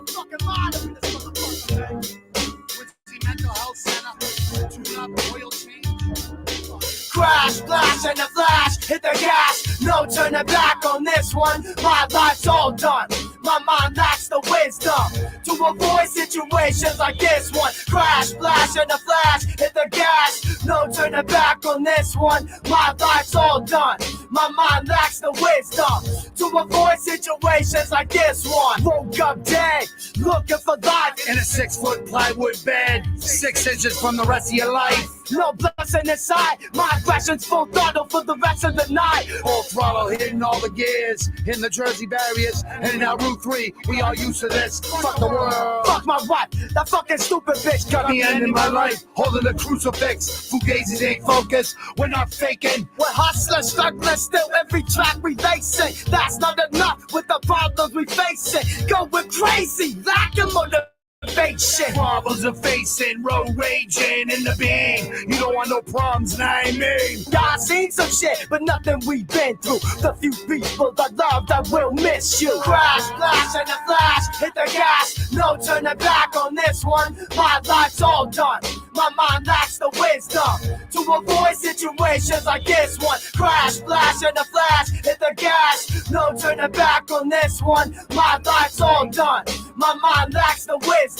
my fucking mind up in this motherfucker. With mental health center, tune up, oil change. Crash, splash, and a flash, hit the gas, no turning back on this one, my life's all done. My mind lacks the wisdom to avoid situations like this one. Crash, splash, and a flash, hit the gas, no turning back on this one, my life's all done. My mind lacks the wisdom to avoid situations like this one. Woke up dead, looking for life in a 6-foot plywood bed, 6 inches from the rest of your life. No blessing inside, my aggression's full throttle for the rest of the night. Full throttle, hitting all the gears, in the Jersey barriers, heading out Route 3. We all used to this. Fuck the world. Fuck my wife, that fucking stupid bitch got me ending my life, holding a crucifix. Fugazis ain't focused, we're not faking. We're hustlers, strugglers, still every track we racing. That's not enough with the problems we facing. Going crazy, lacking motivation. Problems are facing, road raging in the beam. You don't want no problems, and I ain't me. Yeah, I seen some shit, but nothing we've been through. The few people I love that will miss you. Crash, splash, and a flash, hit the gas, no turning back on this one. My life's all done. My mind lacks the wisdom to avoid situations like this one. Crash, splash, and a flash, hit the gas, no turning back on this one. My life's all done. My mind lacks the wisdom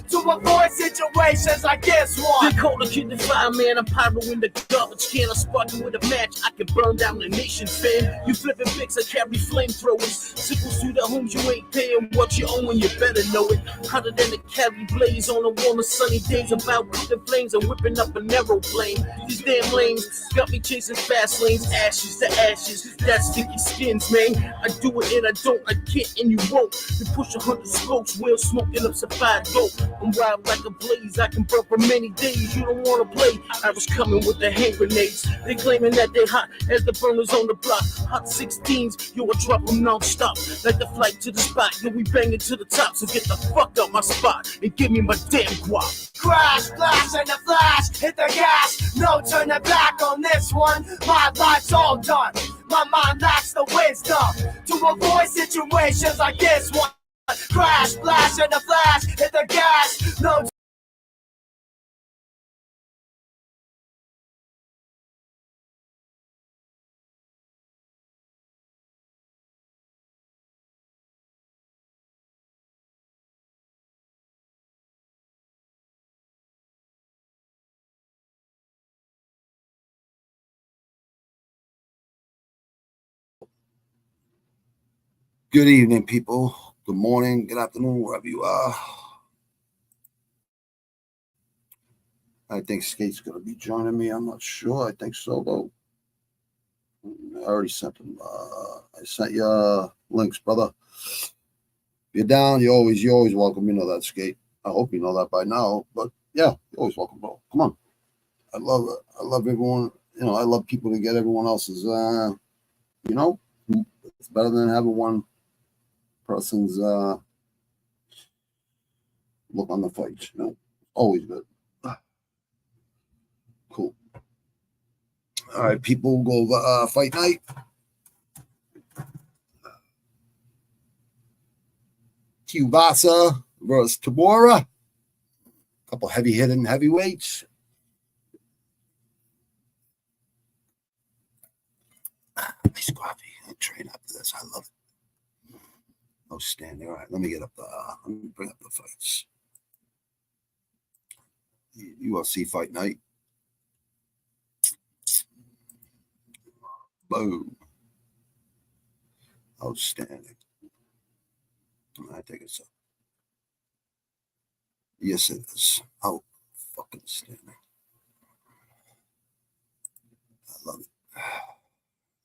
to avoid situations like this one. They call the kid the fireman, I'm pyro in the garbage can. I spark you with a match, I can burn down the nation, fam. You flipping pics, I carry flamethrowers. Sickles to the homes, you ain't paying what you owe, and you better know it. Hotter than a carry blaze on a warm and sunny days. About cooking flames and whipping up an aeroplane. These damn lanes got me chasing fast lanes, ashes to ashes. That's sticky skins, man. I do it and I don't, I can't and you won't. You push 100 scopes, wheel smoking up supply dope. I'm wild like a blaze, I can burn for many days. You don't wanna play. I was coming with the hand grenades. They claiming that they hot as the burners on the block. Hot 16s, yo, I drop them non-stop. Like the flight to the spot, yo, we banging to the top. So get the fuck out my spot and give me my damn guap. Crash, splash, and a flash, hit the gas, no turning back on this one. My life's all done. My mind lacks the wisdom to avoid situations like this one. Crash, splash, and a flash, hit the gas, no. Good evening, people. Good morning, good afternoon, wherever you are. I think Skate's going to be joining me. I'm not sure. I think so, though. I already sent him. I sent you links, brother. If you're down, you're always welcome. You know that, Skate. I hope you know that by now. But yeah, you're always welcome, bro. Come on. I love everyone. You know, I love people to get everyone else's. You know, it's better than having one person's look on the fight. You know, always good. Cool. All right, people, go over fight night. Tuivasa versus Tybura. Couple heavy-hitting heavyweights. Nice coffee. I train after this. I love it. No standing. All right, let me get up let me bring up the fights. UFC fight night. Boom. Outstanding. I think it's up. Yes, it is. Out fucking standing. I love it.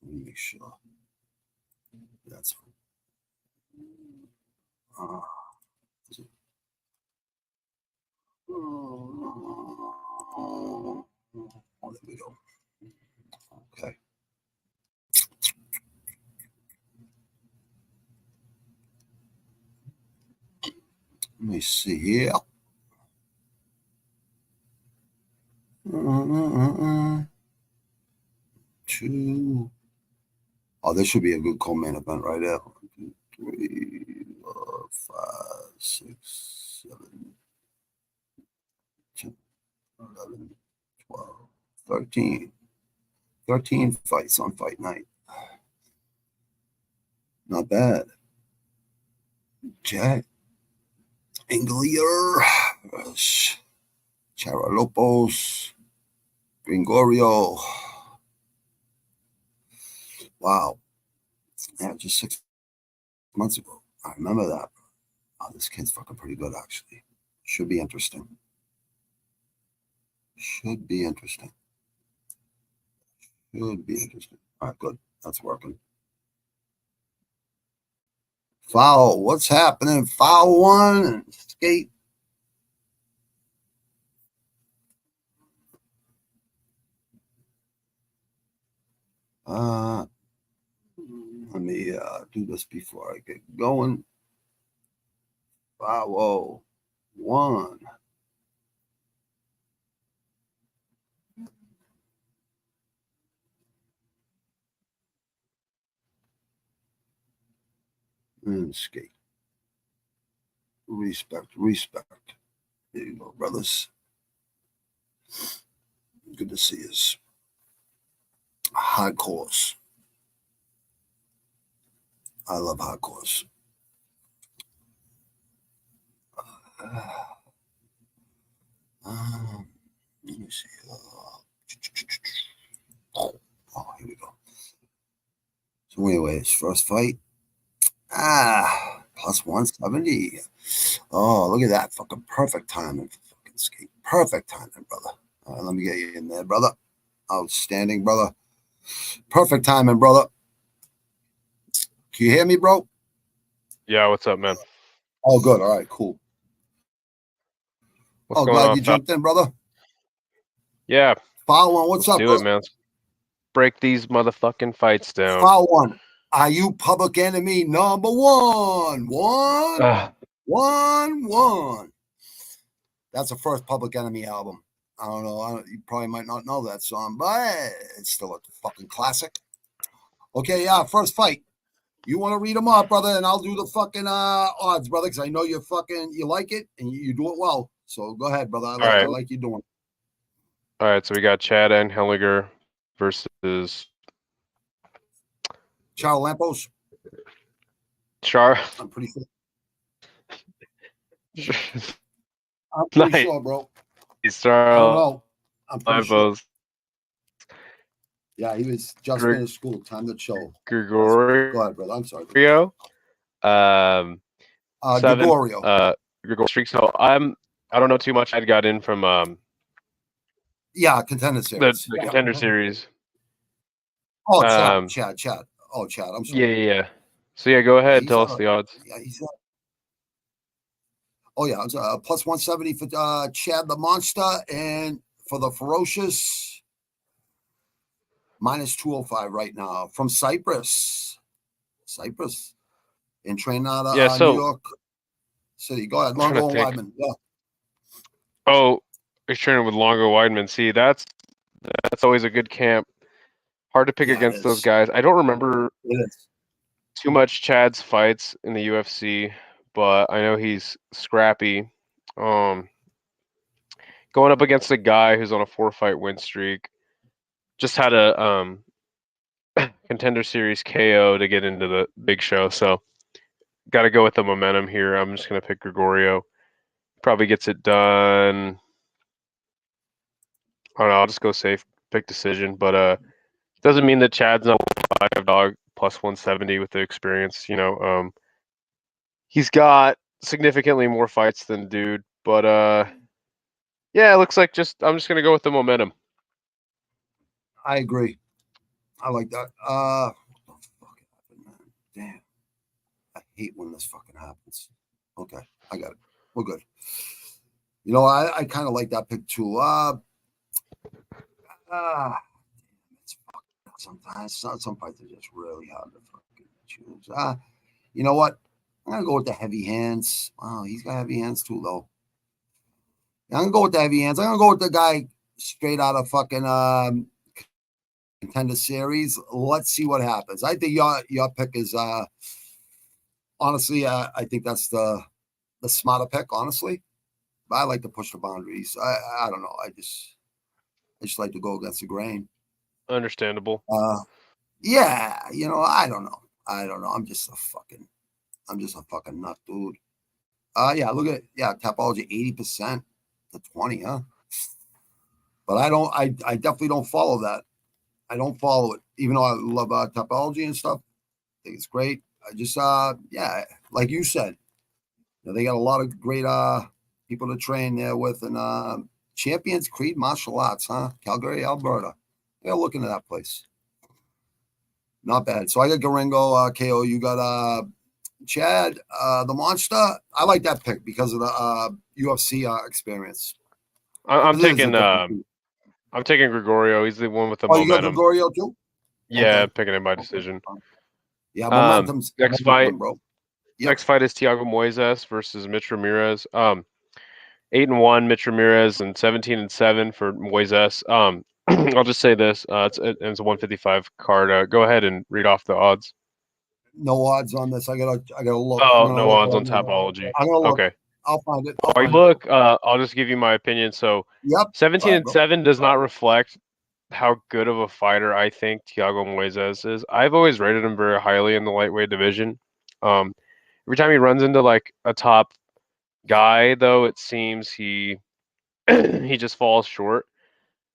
Let me make sure. That's oh, there we go. Okay. Let me see here. Two. Oh, this should be a good co-main event right there. 1, 2, 3. 5, 6, 7, 10, 11, 12, 13. 13 fights on fight night. Not bad. Jack Englier, Charalopos, Gregorio. Wow. Yeah, just 6 months ago. I remember that. Oh, this kid's fucking pretty good, actually. Should be interesting. Should be interesting. Should be interesting. All right, good. That's working. Foul. What's happening? Foul 1. Skate. Let me do this before I get going. Foul 1. And skate. Respect. There you go, brothers. Good to see us. Hardcores. I love hardcores. Let me see. Oh, here we go. So anyways, first fight. Plus 170. Oh, look at that. Fucking perfect timing for fucking skate. Perfect timing, brother. All right, let me get you in there, brother. Outstanding, brother. Perfect timing, brother. Can you hear me, bro? Yeah, what's up, man? Oh, good. All right, cool. What's going glad on, you jumped in, brother. Yeah. Foul 1, what's up, do bro? it, man. Let's break these motherfucking fights down. Foul 1. Are you Public Enemy number 1? 1. That's the first Public Enemy album. I don't know. You probably might not know that song, but it's still a fucking classic. Okay, yeah, first fight. You want to read them off, brother, and I'll do the fucking odds, brother, because I know you like it and you do it well. So go ahead, brother. I like you doing it. All right, so we got Chad and Hellinger versus Charles Lampos. I'm pretty sure. I'm pretty sure, bro. He's I don't know. I'm pretty sure. Lampos. Yeah, he was just finished school. Time to chill. Gregorio. Go ahead, brother. I'm sorry. Gregorio. Gregorio. Gregorio streak. So I don't know too much. I got in from Contender series. The contender series. Oh, Chad. Oh, Chad. I'm sorry. Yeah. So yeah, go ahead. Tell us the odds. Yeah, it's plus 170 for Chad the Monster, and for the Ferocious, minus 205 right now from Cyprus, and training out of New York City. Go ahead, Longo and Weidman. Yeah. Oh, he's training with Longo Weidman. See, that's always a good camp. Hard to pick against those guys. I don't remember too much Chad's fights in the UFC, but I know he's scrappy. Going up against a guy who's on a 4-fight win streak. Just had a contender series KO to get into the big show, so got to go with the momentum here. I'm just going to pick Gregorio. Probably gets it done. I don't know. I'll just go safe, pick decision, but doesn't mean that Chad's not a 5-dog plus 170 with the experience. He's got significantly more fights than dude, but yeah, it looks like I'm just gonna go with the momentum. I agree. I like that. What the fuck happened, man? Damn. I hate when this fucking happens. Okay, I got it. We're good. I kind of like that pick too. It's fucking sometimes some fights are just really hard to fucking choose. You know what? I'm gonna go with the heavy hands. Wow, he's got heavy hands too, though. I'm gonna go with the heavy hands. I'm gonna go with the guy straight out of fucking contender series. Let's see what happens. I think your pick is honestly, I think that's the smarter pick, honestly. But I like to push the boundaries. I don't know. I just like to go against the grain. Understandable. Yeah, I don't know. I'm just a fucking nut, dude. Yeah, look at Tapology 80% to 20, huh? But I definitely don't follow that. I don't follow it, even though I love Tapology and stuff. I think it's great. I just like you said, they got a lot of great people to train there with, and Champions Creed Martial Arts, huh? Calgary, Alberta. I gotta look into that place. Not bad. So I got Garingo, KO. You got Chad, the Monster. I like that pick because of the UFC experience. I'm taking Gregorio. He's the one with the momentum. You got Gregorio too? Yeah, okay. Picking him by decision. Yeah, momentum's next fight, bro. Yep. Next fight is Thiago Moises versus Mitch Ramirez. 8-1 Mitch Ramirez and 17-7 for Moises. I'll just say this: it's a 155 card. Go ahead and read off the odds. No odds on this. I gotta look. Oh, no odds on Tapology. I'm gonna look. Okay. I'll find it. I'll just give you my opinion. So, 17-7 does not reflect how good of a fighter I think Thiago Moises is. I've always rated him very highly in the lightweight division. Every time he runs into like a top guy, though, it seems he he just falls short.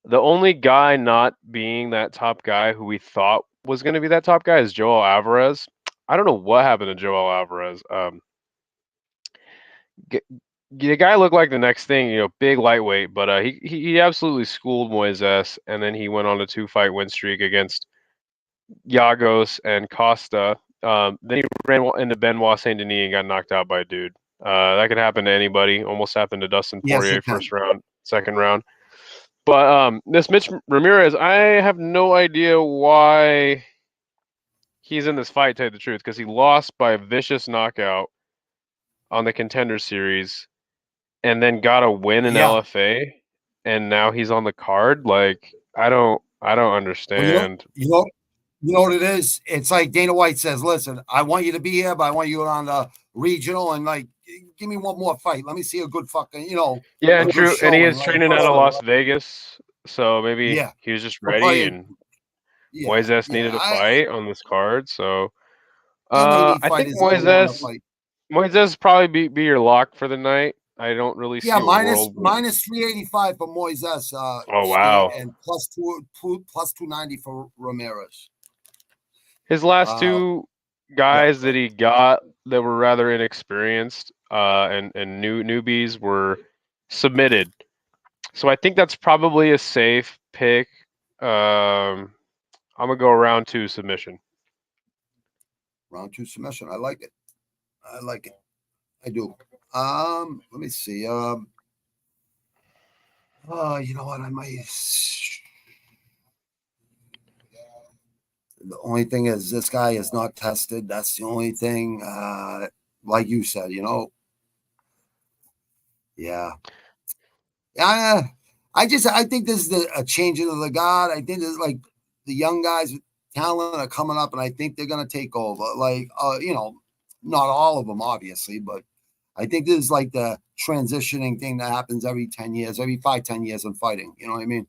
The only guy not being that top guy who we thought was going to be that top guy is Joel Alvarez. I don't know what happened to Joel Alvarez. The guy looked like the next thing, big lightweight, but he absolutely schooled Moises, and then he went on a 2-fight win streak against Yagos and Costa. Then he ran into Benoit Saint Denis and got knocked out by a dude. That could happen to anybody. Almost happened to Dustin Poirier first round, second round. But this Mitch Ramirez, I have no idea why he's in this fight, to tell you the truth, because he lost by a vicious knockout on the Contender Series and then got a win in LFA, and now he's on the card. Like, I don't understand. Well, you know what it is? It's like Dana White says, listen, I want you to be here, but I want you on the regional, and like, give me one more fight. Let me see a good fucking, Yeah, true. And he is training out of Las Vegas, so maybe he was just ready, and Moises needed a fight on this card. So I think Moises probably be your lock for the night. I don't really see a world. Minus 385 for Moises. Oh, wow. And plus 290 for Ramirez. His last two guys that he got that were rather inexperienced and newbies were submitted. So I think that's probably a safe pick. I'm going to go round 2 submission. Round 2 submission. I like it. I do. Let me see. You know what? I might. The only thing is, this guy is not tested. That's the only thing. Like you said, Yeah. I think this is a changing of the guard. I think this is like the young guys with talent are coming up, and I think they're gonna take over. Like, not all of them, obviously, but I think this is like the transitioning thing that happens every 10 years, every 5-10 years in fighting. You know what I mean?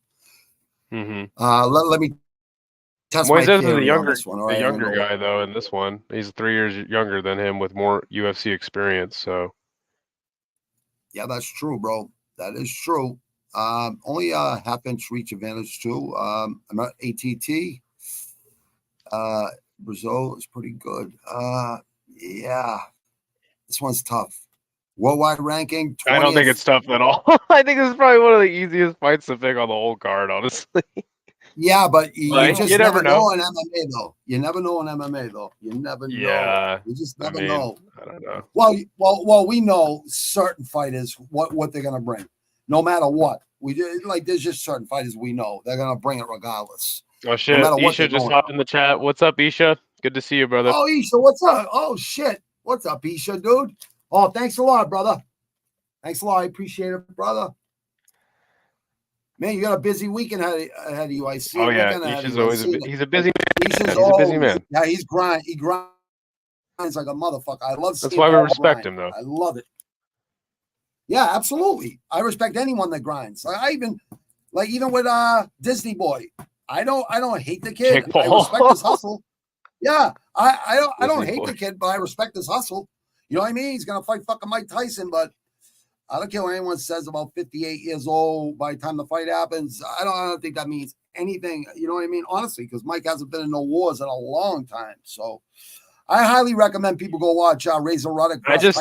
Mm-hmm. Let me test Moises my is theory the younger, on this one. the younger guy, though, in this one. He's 3 years younger than him with more UFC experience. So, yeah, that's true, bro. That is true. Only a half-inch reach advantage too. I'm at ATT. Brazil is pretty good. Yeah, this one's tough. Worldwide ranking. 20th. I don't think it's tough at all. I think this is probably one of the easiest fights to pick on the whole card, honestly. Yeah, but you just never know in MMA, though. You never know in MMA, though. You never know. You just never know. I don't know. Well, we know certain fighters what they're gonna bring, no matter what. There's just certain fighters we know they're gonna bring it regardless. Oh shit! No Isha just hopped in the chat. What's up, Isha? Good to see you, brother. Oh, Isha, what's up? Oh shit, what's up, Isha, dude? Oh, thanks a lot, brother. Thanks a lot. I appreciate it, brother. Man, you got a busy weekend ahead of you. I see. Oh yeah, Isha's always he's a busy man. He's a busy man. Yeah, he's grinding grinds like a motherfucker. I love. That's why we respect him, though. I love it. Yeah, absolutely. I respect anyone that grinds. I even with Disney Boy. I don't hate the kid. I respect his hustle. Yeah, I don't hate the kid, but I respect his hustle. You know what I mean? He's gonna fight fucking Mike Tyson, but I don't care what anyone says about 58 years old by the time the fight happens. I don't think that means anything. You know what I mean? Honestly, because Mike hasn't been in no wars in a long time. So I highly recommend people go watch Razor Ruddock. I just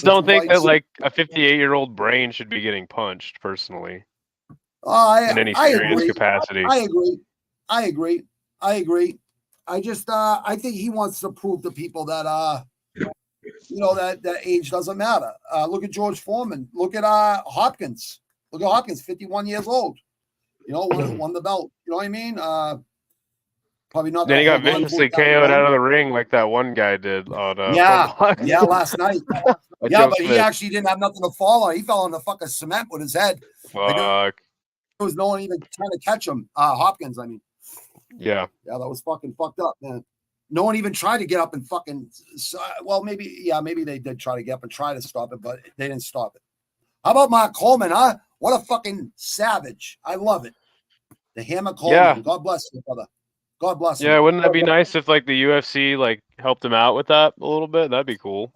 don't think fights. that like a 58-year-old brain should be getting punched personally. In any serious capacity. I agree. I just I think he wants to prove to people that that age doesn't matter. Look at George Foreman. Look at Hopkins. Look at Hopkins, 51 years old. Won the belt. You know what I mean? Probably not. Then he got viciously KO'd out of the ring like that one guy did on last night. Yeah, but he actually didn't have nothing to fall on. He fell on the fucking cement with his head. Fuck. There was no one even trying to catch him. Hopkins, I mean. Yeah, that was fucking fucked up, man. No one even tried to get up and fucking. Well, maybe they did try to get up and try to stop it, but they didn't stop it. How about Mark Coleman, huh? What a fucking savage. I love it. The Hammer Coleman. Yeah. God bless you, brother. God bless him. Yeah, wouldn't that be nice if like the UFC like helped him out with that a little bit? That'd be cool.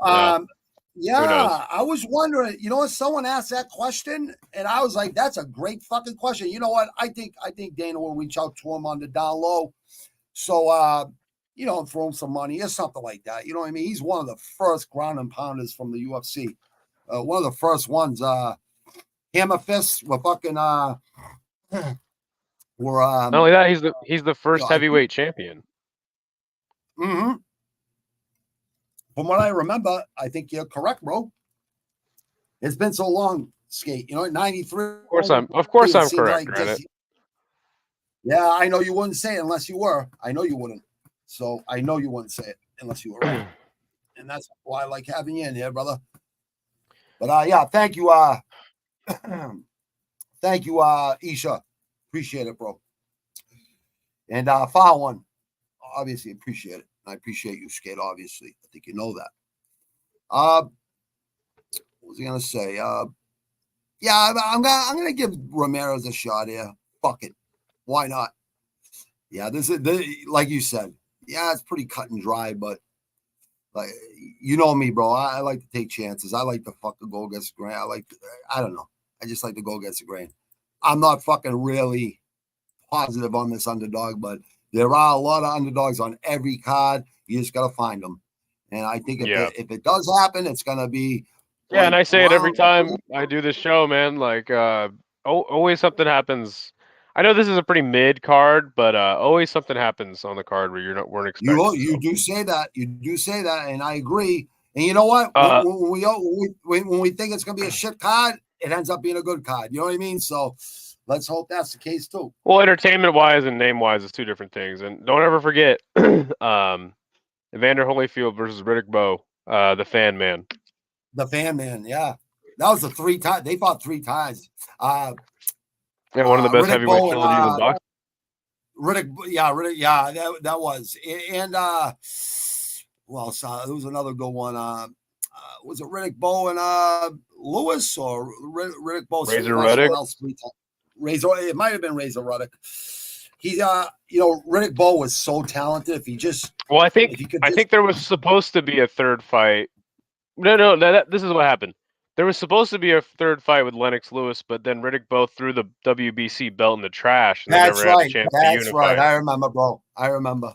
Yeah, I was wondering, someone asked that question, and I was like, that's a great fucking question. You know what? I think Dana will reach out to him on the down low. So, throw him some money or something like that. You know what I mean? He's one of the first ground and pounders from the UFC. One of the first ones. Hammer fists were fucking not only that, he's the first heavyweight champion. Mm-hmm. From what I remember, I think you're correct, bro. It's been so long, Skate. 93. Of course I'm correct. Like yeah, I know you wouldn't say it unless you were. I know you wouldn't. So I know you wouldn't say it unless you were right. And that's why I like having you in here, brother. But yeah, thank you. Thank you, Isha. Appreciate it, bro. And File One, obviously appreciate it. I appreciate you, Skate, obviously. I think you know that. What was I gonna say? Yeah, I'm gonna give Ramirez a shot here. Fuck it. Why not? Yeah, this is like you said. Yeah, it's pretty cut and dry, but like you know me, bro. I like to take chances. I like to fucking go against the grain. I don't know. I just like to go against the grain. I'm not fucking really positive on this underdog, but there are a lot of underdogs on every card. You just got to find them. And I think if it does happen, it's going to be. Yeah, and I say it every time I do this show, man. Like, always something happens. I know this is a pretty mid card, but always something happens on the card where weren't expecting. You do say that. You do say that, and I agree. And you know what? When we think it's going to be a shit card, it ends up being a good card. You know what I mean? So let's hope that's the case too. Well, entertainment-wise and name-wise is two different things. And don't ever forget, Evander Holyfield versus Riddick Bowe, the Fan Man. The Fan Man, yeah. That was the 3 times. They fought 3 times. One of the best heavyweight trilogies in boxing. Riddick, that was. And well, there was another good one. Was it Riddick Bowe and Lewis or Riddick Bowe? Razor Ruddock. It might have been Razor Ruddock. He's Riddick Bowe was so talented. If he just I think there was supposed to be a third fight. No, this is what happened. There was supposed to be a third fight with Lennox Lewis, but then Riddick Bowe threw the WBC belt in the trash. And That's never right. Had a chance That's to right. I remember, bro. I remember.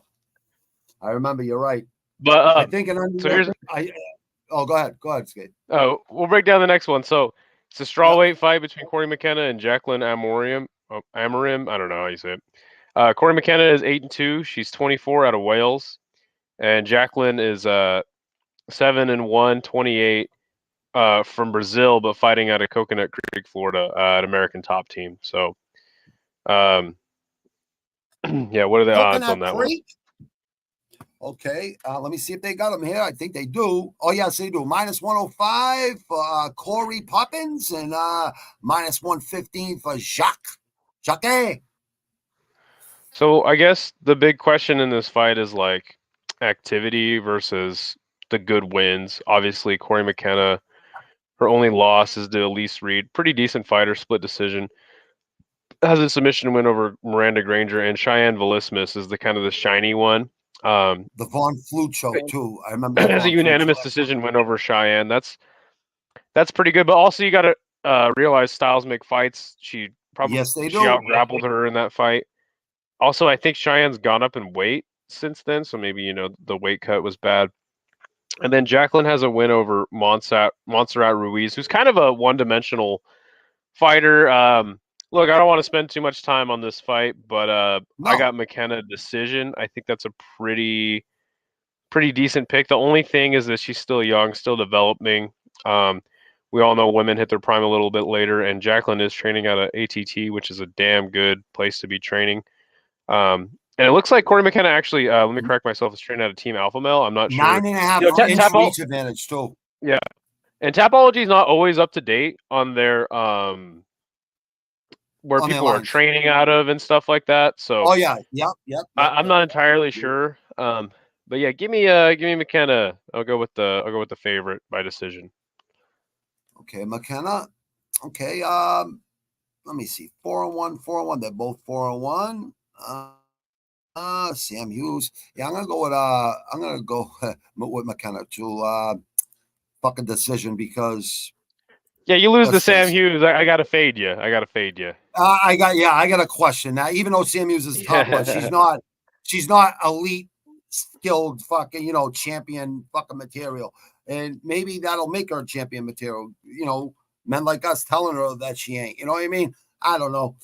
You're right. But I think go ahead, Skate. Oh, we'll break down the next one. So it's a strawweight fight between Corey McKenna and Jacqueline Amorim. I don't know how you say it. Corey McKenna is 8-2. She's 24 out of Wales, and Jacqueline is 7-1, 28 from Brazil, but fighting out of Coconut Creek, Florida, an American top team. So, yeah, what are the odds on that one? Okay, let me see if they got them here. I think they do. Oh, yes, they do. -105 for Corey Poppins and -115 for Jacques. So I guess the big question in this fight is like, activity versus the good wins. Obviously, Corey McKenna, her only loss is to Elise Reed. Pretty decent fighter, split decision. Has a submission win over Miranda Granger, and Cheyenne Velismus is the kind of the shiny one. The Von Flucho too. I remember Has a unanimous decision win over Cheyenne. That's pretty good. But also you got to realize Styles make fights. She out grappled her in that fight. Also, I think Cheyenne's gone up in weight since then, so maybe the weight cut was bad. And then Jacqueline has a win over Montserrat Ruiz, who's kind of a one-dimensional fighter. Look, I don't want to spend too much time on this fight, but I got McKenna decision. I think that's a pretty decent pick. The only thing is that she's still young, still developing. We all know women hit their prime a little bit later, and Jacqueline is training at a ATT, which is a damn good place to be training. And it looks like Corey McKenna actually, let me correct myself, is training at a Team Alpha Male. I'm not sure. 9.5 inch reach advantage too. Yeah. And Tapology is not always up to date on their where people are training out of and stuff like that. So I'm not entirely sure. But yeah, give me McKenna. I'll go with the favorite by decision. Okay, McKenna. Okay, let me see. 4-1. They're both 4-1. Sam Hughes. Yeah, I'm gonna go with McKenna too. Fucking decision because. Yeah, you lose to Sam Hughes. I gotta fade you. I got a question now. Even though Sam Hughes is top, but she's not elite, skilled, fucking champion fucking material, and maybe that'll make her champion material. Men like us telling her that she ain't. You know what I mean? I don't know.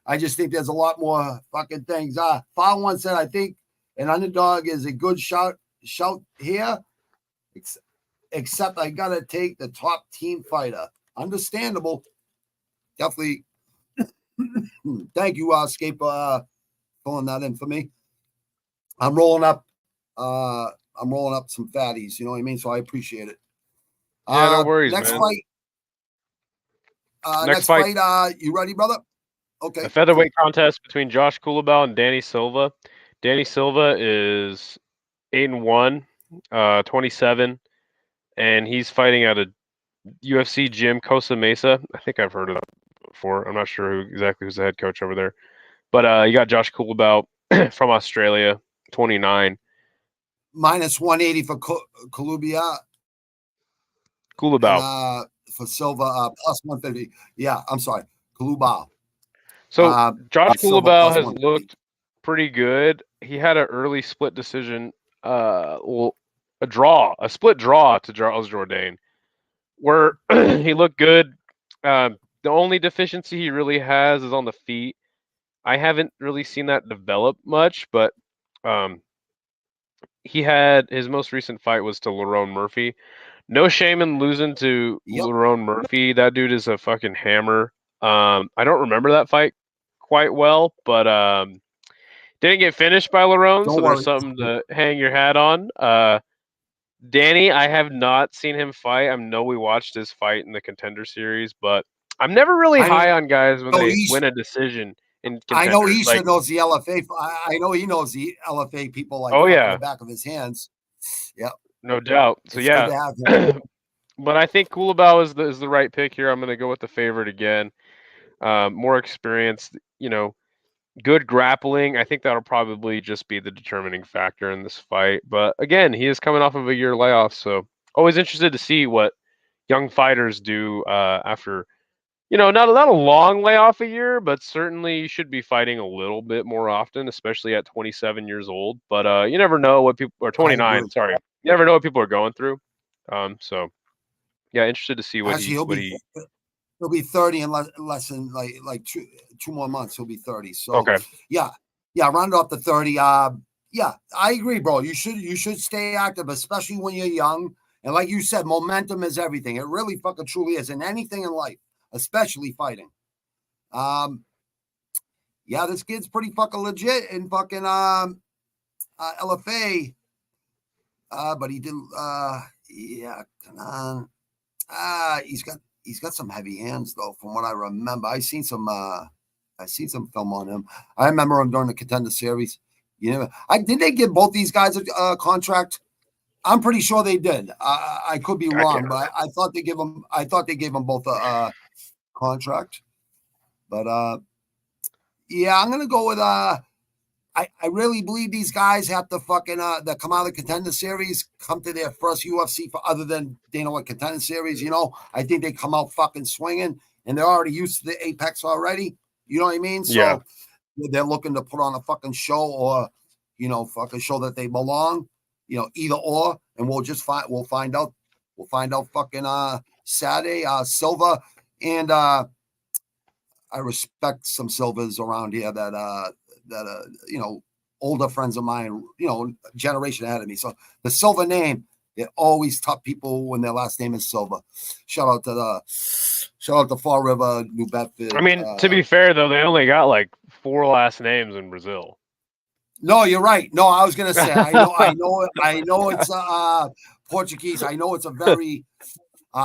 I just think there's a lot more fucking things. File One said, I think an underdog is a good shout here, except I got to take the top team fighter. Understandable. Definitely. Thank you, Scape, pulling that in for me. I'm rolling up some fatties. You know what I mean? So I appreciate it. Yeah, no worries, next man. Fight. Next fight. You ready, brother? Okay. A featherweight contest between Josh Kulabau and Danny Silva. Danny Silva is 8-1, 27, and he's fighting at a UFC gym, Costa Mesa. I think I've heard of that before. I'm not sure who's the head coach over there. But you got Josh Kulabau from Australia, 29. Minus 180 for Kulabau. And, for Silva, plus 150. Yeah, I'm sorry. Kulabau. So Josh Kulabau has looked pretty good. He had an early split decision, a split draw to Charles Jourdain, where he looked good. The only deficiency he really has is on the feet. I haven't really seen that develop much, but he had his most recent fight was to Lerone Murphy. No shame in losing to Lerone Murphy. That dude is a fucking hammer. I don't remember that fight quite well, but didn't get finished by Lerone, so there's something to hang your hat on. Danny, I have not seen him fight. I know we watched his fight in the Contender Series, but I'm never really high on guys when they win a decision in Contender. I know he knows the LFA. I know he knows the LFA people the back of his hands. Yep. No doubt. So but I think Kulabau is the right pick here. I'm going to go with the favorite again. More experienced, good grappling. I think that'll probably just be the determining factor in this fight. But again, he is coming off of a year layoff, so always interested to see what young fighters do after, not a long layoff a year, but certainly you should be fighting a little bit more often, especially at 27 years old. But you never know what people, or 29, sorry. You never know what people are going through. So yeah, interested to see what he'll be 30 in less than like two more months. He'll be 30. So okay. Yeah, round up to 30. Yeah, I agree, bro. You should stay active, especially when you're young. And like you said, momentum is everything. It really fucking truly is in anything in life, especially fighting. Yeah, this kid's pretty fucking legit in fucking LFA. But he did come on. He's got some heavy hands though, from what I remember. I seen some film on him. I remember him during the Contender Series. Did they give both these guys a contract? I'm pretty sure they did. I could be wrong, but I thought they gave them. I thought they gave them both a contract. But yeah, I'm gonna go with I really believe these guys have to fucking that come out of the Contender Series, come to their first UFC for other than Dana White Contender Series. I think they come out fucking swinging, and they're already used to the Apex already. You know what I mean? So they're looking to put on a fucking show, or fucking show that they belong. Either or, and we'll find out. We'll find out fucking Saturday. Silva, and I respect some Silvas around here that older friends of mine, generation ahead of me. So the Silva name, it always tough people when their last name is Silva. Shout out to Fall River, New Bedford. I mean, to be fair though, they only got like 4 last names in Brazil. No, you're right. No, I was gonna say I know it's Portuguese. I know it's a very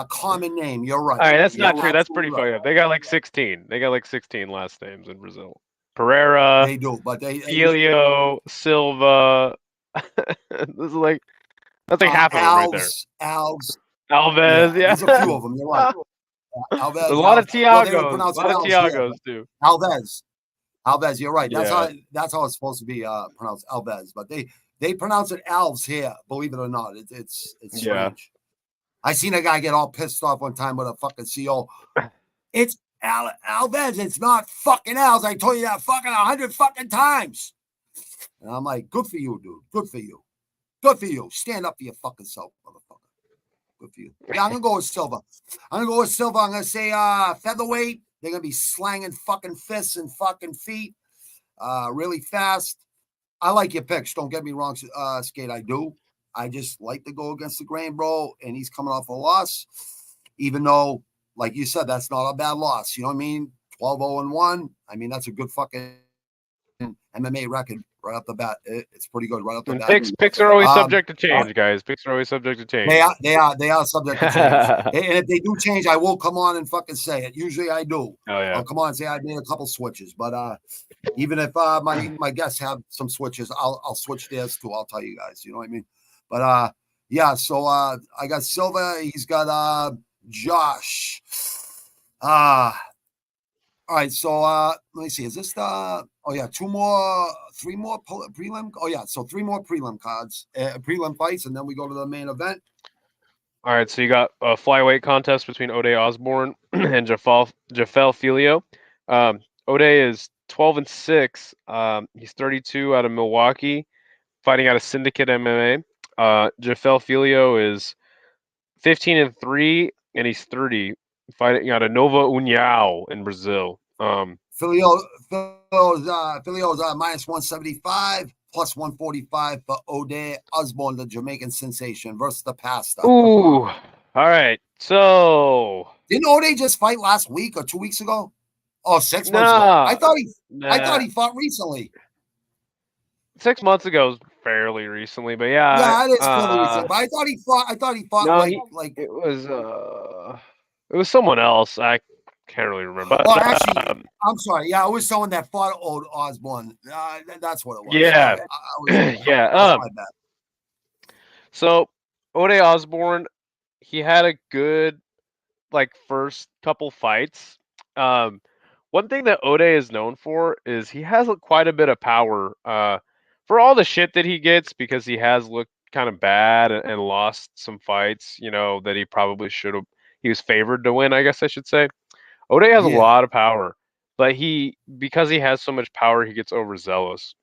common name. You're right. All right, that's not true. That's pretty funny. They got like 16. They got like 16 last names in Brazil. Pereira. They do, but Filio, Silva. This is like that's like half of them right there. Alves, yeah. There's a few of them. You're right. Alves. There's a lot of Tiagos, too. Alves, you're right. That's how it's supposed to be pronounced, Alves. But they pronounce it Alves here. Believe it or not, it's strange. I seen a guy get all pissed off one time with a fucking CO. It's Alves. It's not fucking Alves. I told you that fucking 100 fucking times. And I'm like, good for you, dude. Good for you. Good for you. Stand up for your fucking self, motherfucker. Good for you. Yeah, I'm gonna go with Silva. I'm gonna say featherweight. They're gonna be slanging fucking fists and fucking feet, really fast. I like your picks. Don't get me wrong, Skate. I do. I just like to go against the grain, bro. And he's coming off a loss, even though, like you said, that's not a bad loss. You know what I mean? 12-0-1. I mean, that's a good fucking MMA record right off the bat. It's pretty good right off the bat. Picks are always subject to change, guys. Picks are always subject to change. They are subject to change. And if they do change, I will come on and fucking say it. Usually I do. Oh yeah. I'll come on and say I made a couple switches, but even if my guests have some switches, I'll switch theirs too. I'll tell you guys. You know what I mean? But yeah. So I got Silva. He's got Josh. All right, so let me see. Is this the? Oh yeah, 3 more prelim. Oh yeah, so 3 more prelim cards, prelim fights, and then we go to the main event. All right, so you got a flyweight contest between Ode Osborne and Jafel Filio. Ode is 12-6. He's 32 out of Milwaukee, fighting out of Syndicate MMA. Jafel Filio is 15-3, and he's 30. Fighting out of Nova União in Brazil. Filio's minus 175, plus 145 for Ode Osborne, the Jamaican sensation, versus the Pasta. Ooh, all right. So didn't Ode just fight last week or 2 weeks ago? Oh, 6 months ago. I thought he fought recently. 6 months ago is fairly recently, but yeah, it is fairly recently. But I thought he fought like it was someone else. I can't really remember. Oh, actually, I'm sorry. Yeah, it was someone that fought Ode Osborne. That's what it was. Yeah, yeah. My bad. So Ode Osborne, he had a good first couple fights. One thing that Ode is known for is he has quite a bit of power. For all the shit that he gets, because he has looked kind of bad and lost some fights, that he probably should have. He was favored to win, I guess I should say. Ode has a lot of power, but because he has so much power, he gets overzealous,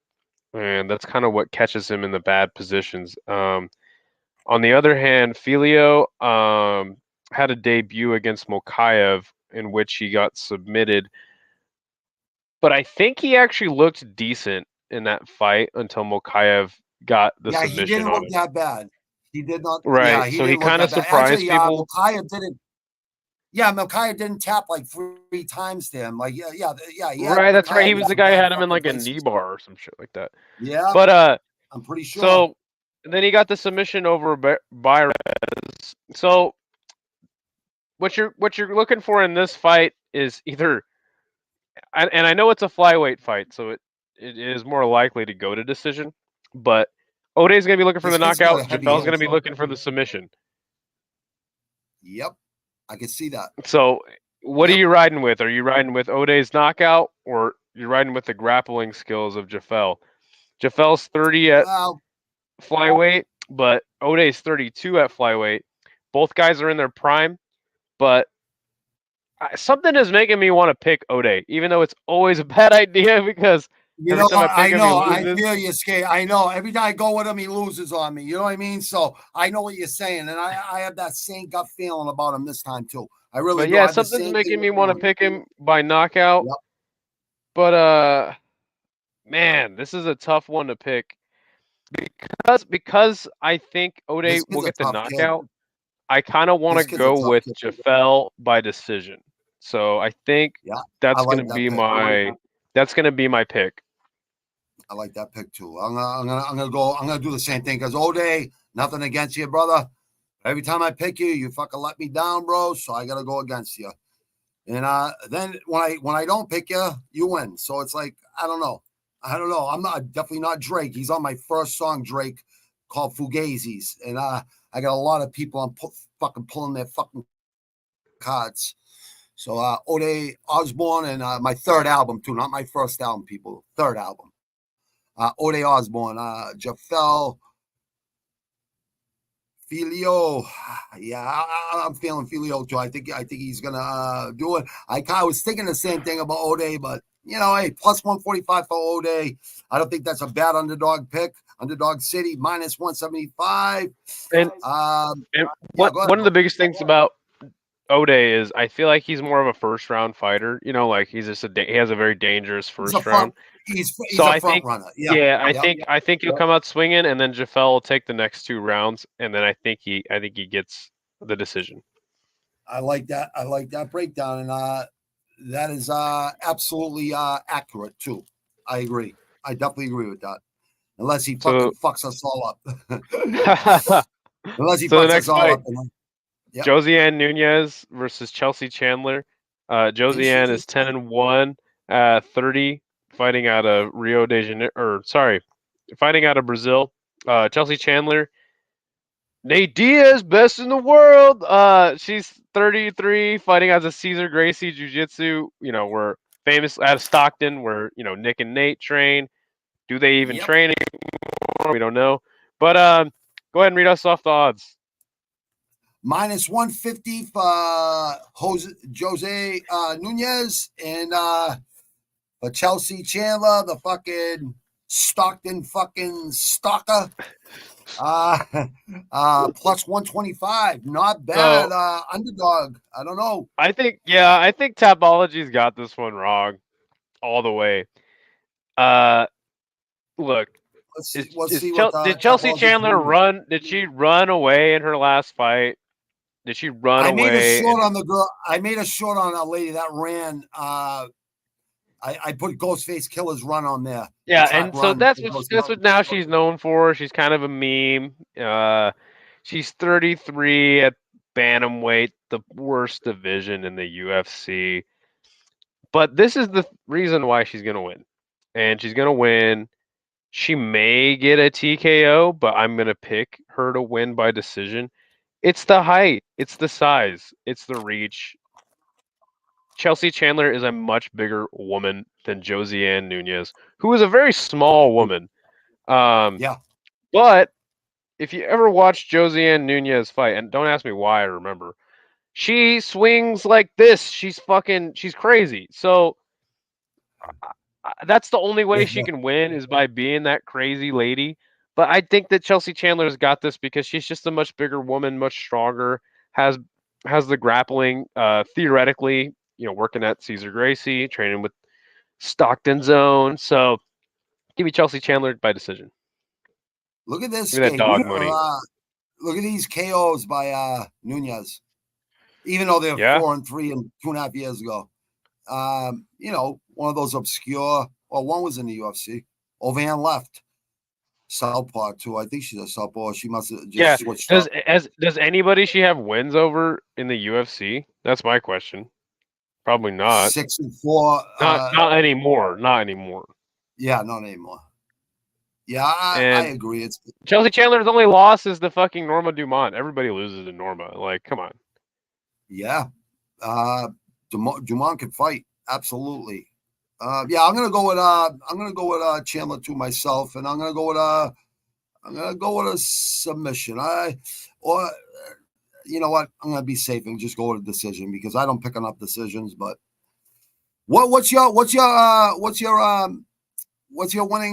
and that's kind of what catches him in the bad positions. On the other hand, Filio had a debut against Mokaev in which he got submitted, but I think he actually looked decent in that fight until Mokaev got the submission. He didn't look that bad. He did not. Right. So he kind of surprised people. Mokaev didn't tap like 3 times to him. Right. That's right. He was the guy who had him in like a knee bar or some shit like that. Yeah. But I'm pretty sure. So then he got the submission over Bairez. So what you're looking for in this fight is either, and I know it's a flyweight fight, so it is more likely to go to decision. But O'Day's going to be looking for This the kid's got a knockout. heavy Jafel's going to hands. be looking for the submission. Yep, I can see that. So, what are Yep. you riding with? Are you riding with O'Day's knockout, or you're riding with the grappling skills of Jafel? Jafel's 30 at Well, flyweight, but O'Day's 32 at flyweight. Both guys are in their prime, but something is making me want to pick O'Day, even though it's always a bad idea because every time I pick him, he I loses. feel you, Skate. I know. Every time I go with him, he loses on me. You know what I mean? So I know what you're saying, and I have that same gut feeling about him this time too. I really But do. I yeah, have the something's same making thing me with want to him. pick him by knockout. Yep. But man, this is a tough one to pick because I think O'Day This will kid's a get the tough kid. knockout. I kind of want to This kid's a go tough with kid. Jafel by decision. So I think Yeah, I that's like gonna that be pick. my pick. I like that pick too. I'm gonna do the same thing because O'Day, nothing against you, brother. Every time I pick you, you fucking let me down, bro. So I gotta go against you. And then when I don't pick you, you win. So it's like I don't know. I'm definitely not Drake. He's on my first song, Drake, called Fugazis, and I got a lot of people on fucking pulling their fucking cards. So O'Day Osborne and my third album too, not my first album, people. Third album. O'Day Osborne, Jafel, Filio. Yeah, I'm feeling Filio too. I think he's gonna do it. I was thinking the same thing about O'Day, but hey, plus 145 for O'Day. I don't think that's a bad underdog pick. Underdog City minus 175. And one of the biggest things about O'Day is I feel like he's more of a first round fighter. Like he's just he has a very dangerous first round. He's So a front runner. Yeah, I think he'll come out swinging, and then Jafel will take the next 2 rounds, and then I think he gets the decision. I like that. I like that breakdown, and that is absolutely accurate too. I agree. I definitely agree with that. Unless he fucking fucks us all up. Unless he fucks us all up. Yep. Josiane Nunez versus Chelsea Chandler. Josiane is 10-1, 30, fighting out of Rio de Janeiro. Fighting out of Brazil. Chelsea Chandler, Nate Diaz, best in the world. She's 33, fighting as a Cesar Gracie Jiu-Jitsu. We're famous out of Stockton, where Nick and Nate train. Do they even train anymore? We don't know. But go ahead and read us off the odds. Minus 150 for Jose Nunez, and for Chelsea Chandler, the fucking Stockton fucking stalker. Plus 125. Not bad. Underdog. I don't know. I think Tapology's got this one wrong all the way. Look. Did Chelsea Chandler run? Did she run away in her last fight? Did she run away? I made a short on the girl. I made a short on a lady that ran. I put Ghostface Killer's run on there. Yeah, and so that's what now she's known for. She's kind of a meme. She's 33 at bantamweight, the worst division in the UFC. But this is the reason why she's gonna win, and she's gonna win. She may get a TKO, but I'm gonna pick her to win by decision. It's the height, it's the size, it's the reach. Chelsea Chandler is a much bigger woman than Josiane Nunez, who is a very small woman. Yeah. But if you ever watch Josiane Nunez fight, and don't ask me why I remember, she swings like this. She's crazy. So that's the only way she can win is by being that crazy lady. But I think that Chelsea Chandler's got this because she's just a much bigger woman, much stronger, has the grappling, theoretically, working at Cesar Gracie, training with Stockton Zone. So give me Chelsea Chandler by decision. Look at this. Give me that dog money. Look at these KOs by Nunez. Even though they're 4-3 and 2.5 years ago. One of those obscure. Well, one was in the UFC. Ovan left. Southpaw too. I think she's a southpaw. She must have just switched up. Does anybody she have wins over in the UFC? That's my question. Probably not. 6-4. Not anymore. Not anymore. Yeah, not anymore. Yeah, I agree. It's Chelsea Chandler's only loss is the fucking Norma Dumont. Everybody loses to Norma. Like, come on. Yeah. Dumont can fight. Absolutely. Yeah, I'm gonna go with Chandler too myself, and I'm gonna go with a submission. Or you know what? I'm gonna be safe and just go with a decision because I don't pick enough decisions. But what's your winning?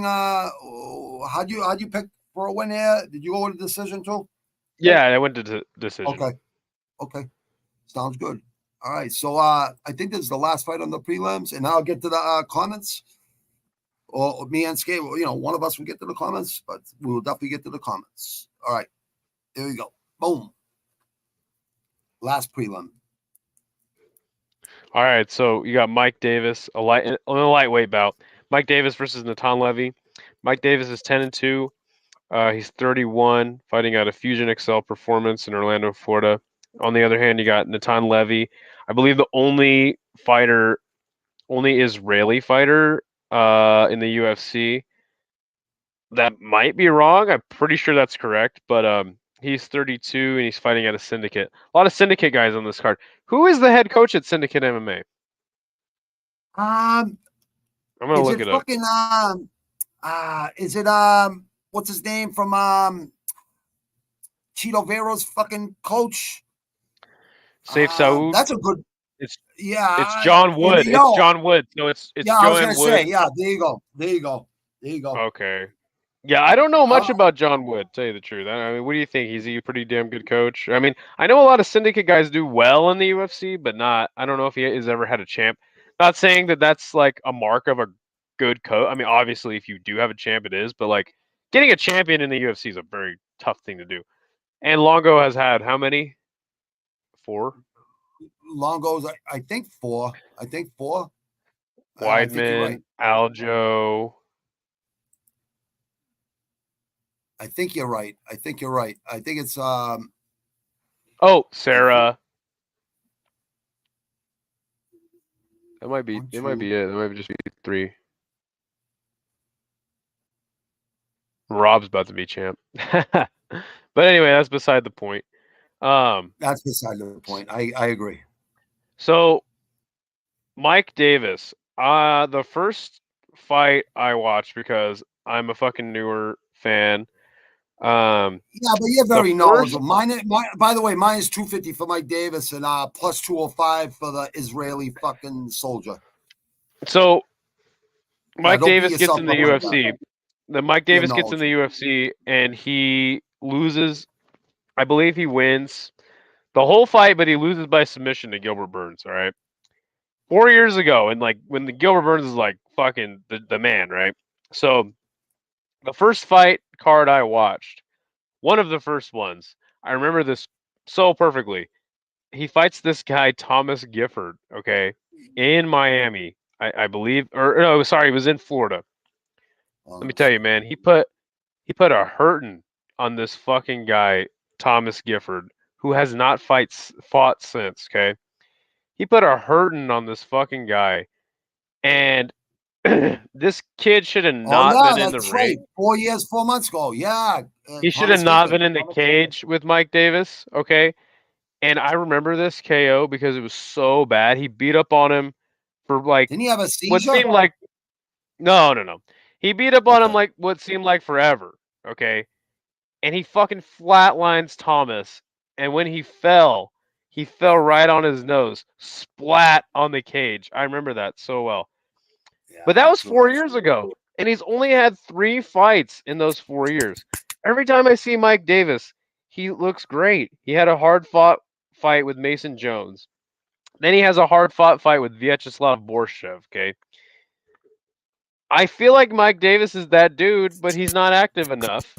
How'd you pick for a win here? Did you go with a decision too? Yeah, I went to decision. Okay, sounds good. All right, so I think this is the last fight on the prelims, and I'll get to the comments. Or me and Skate, one of us will get to the comments, but we will definitely get to the comments. All right, here we go. Boom. Last prelim. All right, so you got Mike Davis, a lightweight bout. Mike Davis versus Natan Levy. Mike Davis is 10-2. He's 31, fighting out of Fusion Excel Performance in Orlando, Florida. On the other hand, you got Natan Levy, I believe the only Israeli fighter in the UFC. That might be wrong. I'm pretty sure that's correct, but he's 32 and he's fighting at a Syndicate. A lot of Syndicate guys on this card. Who is the head coach at Syndicate MMA? I'm gonna look it up. Is it what's his name from Cheeto Vero's fucking coach? Safe Saud. That's a good. It's it's John Wood. It's John Wood. So it's yeah. Joanne I was gonna Wood. say yeah. There you go. Okay. Yeah, I don't know much about John Wood, to tell you the truth. I mean, what do you think? Is he a pretty damn good coach? I mean, I know a lot of Syndicate guys do well in the UFC, but I don't know if he has ever had a champ. Not saying that that's like a mark of a good coach. I mean, obviously, if you do have a champ, it is, but like getting a champion in the UFC is a very tough thing to do. And Longo has had how many? 4? Longo's, I think 4. Weidman, right. Aljo. I think you're right. I think it's Sarah. That might be it. Might be it. That might just be 3. Rob's about to be champ. But anyway, that's beside the point. That's beside the point. I agree. So Mike Davis, the first fight I watched because I'm a fucking newer fan. Yeah, but you're very knowledgeable. By the way, mine is 250 for Mike Davis and plus 205 for the Israeli fucking soldier. So Mike Davis gets in the UFC. Mike Davis gets in the UFC and he loses. I believe he wins the whole fight, but he loses by submission to Gilbert Burns. All right. 4 years ago, and like when the Gilbert Burns is like fucking the man, right? So the first fight card I watched, one of the first ones, I remember this so perfectly. He fights this guy Thomas Gifford, okay, in Miami, I believe, or no, sorry, he was in Florida. Let me tell you, man, he put a hurting on this fucking guy Thomas Gifford, who has not fought since. Okay, he put a hurting on this fucking guy, and this kid should have not been in the ring. 4 years, 4 months ago. Yeah. He should have not been in the cage with Mike Davis. Okay. And I remember this KO because it was so bad. He beat up on him for like Didn't he have a seizure? what seemed like no. He beat up on him like what seemed like forever. Okay. And he fucking flatlines Thomas. And when he fell right on his nose, splat on the cage. I remember that so well. But that was 4 years ago, and he's only had 3 fights in those 4 years. Every time I see Mike Davis, he looks great. He had a hard-fought fight with Mason Jones. Then he has a hard-fought fight with Vyacheslav Borshev, okay? I feel like Mike Davis is that dude, but he's not active enough.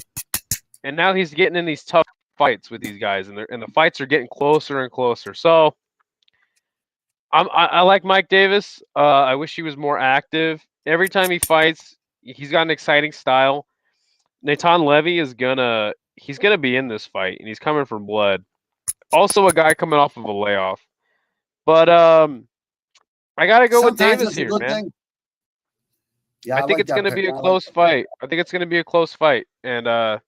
And now he's getting in these tough fights with these guys, and the fights are getting closer and closer. So I like Mike Davis. I wish he was more active. Every time he fights, he's got an exciting style. Natan Levy he's gonna be in this fight, and he's coming for blood. Also, a guy coming off of a layoff. But I gotta go with Davis here, man. Yeah, I think like it's going that to pick. be a I like close fight. I think it's going to be a close fight, and I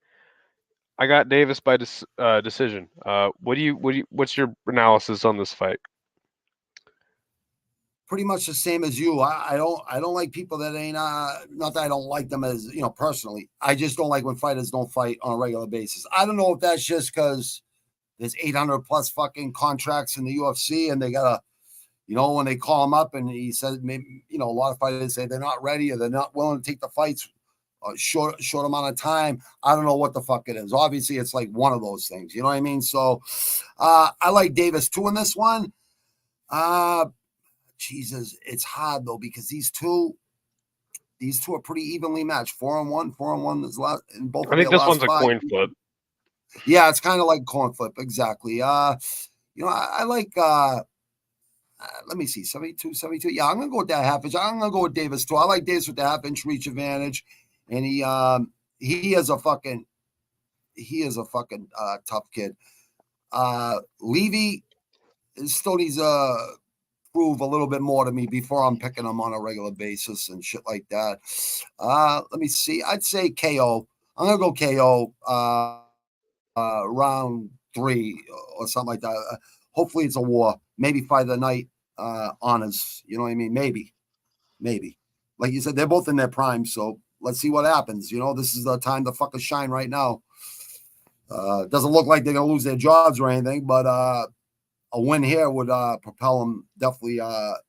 got Davis by decision. What's your analysis on this fight? pretty much the same as you. I don't like people that ain't not that I don't like them as personally. I just don't like when fighters don't fight on a regular basis. I don't know if that's just because there's 800 plus fucking contracts in the UFC and they gotta, when they call him up and he said maybe a lot of fighters say they're not ready or they're not willing to take the fights short amount of time. I don't know what the fuck it is. Obviously, it's like one of those things. You know what I mean? So I like Davis too in this one. Jesus, it's hard though because these two are pretty evenly matched. 4-1. 4-1 is last in both I of think their this last one's a five. coin flip. Yeah, it's kind of like coin flip, exactly. I like let me see, 72. Yeah, I'm gonna go with that half inch. I'm gonna go with Davis too. I like Davis with the half inch reach advantage, and he is a fucking tough kid. Levy still needs prove a little bit more to me before I'm picking him on a regular basis and shit like that. Let me see. I'd say KO. I'm gonna go KO round 3 or something like that. Hopefully it's a war. Maybe fight of the night honors. You know what I mean? Maybe. Like you said, they're both in their prime, so let's see what happens. This is the time to fucking shine right now. Doesn't look like they're gonna lose their jobs or anything, but a win here would propel them definitely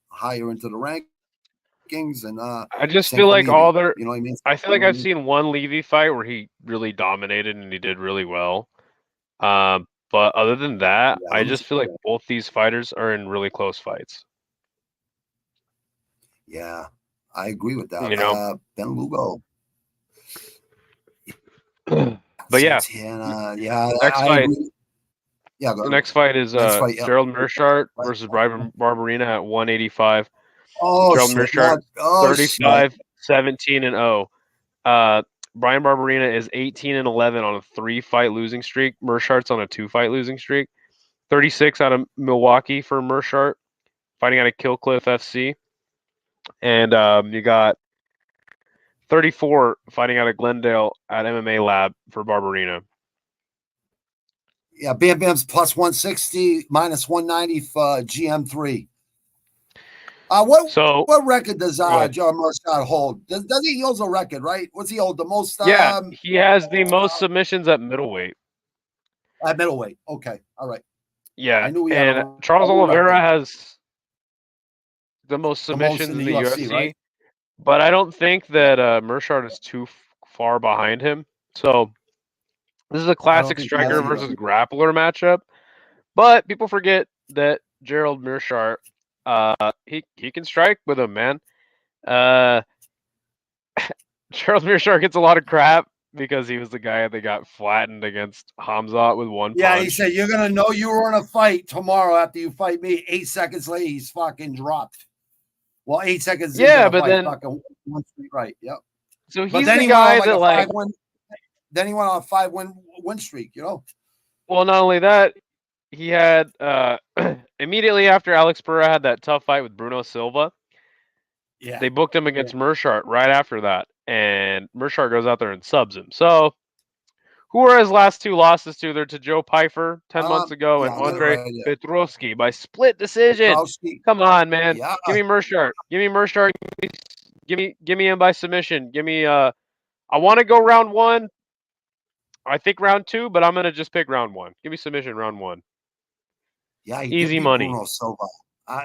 higher into the rankings. And I just same feel for like Levy. You know what I mean? I feel like I've seen one Levy fight where he really dominated and he did really well. But other than that, Yeah, I just feel like both these fighters are in really close fights. Yeah, I agree with that. Ben Lugo. But yeah, yeah, next I fight. agree. Yeah, The next fight is yeah. Gerald Meerschaert versus Brian Barberina at 185. Oh, Gerald shit. Meerschaert, Shit. 35-17-0. Brian Barberina is 18-11 on a 3-fight losing streak. Meerschaert's on a 2-fight losing streak. 36 out of Milwaukee for Meerschaert, fighting out of Killcliff FC. And you got 34 fighting out of Glendale at MMA Lab for Barberina. Yeah, Bam Bam's plus 160, minus 190 for GM3. What record does John Meerschaert hold? Does he hold a record, right? What's he hold? The most? Yeah, he has the most submissions at middleweight. At middleweight. Okay, all right. Yeah, I knew he and had Charles Oliveira has the most submissions in in the UFC, right? But I don't think that Meerschaert is too far behind him. So this is a classic striker versus grappler matchup. But people forget that Gerald Meerschaert, he can strike with him, man. Gerald Meerschaert gets a lot of crap because he was the guy that got flattened against Hamzat with one punch. Yeah, he said, you're going to know you were in a fight tomorrow after you fight me. 8 seconds later, he's fucking dropped. Well, 8 seconds into the fight, fucking right, yep. So he's the guy that like... Then he went on a 5-win streak, Well, not only that, he had immediately after Alex Pereira had that tough fight with Bruno Silva. Yeah, they booked him against Meerschaert right after that, and Meerschaert goes out there and subs him. So, who are his last 2 losses to? They're to Joe Pfeiffer 10 months ago and Andre Petrovsky by split decision. Come on, man. Yeah. Give me Meerschaert. Give me him by submission. Give me I want to go round 1. I think round 2, but I'm gonna just pick round 1. Give me submission round 1. Yeah, easy money. Bruno Silva.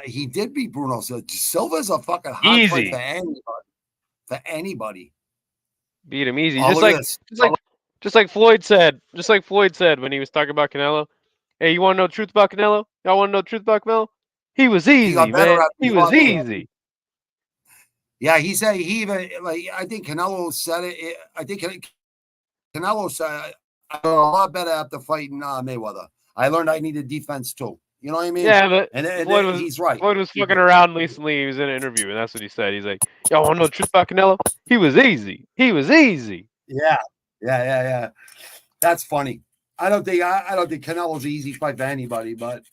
He did beat Bruno Silva. Silva's a fucking hard fight for anybody. Beat him easy. Just like Floyd said. Just like Floyd said when he was talking about Canelo. Hey, you want to know the truth about Canelo? Y'all want to know the truth about Canelo? He was easy, man. He was easy. Yeah, he said he even I think Canelo said it. I think Canelo said I got a lot better after fighting Mayweather. I learned I needed defense too. You know what I mean? Yeah, but he's right. Floyd was fucking around recently. He was in an interview, and that's what he said. He's like, "Y'all want to know the truth about Canelo? He was easy. He was easy." Yeah. That's funny. I don't think Canelo's an easy fight for anybody, but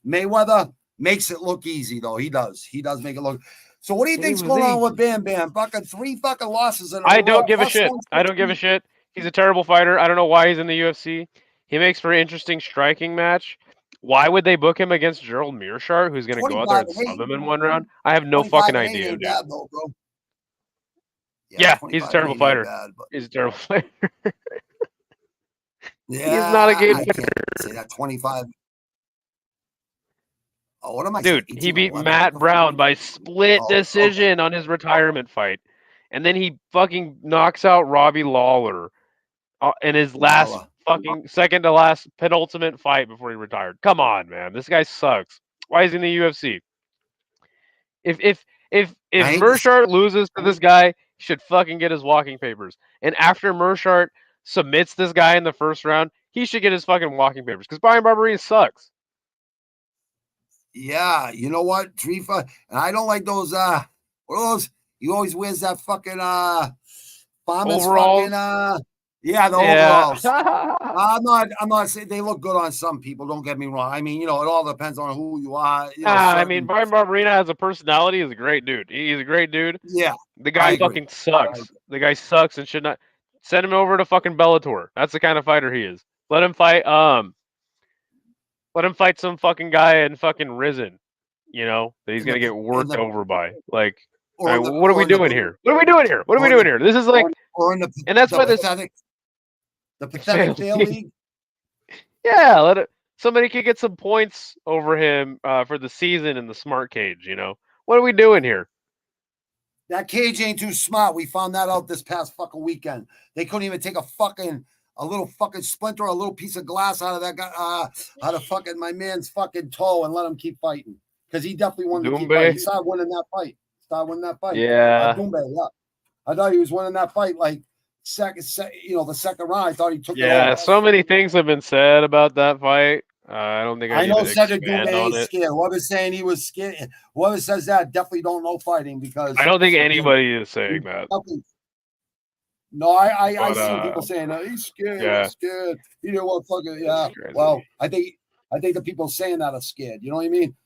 Mayweather makes it look easy though. He does make it look. So what do you He think's was going on easy. with Bam Bam? Fucking 3 fucking losses in a I row. don't give a plus shit. I don't give a 160. shit. He's a terrible fighter. I don't know why he's in the UFC. He makes for an interesting striking match. Why would they book him against Gerald Mearshart, who's going to go out there 25 and and sub 8. him in one round? I have no 25 fucking and 8 idea, ain't dude. bad though, bro. Yeah, he's a 25 and terrible 8 ain't fighter. bad, but He's a terrible fighter. yeah, He's not a good I fighter. can't say that 25. Oh, what am I saying? Dude, he 18 beat 11. Matt Brown by split Oh, okay. decision on his retirement fight. And then he fucking knocks out Robbie Lawler in his last Lala. fucking second to last penultimate fight before he retired. Come on, man. This guy sucks. Why is he in the UFC? If I hate this. Mearshart loses to this guy, he should fucking get his walking papers. And after Mearshart submits this guy in the first round, he should get his fucking walking papers because Brian Barberina sucks. Yeah, you know what? Trifa, and I don't like those what are those? He always wears that fucking farmer's Overalls. fucking yeah, the Yeah. overalls. I'm not saying they look good on some people, don't get me wrong. I mean, it all depends on who you are. I mean, Brian Barberina has a personality. He's a great dude. He's a great dude. Yeah, The guy fucking sucks. The guy sucks and should not send him over to fucking Bellator. That's the kind of fighter he is. Let him fight some fucking guy in fucking Risen, that he's gonna get worked over by. Like, what are we doing here? What are we doing here? What are we doing here? This is like, and that's why this the pathetic fail league. Yeah, somebody could get some points over him for the season in the smart cage. What are we doing here? That cage ain't too smart. We found that out this past fucking weekend. They couldn't even take a little fucking splinter, a little piece of glass out of that guy, out of fucking my man's fucking toe, and let him keep fighting because he definitely wanted to keep fighting. He started winning that fight. Yeah. Dumbe, yeah. I thought he was winning that fight like the second round. I thought he took it Yeah, off. so many things have been said about that fight. I don't think I know Cedric Dumbe ain't scared. Whoever's saying he was scared, whoever says that definitely don't know fighting because I don't think anybody is saying that. No, I see people saying he's scared. Yeah. He's scared. You know what? Fucking yeah. Well, I think the people saying that are scared. You know what I mean?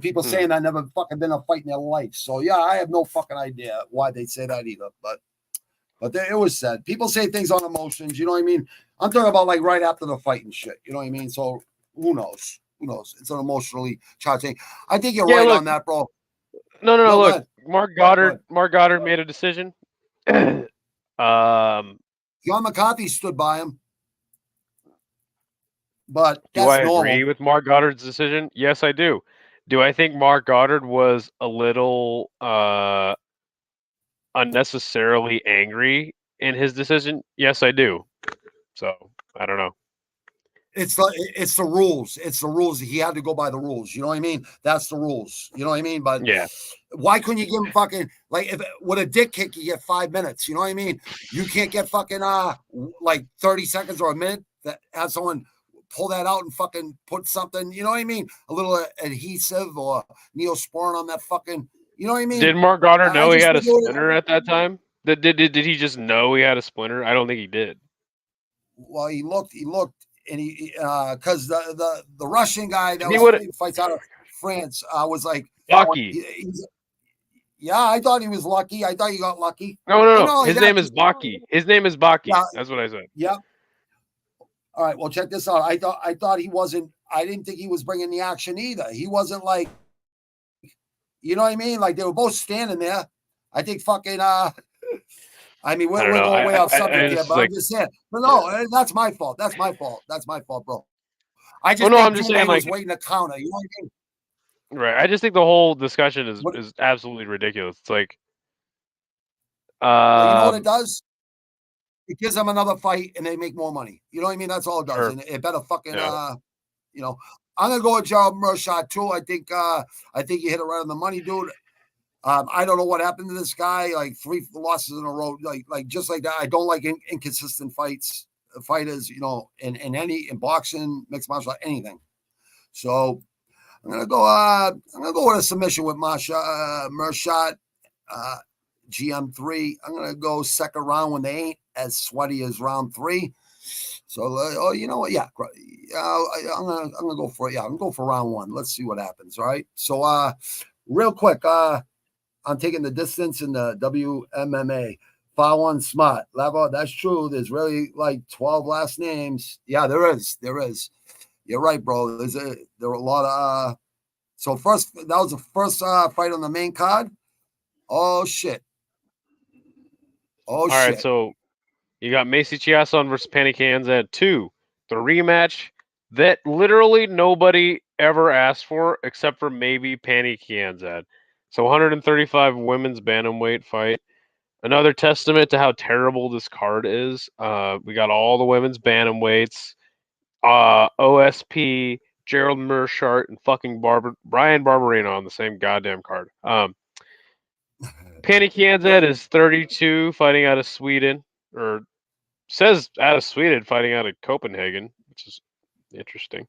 People saying that never fucking been a fight in their life. So yeah, I have no fucking idea why they say that either. But it was said. People say things on emotions. You know what I mean? I'm talking about like right after the fight and shit. You know what I mean? So who knows? Who knows? It's an emotionally charged thing. I think you're right on that, bro. No. Look, Mark Goddard made a decision. John McCarthy stood by him. But do I agree with Mark Goddard's decision? Yes, I do. Do I think Mark Goddard was a little unnecessarily angry in his decision? Yes, I do. So I don't know. It's the rules. It's the rules. He had to go by the rules. You know what I mean? That's the rules. You know what I mean? But yeah, why couldn't you give him fucking if with a dick kick you get 5 minutes? You know what I mean? You can't get fucking like 30 seconds or a minute that have someone pull that out and fucking put something. You know what I mean? A little adhesive or Neosporin on that fucking. You know what I mean? Did Mark Goddard know he had a splinter at that time? Did he just know he had a splinter? I don't think he did. Well, he looked, and he because the Russian guy that fights out of France was like lucky. Yeah, I thought he was lucky. I thought he got lucky. No. His name is Baki. His name is Baki. Yeah, that's what I said. Yeah. All right. Well, check this out. I thought he wasn't. I didn't think he was bringing the action either. He wasn't like, you know what I mean? Like they were both standing there. I think fucking. I mean, we're going way off subject here, but I'm just saying. No, that's my fault. That's my fault, bro. I just think Dumbe was waiting to counter. You know what I mean? Right. I just think the whole discussion is absolutely ridiculous. It's like, well, you know what it does? It gives them another fight, and they make more money. You know what I mean? That's all it does. Sure. And it better fucking, I'm gonna go with Gerald Mearshart too. I think you hit it right on the money, dude. I don't know what happened to this guy. Like 3 losses in a row, like just like that. I don't like inconsistent fighters. In boxing, mixed martial art, anything. So I'm gonna go with a submission with Mearshart, GM3. I'm gonna go second round when they ain't as sweaty as round 3. So you know what? Yeah, I'm gonna go for it. Yeah, I'm gonna go for round 1. Let's see what happens. All right. So real quick, I'm taking the distance in the WMMA. Fallon Smart. Lavo, that's true. There's really like 12 last names. Yeah, there is. There is. You're right, bro. There are a lot of so that was the first fight on the main card. Oh shit. Oh All shit. right, so you got Macy Chiasson versus Penny Kianzad 2, the rematch that literally nobody ever asked for except for maybe Penny Kianzad. So 135 women's bantamweight fight. Another testament to how terrible this card is. We got all the women's bantamweights, OSP, Gerald Mershart, and fucking Brian Barberino on the same goddamn card. Penny Kianzad is 32, fighting out of Sweden, or says out of Sweden, fighting out of Copenhagen, which is interesting.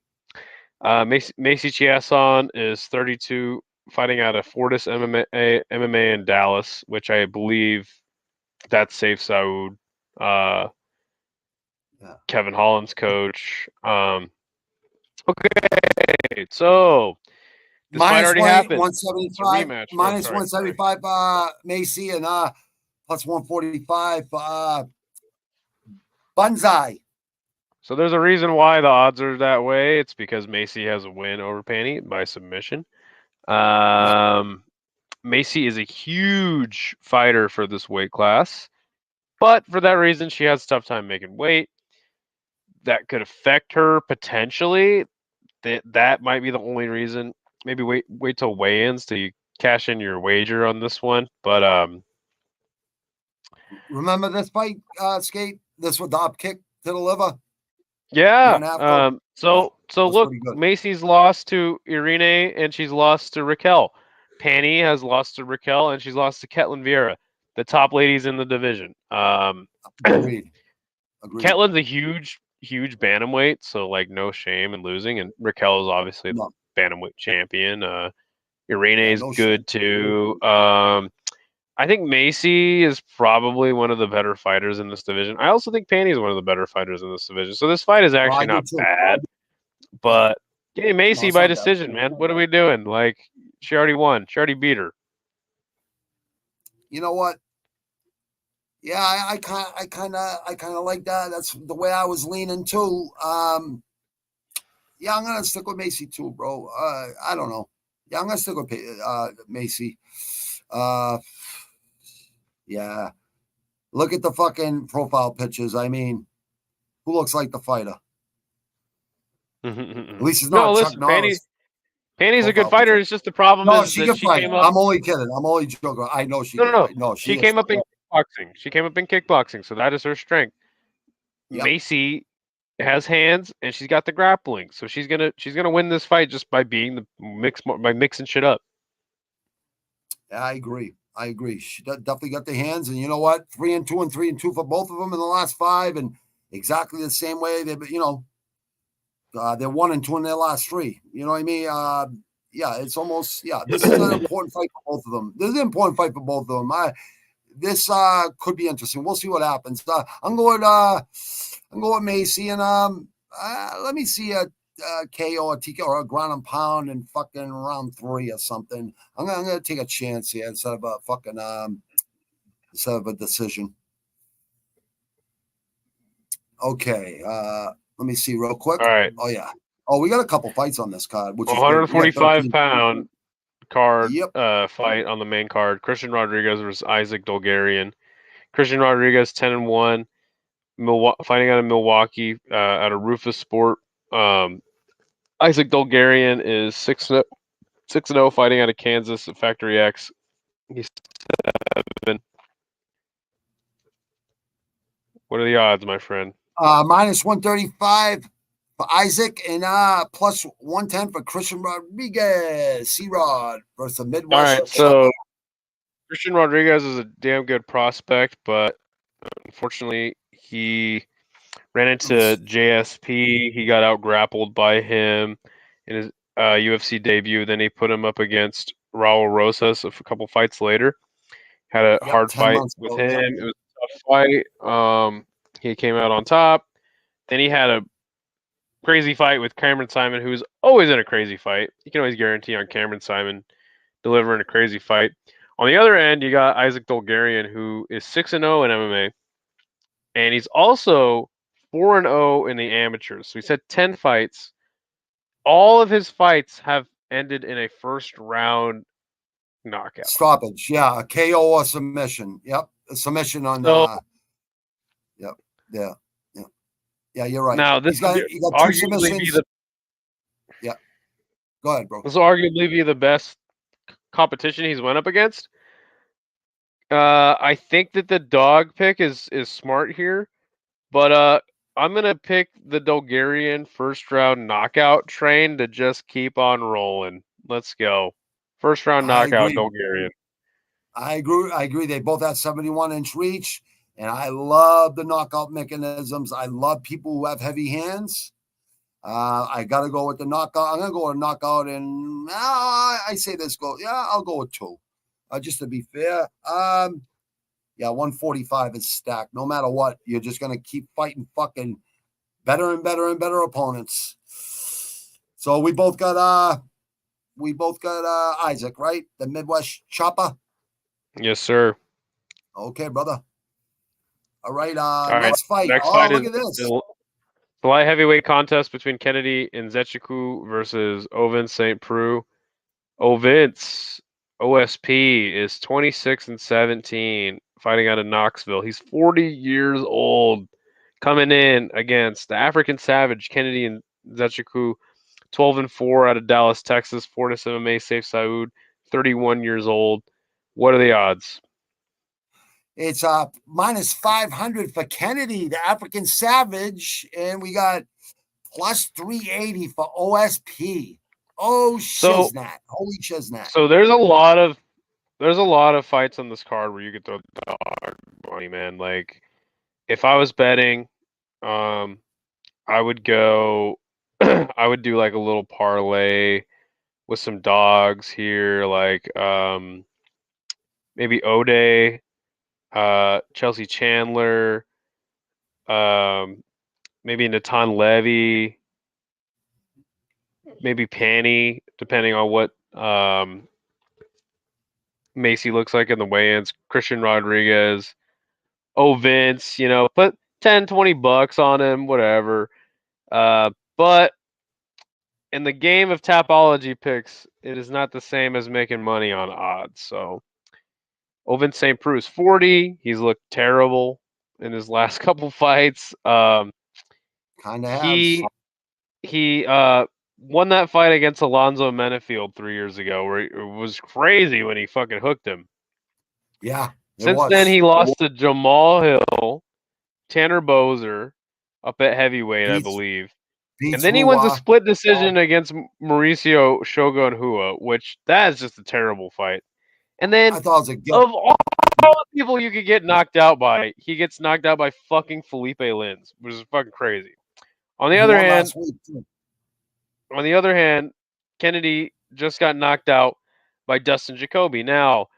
Macy Chiasson is 32, fighting out of Fortis MMA in Dallas, which I believe that's Safe Saud, Kevin Holland's coach. Okay, so this fight already happened. 175, rematch. minus 175 Macy and plus 145 Banzai. So there's a reason why the odds are that way. It's because Macy has a win over Penny by submission. Macy is a huge fighter for this weight class, but for that reason, she has a tough time making weight. That could affect her potentially. That might be the only reason. Maybe wait till weigh-ins to cash in your wager on this one. But remember this fight, Skate? This with the up kick to the liver. Yeah. So look, Macy's lost to Irene and she's lost to Raquel. Penny has lost to Raquel and she's lost to Ketlin Vieira, the top ladies in the division. Agreed. Ketlin's a huge bantamweight, so like no shame in losing. And Raquel is obviously the bantamweight champion. Irene is good too. I think Macy is probably one of the better fighters in this division. I also think Penny is one of the better fighters in this division. So this fight is actually not bad. But getting Macy by decision, man. What are we doing? Like, she already won. She already beat her. You know what? Yeah, I kind of like that. That's the way I was leaning too. Yeah, I'm gonna stick with Macy too, bro. I don't know. Yeah, I'm gonna stick with Macy. Yeah. Look at the fucking profile pictures. I mean, who looks like the fighter? At least it's not Chuck Norris. Penny's a good fighter. It's just the problem is she that she came up. I'm only kidding. I'm only joking. I know she. No. She came up in kickboxing. She came up in kickboxing, so that is her strength. Yep. Macy has hands and she's got the grappling, so she's gonna win this fight just by being by mixing shit up. Yeah, I agree. She definitely got the hands, and you know what? 3-2 and 3-2 for both of them in the last 5, and exactly the same way they're 1-2 in their last 3. You know what I mean? Yeah, it's almost This is an important fight for both of them. This is an important fight for both of them. This could be interesting. We'll see what happens. I'm going with Macy, and let me see a KO or TKO or a ground and pound in fucking round 3 or something. I'm gonna take a chance here instead of a fucking instead of a decision. Okay, let me see real quick. All right. Oh yeah. Oh, we got a couple fights on this card, which 145-pound card fight on the main card. Christian Rodriguez versus Isaac Dolgarian. Christian Rodriguez 10-1, fighting out of Milwaukee, out of Rufus Sport. Isaac Dolgarian is 6-0, fighting out of Kansas at Factory X. He's 7. What are the odds, my friend? Minus 135 for Isaac and plus 110 for Christian Rodriguez. C-Rod versus the Midwest. All right, so Christian Rodriguez is a damn good prospect, but unfortunately he ran into JSP. He got out grappled by him in his UFC debut. Then he put him up against Raul Rosas a couple fights later. Had a hard fight with him. It was a tough fight. He came out on top. Then he had a crazy fight with Cameron Simon, who's always in a crazy fight. You can always guarantee on Cameron Simon delivering a crazy fight. On the other end, you got Isaac Dolgarian, who is 6-0 in MMA, and he's also 4-0 in the amateurs. So he's had 10 fights. All of his fights have ended in a first round knockout. Stoppage, yeah, a KO or submission. Yep, a submission on. Yep, yeah. You're right. Now this he got two submissions. Yeah, go ahead, bro. This will arguably be the best competition he's went up against. I think that the dog pick is smart here, but I'm gonna pick the Dolgarian first round knockout train to just keep on rolling. Let's go. First round knockout, Dolgarian. I agree. They both have 71-inch reach, and I love the knockout mechanisms. I love people who have heavy hands. I got to go with the knockout. I'm going to go with a knockout, and I say this go. Yeah, I'll go with 2. Just to be fair. 145 is stacked. No matter what, you're just going to keep fighting fucking better and better and better opponents. So we both got Isaac, right? The Midwest chopper. Yes, sir. Okay, brother. All right. Next fight. Look at this. The light heavyweight contest between Kennedy and Nzechukwu versus Ovin St. Preux. Ovince, OSP, is 26-17, fighting out of Knoxville. He's 40 years old, coming in against the African Savage, Kennedy and Nzechukwu, 12-4 out of Dallas, Texas. Fortis MMA, Safe Saud, 31 years old. What are the odds? It's minus 500 for Kennedy, the African Savage, and we got plus 380 for OSP. Oh, shiznat. Holy shiznat. So there's a lot of fights on this card where you could throw dog money, man. Like, if I was betting, I would go I would do like a little parlay with some dogs here, like maybe O'Day, Chelsea Chandler, maybe Natan Levy, maybe Panny, depending on what Macy looks like in the weigh-ins. Christian Rodriguez, Vince, put 10, $20 on him, whatever. But in the game of Tapology picks, it is not the same as making money on odds. So Ovin St. Preux is 40. He's looked terrible in his last couple fights. Kind of he won that fight against Alonzo Menefield 3 years ago, where it was crazy when he fucking hooked him. Yeah. Since then, he lost to Jamal Hill, Tanner Bozer, up at heavyweight, I believe. And then he wins a split decision against Mauricio Shogun Hua, which that is just a terrible fight. And then, of all the people you could get knocked out by, he gets knocked out by fucking Felipe Lins, which is fucking crazy. On the other hand, Kennedy just got knocked out by Dustin Jacoby. Now,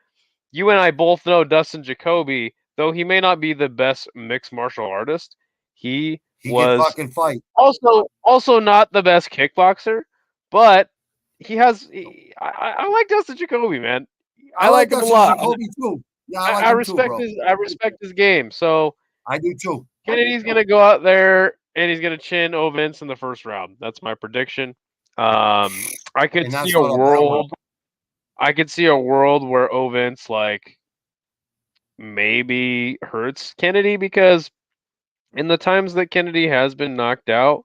you and I both know Dustin Jacoby, though he may not be the best mixed martial artist, he was can fucking fight. Also not the best kickboxer, but I like Dustin Jacoby, man. I like him a lot. Jacoby too. Yeah, I respect his game. So I do too. Kennedy's gonna go out there and he's gonna chin Vince in the first round. That's my prediction. I could see a world. I could see a world where Vince like maybe hurts Kennedy, because in the times that Kennedy has been knocked out,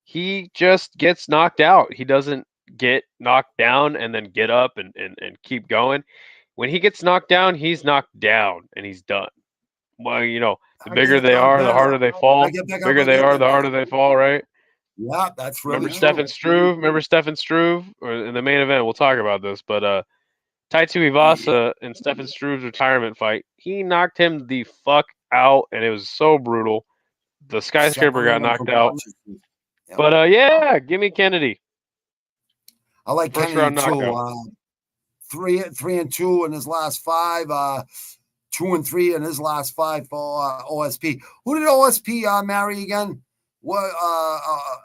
he just gets knocked out. He doesn't get knocked down and then get up and keep going. When he gets knocked down, he's knocked down and he's done. Well, the bigger they are, the harder they fall. The bigger they are, the harder they fall, right? Yeah, that's really true. Remember Stefan Struve? Or in the main event, we'll talk about this, but Tuivasa in Stefan Struve's retirement fight, he knocked him the fuck out, and it was so brutal. The skyscraper got knocked out. Yeah. But yeah, give me Kennedy. I like first Kennedy too. 3-2 in his last 5. 2-3 in his last 5 for OSP. Who did OSP marry again? What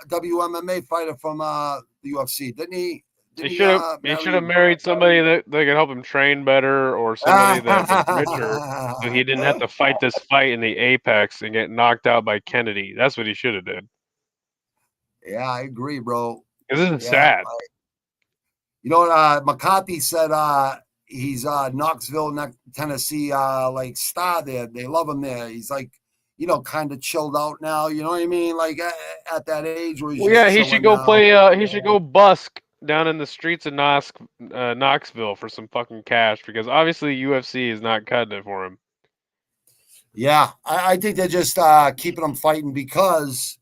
WMMA fighter from the UFC? Didn't he Did He marry? should have married somebody that could help him train better, or somebody that was richer, so he didn't have to fight this fight in the Apex and get knocked out by Kennedy. That's what he should have did. Yeah, I agree, bro. This is sad. You know what? McCarthy said he's Knoxville, Tennessee, like star there. They love him there. He's like, kind of chilled out now. You know what I mean? Like at that age where he's he should go play. He should go busk down in the streets of Knoxville for some fucking cash, because obviously UFC is not cutting it for him. Yeah, I think they're just keeping him fighting because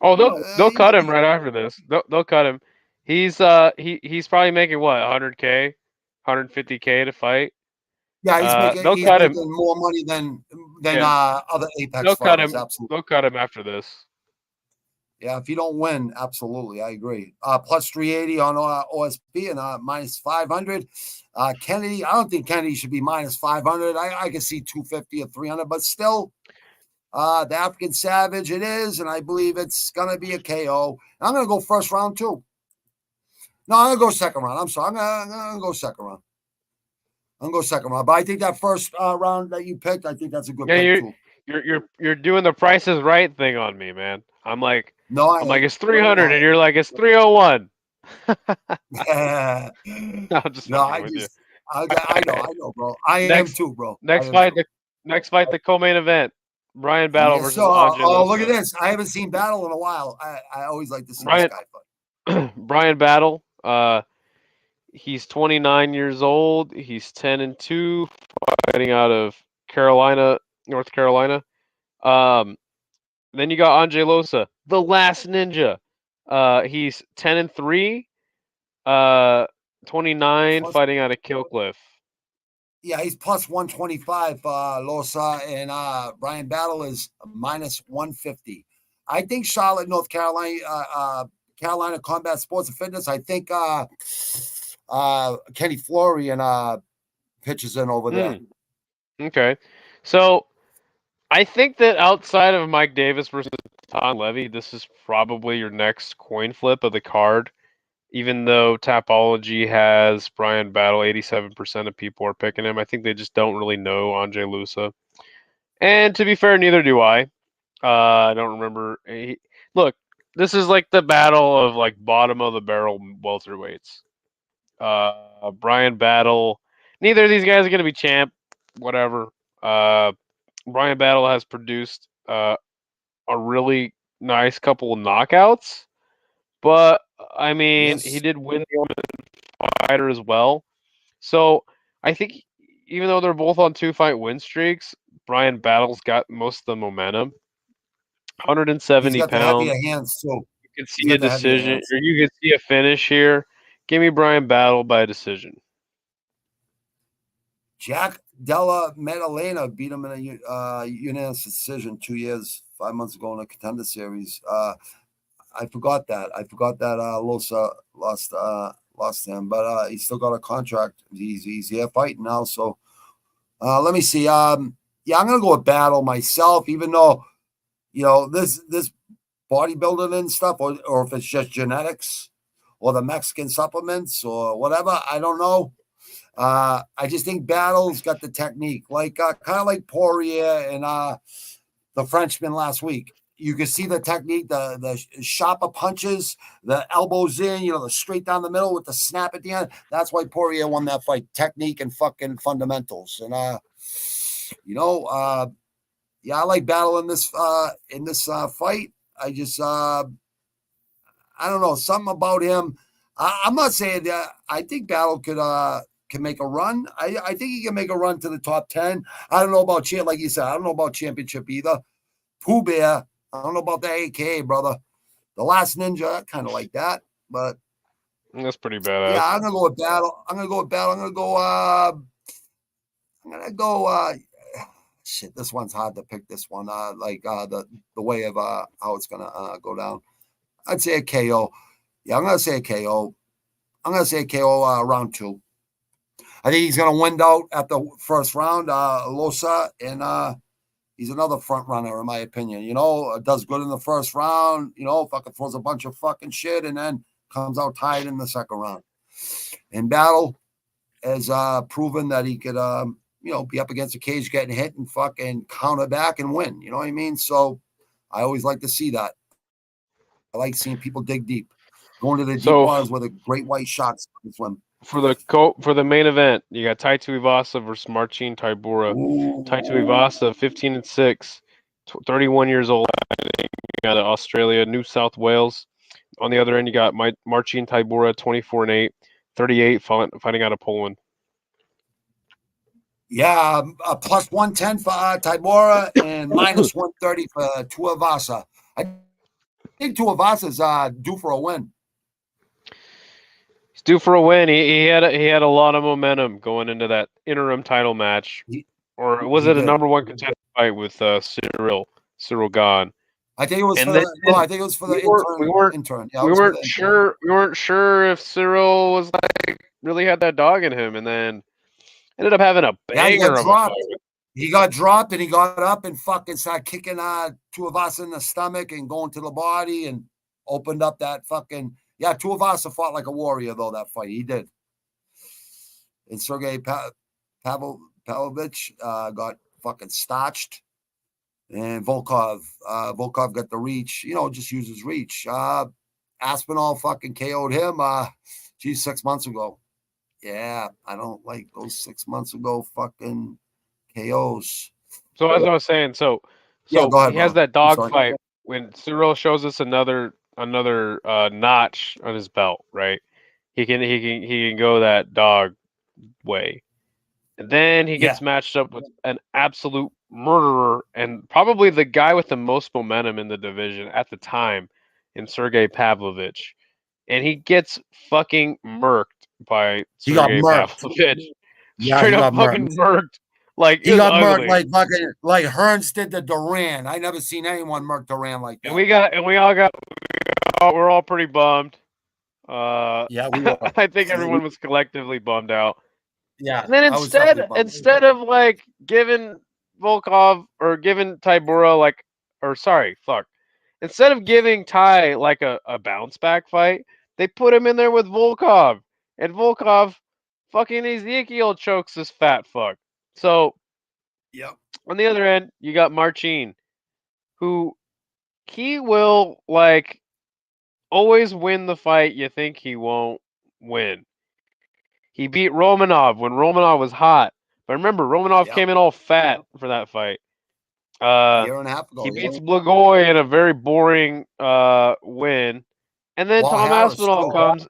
Oh, they'll cut him right after this. They'll cut him. He's probably making what, 100K, 150K to fight. Yeah, he's making more money than other Apex they'll fighters. Cut him. Absolutely, they'll cut him after this. Yeah, if you don't win, absolutely, I agree. Plus 380 on OSP and minus 500. Kennedy, I don't think Kennedy should be minus 500. I can see 250 or 300, but still, the African Savage it is, and I believe it's gonna be a KO. I'm gonna go first round too. No, I'm gonna go second round. I'm sorry, I'm gonna go second round. I'm gonna go second round, but I think that first round that you picked, I think that's a good pick too. You're doing the Price is Right thing on me, man. I'm like, it's 300, and you're like, it's 301. I'm just fucking with you. I know, bro. I am too, bro. Next fight, the co-main event. Brian Battle versus Andre. Look at this. I haven't seen Battle in a while. I always like to see this guy fight. Brian Battle. He's 29 years old. He's 10-2, fighting out of North Carolina. Then you got Andre Losa, the Last Ninja. He's 10-3, 29, fighting out of Killcliff. Yeah, he's plus 125, Losa, and Brian Battle is minus 150. I think Charlotte, North Carolina, Carolina Combat Sports and Fitness. I think Kenny Florian pitches in over there. Okay, so I think that outside of Mike Davis versus Tom Levy, this is probably your next coin flip of the card. Even though Tapology has Brian Battle, 87% of people are picking him. I think they just don't really know Andre Lusa. And to be fair, neither do I. I don't remember. Look, this is like the battle of like bottom of the barrel welterweights. Brian Battle. Neither of these guys are going to be champ. Whatever. Brian Battle has produced a really nice couple of knockouts, but I mean, he did win the Ultimate Fighter as well. So I think even though they're both on 2-fight win streaks, Brian Battle's got most of the momentum. 170 He's got pounds. The heavier hands too. You can see a decision, or you can see a finish here. Give me Brian Battle by decision. Jack Della Maddalena beat him in a unanimous decision 5 months ago in a Contender Series. I forgot that. Losa lost him, but he's still got a contract. He's here fighting now. So let me see. I'm gonna go with Battle myself, even though this bodybuilding and stuff, or if it's just genetics or the Mexican supplements or whatever, I don't know. I just think Battle's got the technique, like kind of like Poirier and the Frenchman last week. You can see the technique, the sharper punches, the elbows in, the straight down the middle with the snap at the end. That's why Poirier won that fight. Technique and fucking fundamentals. And I like Battle in this fight. I just I don't know, something about him. I'm not saying that I think Battle can make a run. I think he can make a run to the top 10. I don't know about like you said, I don't know about championship either. Pooh Bear, I don't know about the AKA, brother. The Last Ninja, kind of like that, but that's pretty badass. Yeah, I'm gonna go with Battle. I'm gonna go. Shit, this one's hard to pick. This one, the way of how it's gonna go down. I'd say a KO. Yeah, I'm gonna say a KO. Round 2. I think he's gonna win out at the first round. Losa, and he's another front runner in my opinion. Does good in the first round. Fucking throws a bunch of fucking shit, and then comes out tied in the second round. In battle, has proven that he could, be up against the cage, getting hit and fucking counter back and win. You know what I mean? So I always like to see that. I like seeing people dig deep, going to the deep waters where the great white sharks swim. For the main event, you got Tuivasa versus Marcin Tybura. Tuivasa, 15-6, 31 years old. You got Australia, New South Wales. On the other end, you got Marcin Tybura, 24-8, 38, fighting out of Poland. Yeah, plus 110 for Tybura and minus 130 for Tuivasa. I think Tuivasa's due for a win. He's due for a win. He had a lot of momentum going into that interim title match, or was it a number one contender fight with Cyril Gahn? I think it was for the intern. Yeah, we weren't sure if Cyril was like really had that dog in him, and then ended up having a banger of a fight. He got dropped and he got up and fucking started kicking Tuivasa in the stomach and going to the body and opened up that fucking. Yeah, Tuivasa fought like a warrior, though, that fight. He did. And Sergey Pavlovich got fucking starched. And Volkov got the reach. Just use his reach. Aspinall fucking KO'd him, 6 months ago. Yeah, I don't like those 6 months ago fucking KOs. So as I was saying, so go ahead, he has that dog fight when Cyril shows us another notch on his belt, right? He can go that dog way, and then he gets matched up with an absolute murderer and probably the guy with the most momentum in the division at the time, in Sergey Pavlovich, and he gets fucking murked by Sergey Pavlovich. Straight up fucking murked. Like he got murked like fucking like Hearns did to Duran. I never seen anyone murk Duran like that. We're all pretty bummed. We were. I think everyone was collectively bummed out. Yeah. And then instead of like giving Volkov or giving Tybura instead of giving Ty like a bounce back fight, they put him in there with Volkov, and Volkov fucking Ezekiel chokes this fat fuck. So, on the other end, you got Marcin, who he will like always win the fight you think he won't win. He beat Romanov when Romanov was hot, but remember Romanov came in all fat for that fight. A year and a half ago. He beats Blagoy in a very boring win, and then Tom Aspinall comes.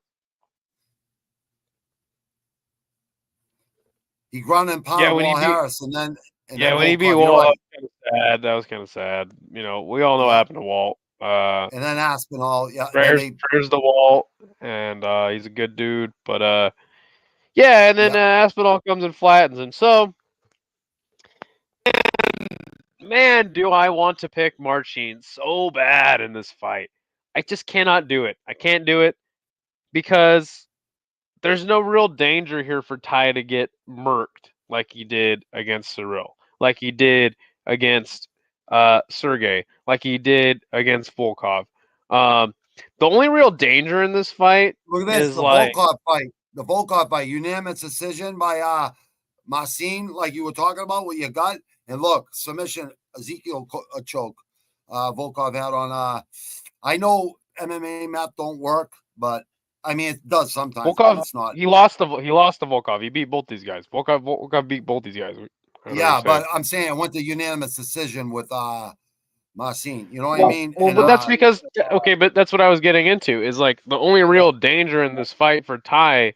He ground and pounded Walt Harris, and then when he beat Walt, that was kind of sad. We all know what happened to Walt. And then Aspinall, prayers to Walt, and he's a good dude. But and then Aspinall comes and flattens him. So, man, do I want to pick Marcin so bad in this fight. I just cannot do it. I can't do it because there's no real danger here for Ty to get murked like he did against Cyril, like he did against Sergey, like he did against Volkov. The only real danger in this fight is Volkov fight. The Volkov fight, unanimous decision by Marcin, like you were talking about, what you got. And look, submission, Ezekiel choke. Volkov had on. I know MMA math don't work, but I mean it does sometimes. Volkov, it's not. He lost to Volkov. He beat both these guys. Volkov beat both these guys. Yeah, but I'm saying I went to unanimous decision with Marcin. You know what I mean? Well, but that's because but that's what I was getting into. Is like the only real danger in this fight for Ty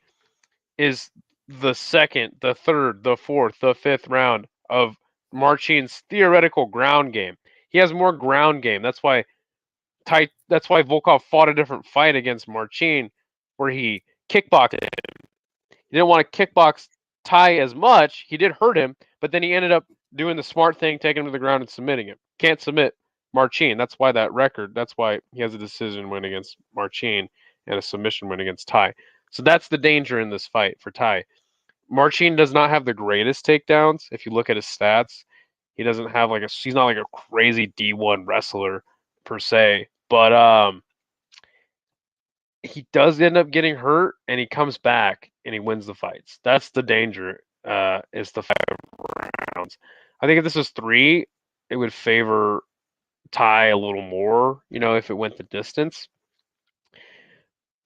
is the second, the third, the fourth, the fifth round of Marcin's theoretical ground game. He has more ground game. That's why Volkov fought a different fight against Marcin where he kickboxed him. He didn't want to kickbox Ty as much. He did hurt him, but then he ended up doing the smart thing, taking him to the ground and submitting him. Can't submit Marcin. That's why he has a decision win against Marcin and a submission win against Ty. So that's the danger in this fight for Ty. Marcin does not have the greatest takedowns. If you look at his stats, he doesn't have he's not like a crazy D1 wrestler per se. But he does end up getting hurt, and he comes back and he wins the fights. That's the danger. Is the 5 rounds. I think if this was 3, it would favor Ty a little more. If it went the distance.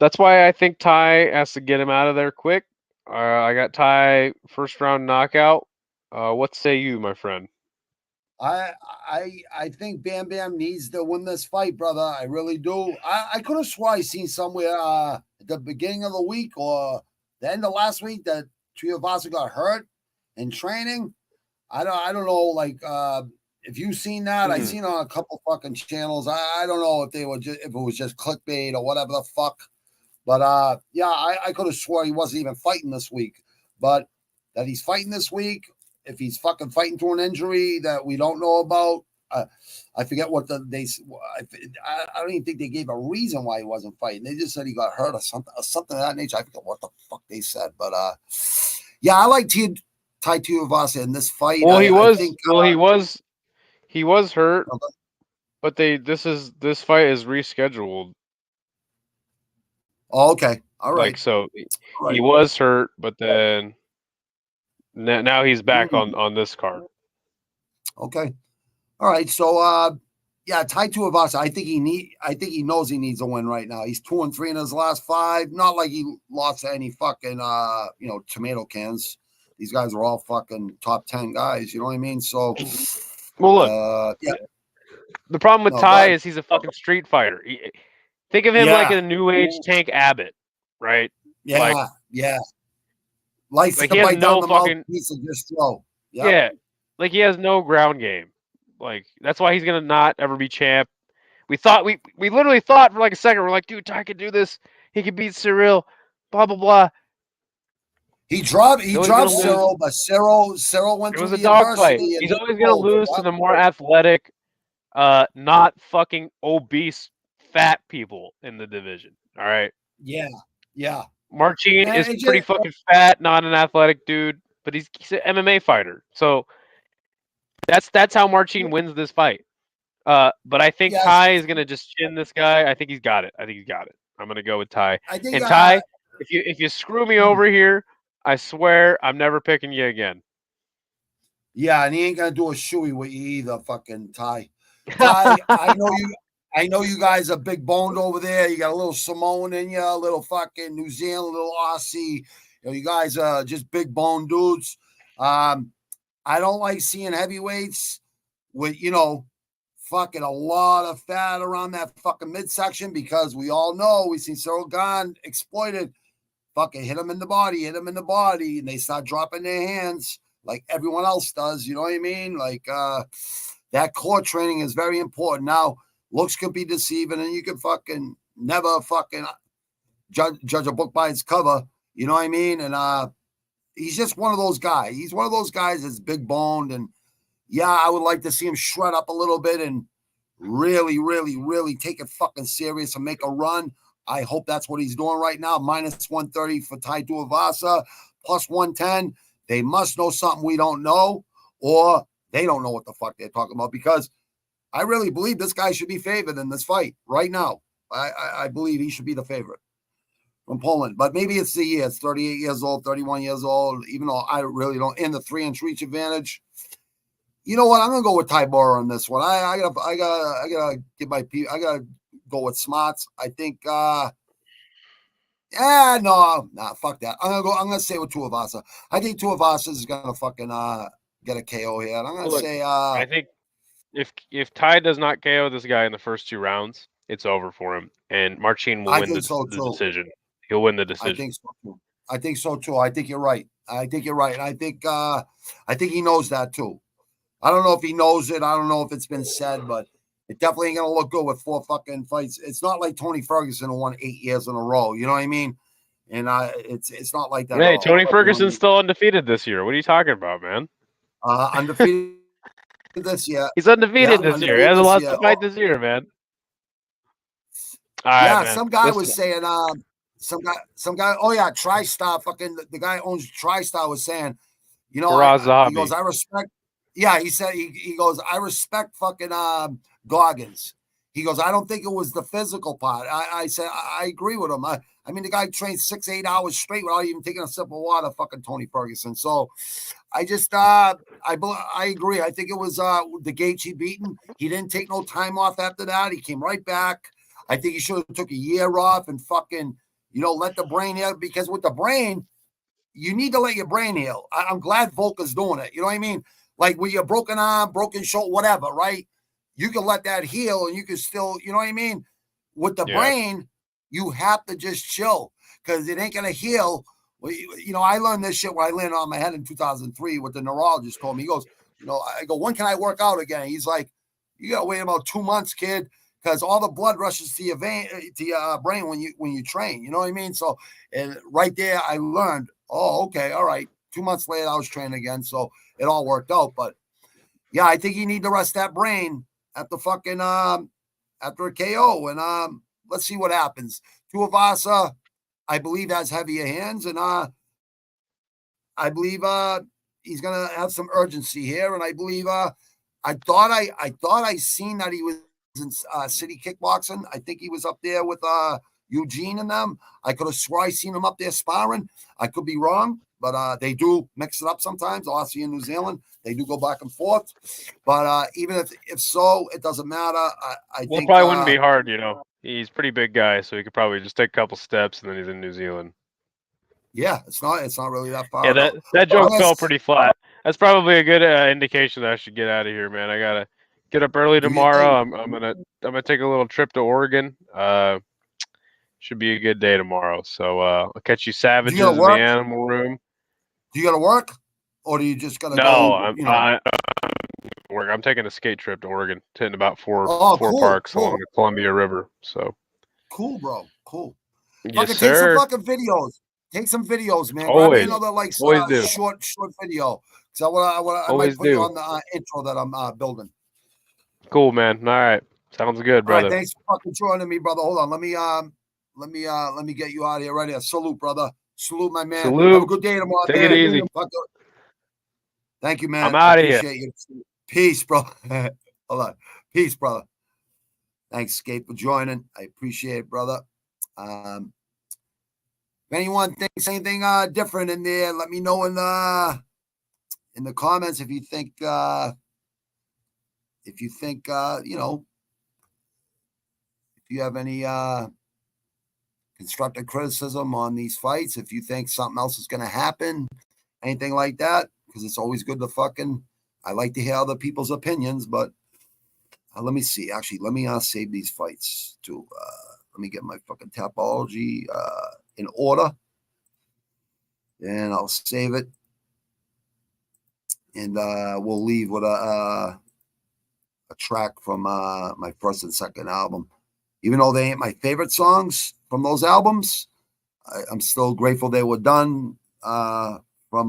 That's why I think Ty has to get him out of there quick. I got Ty first round knockout. What say you, my friend? I think Bam Bam needs to win this fight, brother. I really do. I could have sworn I seen somewhere at the beginning of the week or the end of last week that Tuivasa got hurt in training. I don't know. Like, if you've seen that, I seen on a couple fucking channels. I don't know if they were if it was just clickbait or whatever the fuck. But yeah, I could have swore he wasn't even fighting this week. But that he's fighting this week, if he's fucking fighting through an injury that we don't know about, I forget what I don't even think they gave a reason why he wasn't fighting. They just said he got hurt or something of that nature. I forget what the fuck they said. But yeah, I like Tai Tuivasa in this fight. Well, he was hurt, but this fight is rescheduled. Oh, okay. All right. Like, so he was hurt, but then now he's back on this card. Okay. All right. So yeah, Tai Tuivasa, I think he knows he needs a win right now. He's 2-3 in his last 5. Not like he lost to any fucking tomato cans. These guys are all fucking top 10 guys, you know what I mean? So well, look, yeah. The problem with Ty is he's a fucking street fighter. Think of him like a new age Tank Abbott, right? Yeah, yeah. Likes to bite down the mouthpiece and just throw. Yep. Yeah, like he has no ground game. Like that's why he's gonna not ever be champ. We literally thought for like a second, we're like, dude, Ty could do this. He could beat Cyril. Blah blah blah. He dropped Cyril, but Cyril went to the university. He's always gonna lose to the more athletic, not fucking obese fat people in the division. All right. Yeah, yeah. Marcin is pretty fucking fat, not an athletic dude, but he's an MMA fighter. So that's how Marcin wins this fight. But I think Ty is gonna just chin this guy. I think he's got it. I'm gonna go with Ty. Ty, if you screw me over here, I swear I'm never picking you again. Yeah, and he ain't gonna do a shoey with you either, fucking Ty. Ty, I know you guys are big boned over there. You got a little Samoan in you, a little fucking New Zealand, a little Aussie. You guys are just big bone dudes. I don't like seeing heavyweights with, fucking a lot of fat around that fucking midsection because we all know we've seen Cyril Gane exploited. Fucking hit him in the body, and they start dropping their hands like everyone else does. You know what I mean? Like that core training is very important. Now, looks can be deceiving, and you can fucking never fucking judge a book by its cover. You know what I mean? And he's just one of those guys. He's one of those guys that's big boned, and yeah, I would like to see him shred up a little bit and really, really, really take it fucking serious and make a run. I hope that's what he's doing right now. Minus 130 for Tai Tuivasa, plus 110. They must know something we don't know, or they don't know what the fuck they're talking about, because I really believe this guy should be favored in this fight right now. I believe he should be the favorite from Poland. But maybe it's the year. It's 38 years old, 31 years old, even though I really don't. In the 3-inch reach advantage. You know what? I'm gonna go with Tybura on this one. I gotta get my. I gotta go with smarts. I think. Fuck that. I'm gonna say with Tuivasa. I think Tuivasa is gonna fucking get a KO here. And I'm gonna say. I think if Ty does not KO this guy in the first 2 rounds, it's over for him, and Marcin will win the decision. He'll win the decision. I think so too. I think you're right. And I think he knows that too. I don't know if he knows it. I don't know if it's been said, but it definitely ain't gonna look good with 4 fucking fights. It's not like Tony Ferguson who won 8 years in a row. You know what I mean? And it's not like that. Hey, Tony Ferguson's still undefeated this year. What are you talking about, man? Undefeated this year. He's undefeated this year. He hasn't lost a fight this year, man. Right, some guy was saying, some guy. Oh yeah, TriStar. Fucking the guy who owns TriStar was saying, he goes, I respect. Yeah, he said he goes, I respect fucking Goggins. He goes, I don't think it was the physical part. I said, I agree with him. I mean, the guy trained 6, 8 hours straight without even taking a sip of water, fucking Tony Ferguson. So I just, I agree. I think it was the Gaethje he beaten. He didn't take no time off after that. He came right back. I think he should have took a year off and fucking, let the brain heal, because with the brain, you need to let your brain heal. I'm glad Volka's doing it. You know what I mean? Like with your broken arm, broken shoulder, whatever, right? You can let that heal and you can still, you know what I mean? With the brain, you have to just chill because it ain't going to heal. I learned this shit when I landed on my head in 2003. What the neurologist told me. He goes, I go, when can I work out again? He's like, you got to wait about 2 months, kid, because all the blood rushes to your vein, to your brain when you train. You know what I mean? So, and right there, I learned, oh, okay, all right. 2 months later, I was training again, so it all worked out. But yeah, I think you need to rest that brain at the fucking after a KO, and let's see what happens. Tuivasa, I believe, has heavier hands, and I believe he's gonna have some urgency here, and I believe I thought I seen that he was in City Kickboxing. I think he was up there with Eugene and them. I could have swore I seen him up there sparring. I could be wrong, but they do mix it up sometimes. Aussie and New Zealand, they do go back and forth. But even if so, it doesn't matter. I think it probably wouldn't be hard, He's a pretty big guy, so he could probably just take a couple steps and then he's in New Zealand. Yeah, it's not really that far. Yeah, that joke fell pretty flat. That's probably a good indication that I should get out of here, man. I gotta get up early tomorrow. I'm gonna take a little trip to Oregon. Should be a good day tomorrow. So I'll catch you savages in the animal room. Do you gotta work, or do you just gotta go? Work. I'm taking a skate trip to Oregon, hitting about four parks along the Columbia River. So cool, bro. Cool. Yes, Take sir. some fucking videos. Take some videos, man. Always. Grab me another short video. So I might put you on the intro that I'm building. Cool, man. All right. Sounds good, brother. All right, thanks for fucking joining me, brother. Hold on. Let me get you out of here right here. Salute, brother. Salute, my man. Salute. Have a good day tomorrow. Take it easy. Thank you, man. I'm out of here. You. Peace, bro. Hold on. Peace, brother. Thanks, Skate, for joining. I appreciate it, brother. If anyone thinks anything different in there, let me know in the comments if you think if you have any constructive criticism on these fights, if you think something else is going to happen, anything like that, because it's always good to I like to hear other people's opinions, but let me see. Actually, let me save these fights too. Let me get my fucking Tapology in order, and I'll save it. And we'll leave with a track from my first and second album. Even though they ain't my favorite songs from those albums, I'm still grateful they were done. From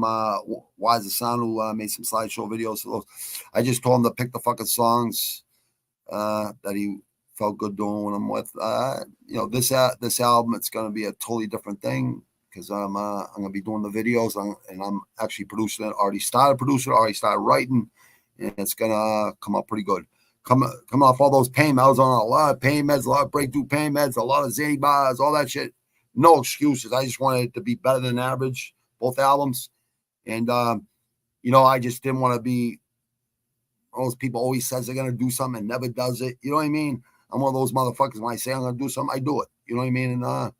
Wise the Sound, who made some slideshow videos for those. I just told him to pick the fucking songs that he felt good doing them with. This album, it's going to be a totally different thing because I'm going to be doing the videos and I'm actually producing it. Already started producing it, already started writing, and it's going to come out pretty good. Coming off all those pain meds, on a lot of pain meds, a lot of breakthrough pain meds, a lot of Zany bars, all that shit. No excuses. I just wanted it to be better than average, both albums. And, I just didn't want to be one of those people always says they're going to do something and never does it. You know what I mean? I'm one of those motherfuckers. When I say I'm going to do something, I do it. You know what I mean? And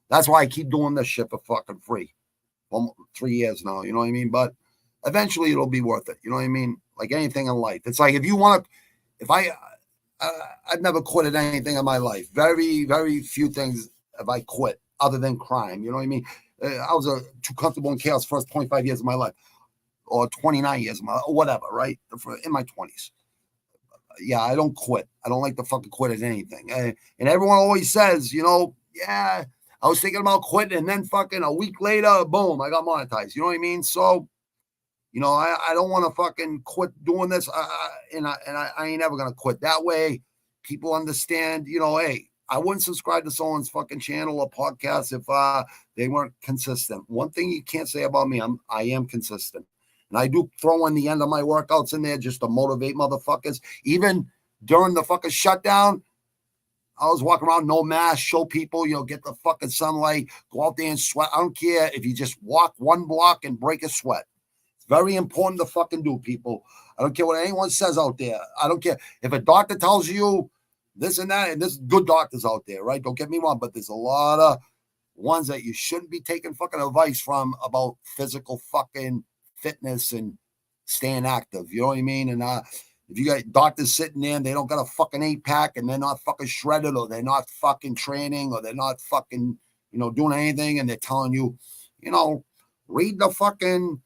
that's why I keep doing this shit for fucking free. 3 years now. You know what I mean? But eventually it'll be worth it. You know what I mean? Like anything in life. It's like I've never quitted anything in my life. Very, very few things have I quit other than crime. You know what I mean? I was too comfortable in chaos first 25 years of my life, or 29 years of my life, or whatever, right? In my 20s. Yeah, I don't quit. I don't like to fucking quit at anything. And everyone always says, yeah, I was thinking about quitting, and then fucking a week later, boom, I got monetized. You know what I mean? So, I don't want to fucking quit doing this. And I ain't ever going to quit. That way, people understand, hey, I wouldn't subscribe to someone's fucking channel or podcast if they weren't consistent. One thing you can't say about me, I am consistent. And I do throw in the end of my workouts in there just to motivate motherfuckers. Even during the fucking shutdown, I was walking around, no mask, show people, get the fucking sunlight, go out there and sweat. I don't care if you just walk one block and break a sweat. It's very important to fucking do, people. I don't care what anyone says out there. I don't care if a doctor tells you this and that, and there's good doctors out there, right? Don't get me wrong, but there's a lot of ones that you shouldn't be taking fucking advice from about physical fucking fitness and staying active. You know what I mean? And if you got doctors sitting there and they don't got a fucking 8-pack and they're not fucking shredded or they're not fucking training or they're not fucking, doing anything, and they're telling you, read the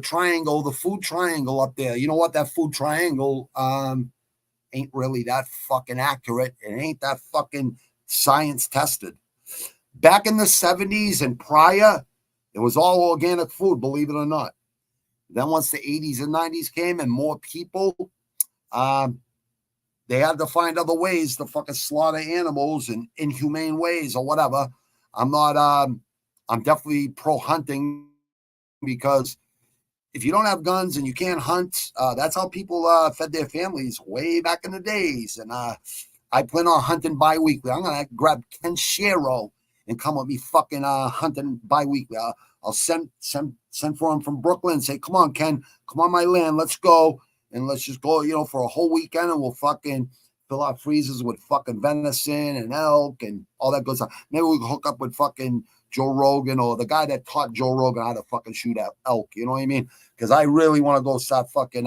triangle, the food triangle up there. You know what? That food triangle ain't really that fucking accurate. It ain't that fucking science tested. Back in the 70s and prior, it was all organic food, believe it or not. Then once the 80s and 90s came and more people, they had to find other ways to fucking slaughter animals in inhumane ways or whatever. I'm definitely pro hunting, because if you don't have guns and you can't hunt, that's how people fed their families way back in the days. And I plan on hunting bi-weekly. I'm going to grab Ken Shero and come with me fucking hunting bi-weekly. I'll send for him from Brooklyn and say, come on, Ken, come on my land. Let's go. And let's just go, for a whole weekend, and we'll fucking fill our freezers with fucking venison and elk and all that good stuff. Maybe we can hook up with fucking Joe Rogan or the guy that taught Joe Rogan how to fucking shoot at elk. You know what I mean? Because I really want to go start fucking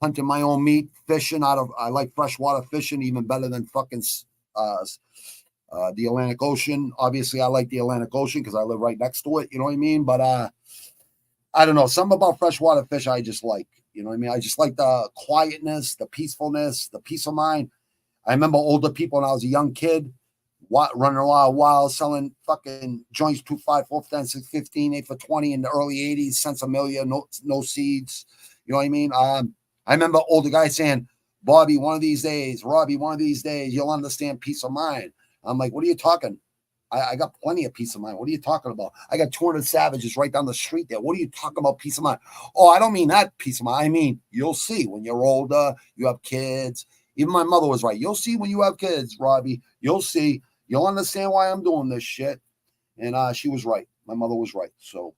hunting my own meat, fishing I like freshwater fishing even better than fucking the Atlantic Ocean. Obviously, I like the Atlantic Ocean because I live right next to it. You know what I mean? But I don't know. Something about freshwater fish I just like. You know what I mean? I just like the quietness, the peacefulness, the peace of mind. I remember older people when I was a young kid running around wild, selling fucking joints, 2.5, 4 for 10, 6, 15, 8 for 20 in the early 80s, cents a million, no seeds. You know what I mean? I remember older guys saying, Bobby, one of these days, Robbie, one of these days, you'll understand peace of mind. I'm like, what are you talking? I got plenty of peace of mind. What are you talking about? I got 200 savages right down the street there. What are you talking about peace of mind? Oh, I don't mean that peace of mind. I mean, you'll see when you're older, you have kids. Even my mother was right. You'll see when you have kids, Robbie. You'll see. You'll understand why I'm doing this shit. And she was right. My mother was right. So,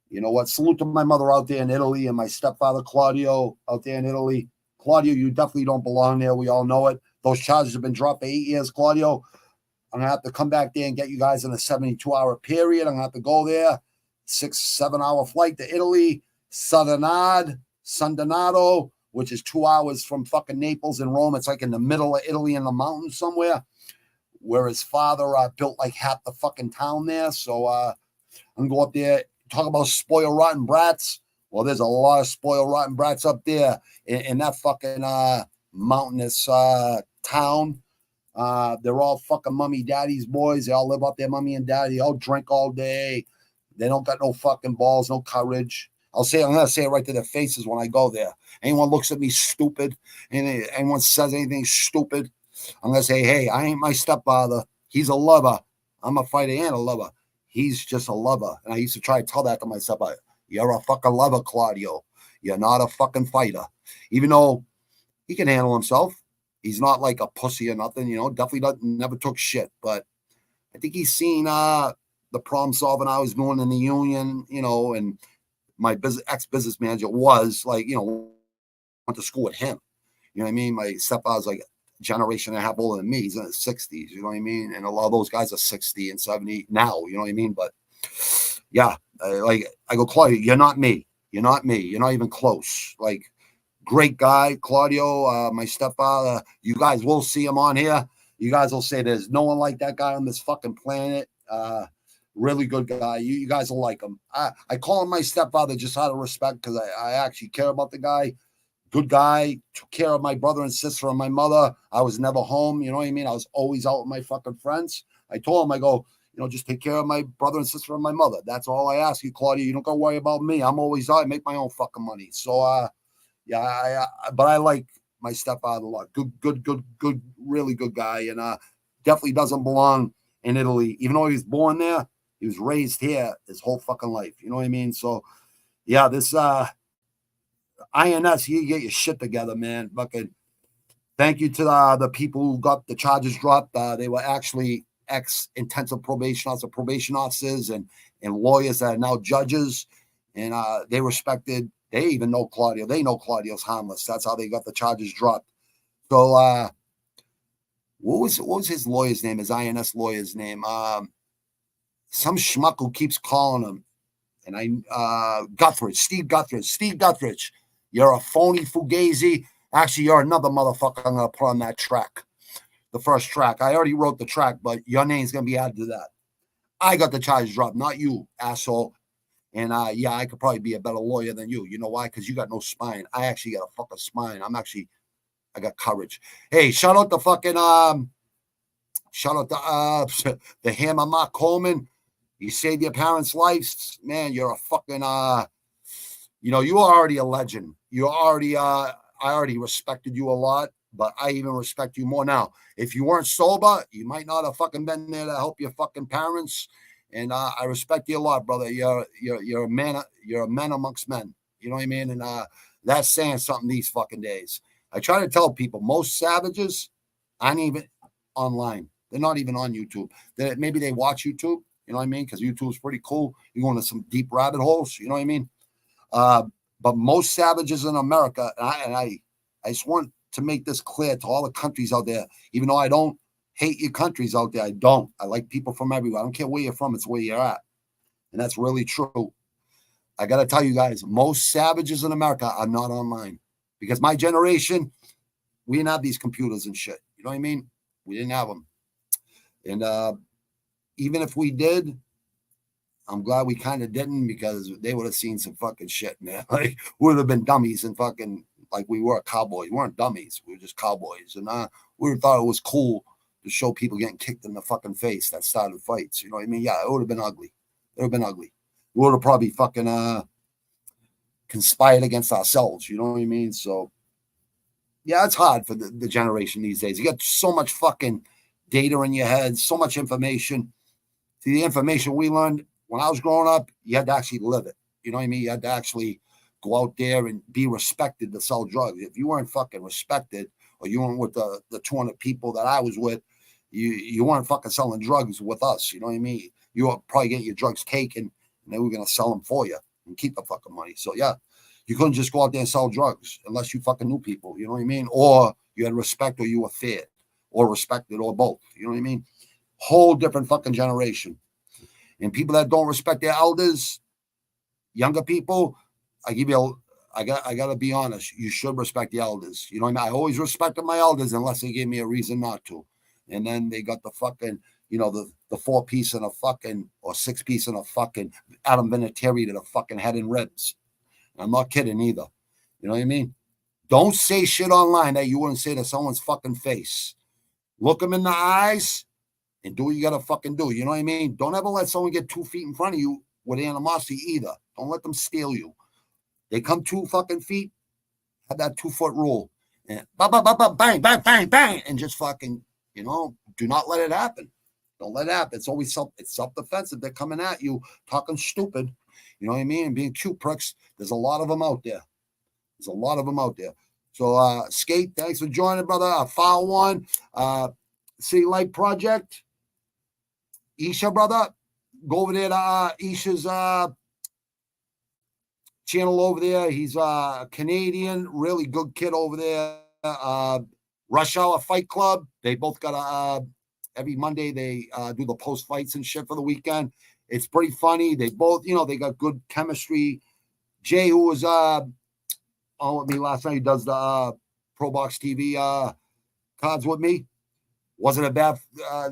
you know what? Salute to my mother out there in Italy and my stepfather, Claudio, out there in Italy. Claudio, you definitely don't belong there. We all know it. Those charges have been dropped for 8 years, Claudio. I'm going to have to come back there and get you guys in a 72-hour period. I'm going to have to go there, 6-7 hour flight to Italy, Sandonado, which is 2 hours from fucking Naples and Rome. It's like in the middle of Italy in the mountains somewhere, where his father built like half the fucking town there. So I'm going to go up there, talk about spoiled rotten brats. Well, there's a lot of spoiled rotten brats up there in that fucking mountainous town. They're all fucking mommy daddy's boys. They all live up there, mommy and daddy. They all drink all day. They don't got no fucking balls, no courage. I'm going to say it right to their faces when I go there. Anyone looks at me stupid, and anyone says anything stupid, I'm going to say, hey, I ain't my stepfather. He's a lover. I'm a fighter and a lover. He's just a lover. And I used to try to tell that to myself. You're a fucking lover, Claudio. You're not a fucking fighter. Even though he can handle himself. He's not like a pussy or nothing, definitely never took shit. But I think he's seen the problem solving I was doing in the union, and my ex-business manager was like, went to school with him. You know what I mean? My stepfather's like a generation and a half older than me. He's in his 60s, you know what I mean? And a lot of those guys are 60 and 70 now, you know what I mean? But yeah, I go, Claudio, you're not me. You're not me. You're not even close. Like, great guy, Claudio, my stepfather. You guys will see him on here. You guys will say there's no one like that guy on this fucking planet. Really good guy. You guys will like him. I call him my stepfather just out of respect because I actually care about the guy. Good guy. Took care of my brother and sister and my mother. I was never home. You know what I mean? I was always out with my fucking friends. I told him, I go, just take care of my brother and sister and my mother. That's all I ask you, Claudio. You don't got to worry about me. I'm always out. I make my own fucking money. So, yeah, but I like my stepfather a lot. Good, really good guy, and definitely doesn't belong in Italy. Even though he was born there, he was raised here his whole fucking life. You know what I mean? So, yeah, this INS, you get your shit together, man. Fucking Thank you to the people who got the charges dropped. They were actually ex-intensive probation officers and lawyers that are now judges. And they respected, they even know Claudio. They know Claudio's harmless. That's how they got the charges dropped. So what was his lawyer's name, his INS lawyer's name? Some schmuck who keeps calling him. And Steve Guthridge. You're a phony fugazi. Actually, you're another motherfucker I'm going to put on that track. The first track. I already wrote the track, but your name's going to be added to that. I got the charges dropped, not you, asshole. And yeah, I could probably be a better lawyer than you. You know why? Because you got no spine. I actually got a fucking spine. I got courage. Hey, shout out to fucking, shout out to the Hammer Mark Coleman. You saved your parents' lives. Man, you're a fucking, you're already a legend. I already respected you a lot, but I even respect you more now. If you weren't sober, you might not have fucking been there to help your fucking parents. And I respect you a lot, brother. You're a man. You're a man amongst men. You know what I mean? And that's saying something these fucking days. I try to tell people most savages aren't even online. They're not even on YouTube. Maybe they watch YouTube. You know what I mean? Because YouTube's pretty cool. You go into some deep rabbit holes. You know what I mean? But most savages in America, and I just want to make this clear to all the countries out there, even though I don't hate your countries out there. I don't. I like people from everywhere. I don't care where you're from. It's where you're at. And that's really true. I got to tell you guys, most savages in America are not online because my generation, we didn't have these computers and shit. You know what I mean? We didn't have them. And even if we did, I'm glad we kind of didn't because they would have seen some fucking shit, man. Like, we would have been dummies and fucking like we were cowboys. We weren't dummies. We were just cowboys. And we would have thought it was cool to show people getting kicked in the fucking face that started fights. You know what I mean? Yeah, it would have been ugly. It would have been ugly. We would have probably fucking conspired against ourselves. You know what I mean? So, yeah, it's hard for the generation these days. You got so much fucking data in your head, so much information. See, the information we learned when I was growing up, you had to actually live it. You know what I mean? You had to actually go out there and be respected to sell drugs. If you weren't fucking respected, or you weren't with the 200 people that I was with, you weren't fucking selling drugs with us. You know what I mean? You were probably getting your drugs taken, and they were going to sell them for you and keep the fucking money. So, yeah, you couldn't just go out there and sell drugs unless you fucking knew people. You know what I mean? Or you had respect, or you were feared, or respected, or both. You know what I mean? Whole different fucking generation. And people that don't respect their elders, younger people, I got to be honest. You should respect the elders. You know what I mean? I always respected my elders unless they gave me a reason not to. And then they got the fucking, the 4-piece and a fucking, or 6-piece and a fucking Adam Vinatieri to the fucking head and ribs. I'm not kidding either. You know what I mean? Don't say shit online that you wouldn't say to someone's fucking face. Look them in the eyes and do what you got to fucking do. You know what I mean? Don't ever let someone get 2 feet in front of you with animosity either. Don't let them steal you. They come 2 fucking feet, have that 2-foot rule. And bang, bang, bang, bang. And just fucking, do not let it happen. Don't let it happen. It's always self-defensive. They're coming at you, talking stupid. You know what I mean? And being cute pricks. There's a lot of them out there. So, Skate, thanks for joining, brother. File One, City Light Project. Isha, brother, go over there to Isha's channel over there. He's a Canadian, really good kid over there. Rush Hour Fight Club. They both got every Monday they do the post fights and shit for the weekend. It's pretty funny. They both, they got good chemistry. Jay, who was on with me last night, he does the Pro Box TV cards with me. Wasn't a bad.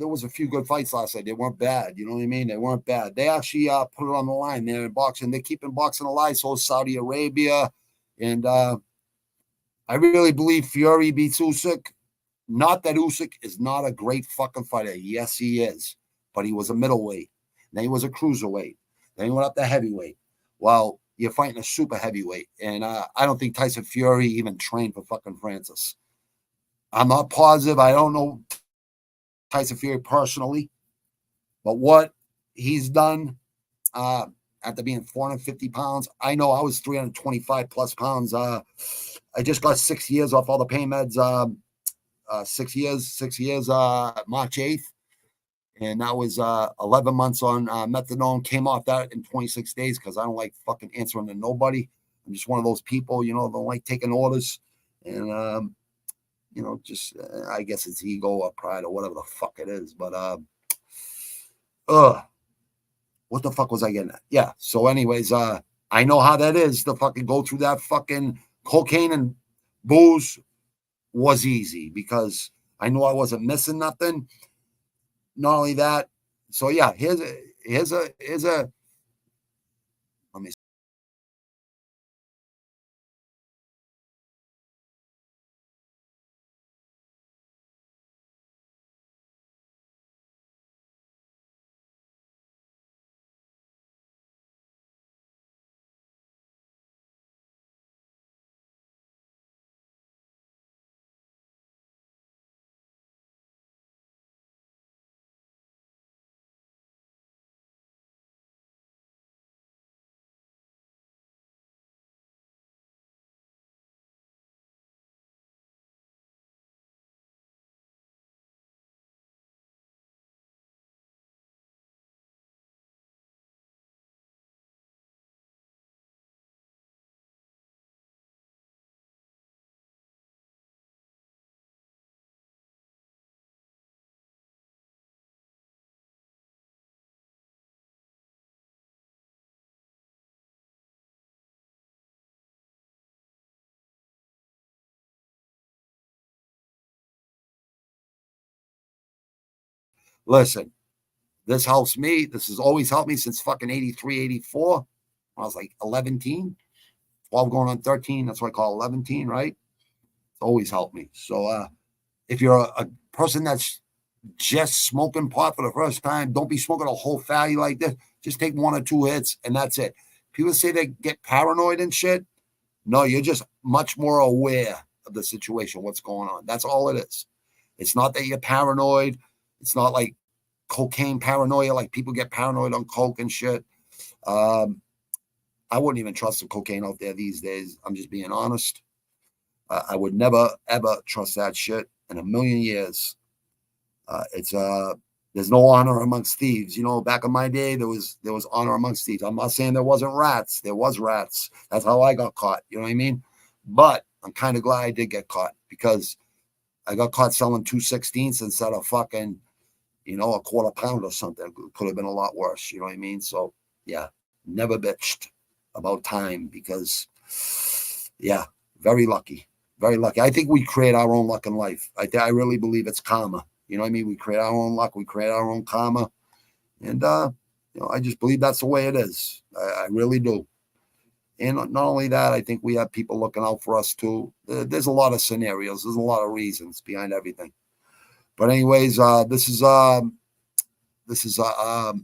There was a few good fights last night. They weren't bad. You know what I mean? They weren't bad. They actually put it on the line there in boxing. They're keeping boxing alive. So is Saudi Arabia, and I really believe Fury beats Usyk. Not that Usyk is not a great fucking fighter. Yes, he is. But he was a middleweight. Then he was a cruiserweight. Then he went up to heavyweight. Well, you're fighting a super heavyweight, and I don't think Tyson Fury even trained for fucking Francis. I'm not positive. I don't know Tyson Fury personally, but what he's done after being 450 pounds, I know I was 325 plus pounds. I just got 6 years off all the pain meds. 6 years, March 8th. And that was 11 months on methadone. Came off that in 26 days because I don't like fucking answering to nobody. I'm just one of those people, you know, don't like taking orders. And, you know, just, I guess it's ego or pride or whatever the fuck it is. But, what the fuck was I getting at? Yeah. So anyways, I know how that is to fucking go through that fucking cocaine and booze was easy because I knew I wasn't missing nothing. Not only that, so yeah, here's a let me see. Listen, this helps me. This has always helped me since fucking 83, 84. I was like 11, 12 going on 13. That's what I call 11, right? It's always helped me. So if you're a person that's just smoking pot for the first time, don't be smoking a whole fatty like this. Just take 1 or 2 hits and that's it. People say they get paranoid and shit. No, you're just much more aware of the situation, what's going on. That's all it is. It's not that you're paranoid. It's not like cocaine paranoia, like people get paranoid on coke and shit. I wouldn't even trust the cocaine out there these days. I'm just being honest. I would never, ever trust that shit in a million years. There's no honor amongst thieves. You know, back in my day, there was honor amongst thieves. I'm not saying there wasn't rats. There was rats. That's how I got caught. You know what I mean? But I'm kind of glad I did get caught because I got caught selling 2/16 instead of fucking, you know, a quarter pound or something. It could have been a lot worse. You know what I mean? So yeah, never bitched about time because, yeah, very lucky. Very lucky. I think we create our own luck in life. I really believe it's karma. You know what I mean? We create our own luck. We create our own karma. And, you know, I just believe that's the way it is. I really do. And not only that, I think we have people looking out for us too. There's a lot of scenarios. There's a lot of reasons behind everything. But anyways, this is a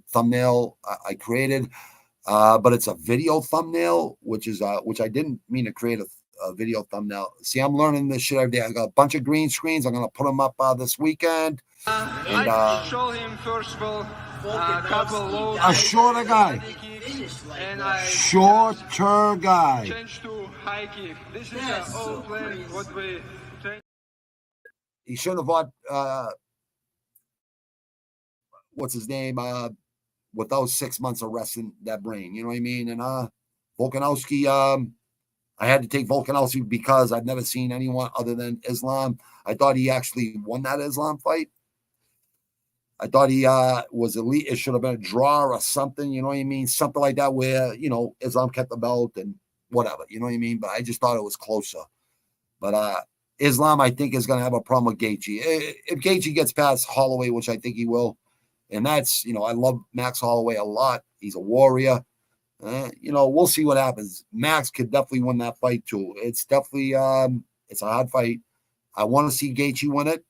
thumbnail I created, but it's a video thumbnail, which I didn't mean to create a video thumbnail. See, I'm learning this shit every day. I got a bunch of green screens. I'm gonna put them up this weekend. And I show him first of all a couple loads. A shorter guy. And I Shorter guy. change to high kick. This is the old plan. What we train. He should have bought what's his name? Without 6 months of resting that brain. You know what I mean? And Volkanovski, I had to take Volkanovski because I've never seen anyone other than Islam. I thought he actually won that Islam fight. I thought he was elite. It should have been a draw or something, you know what I mean? Something like that where, you know, Islam kept the belt and whatever, you know what I mean? But I just thought it was closer. But Islam, I think, is going to have a problem with Gaethje. If Gaethje gets past Holloway, which I think he will, and that's, you know, I love Max Holloway a lot. He's a warrior. You know, we'll see what happens. Max could definitely win that fight too. It's definitely, it's a hard fight. I want to see Gaethje win it.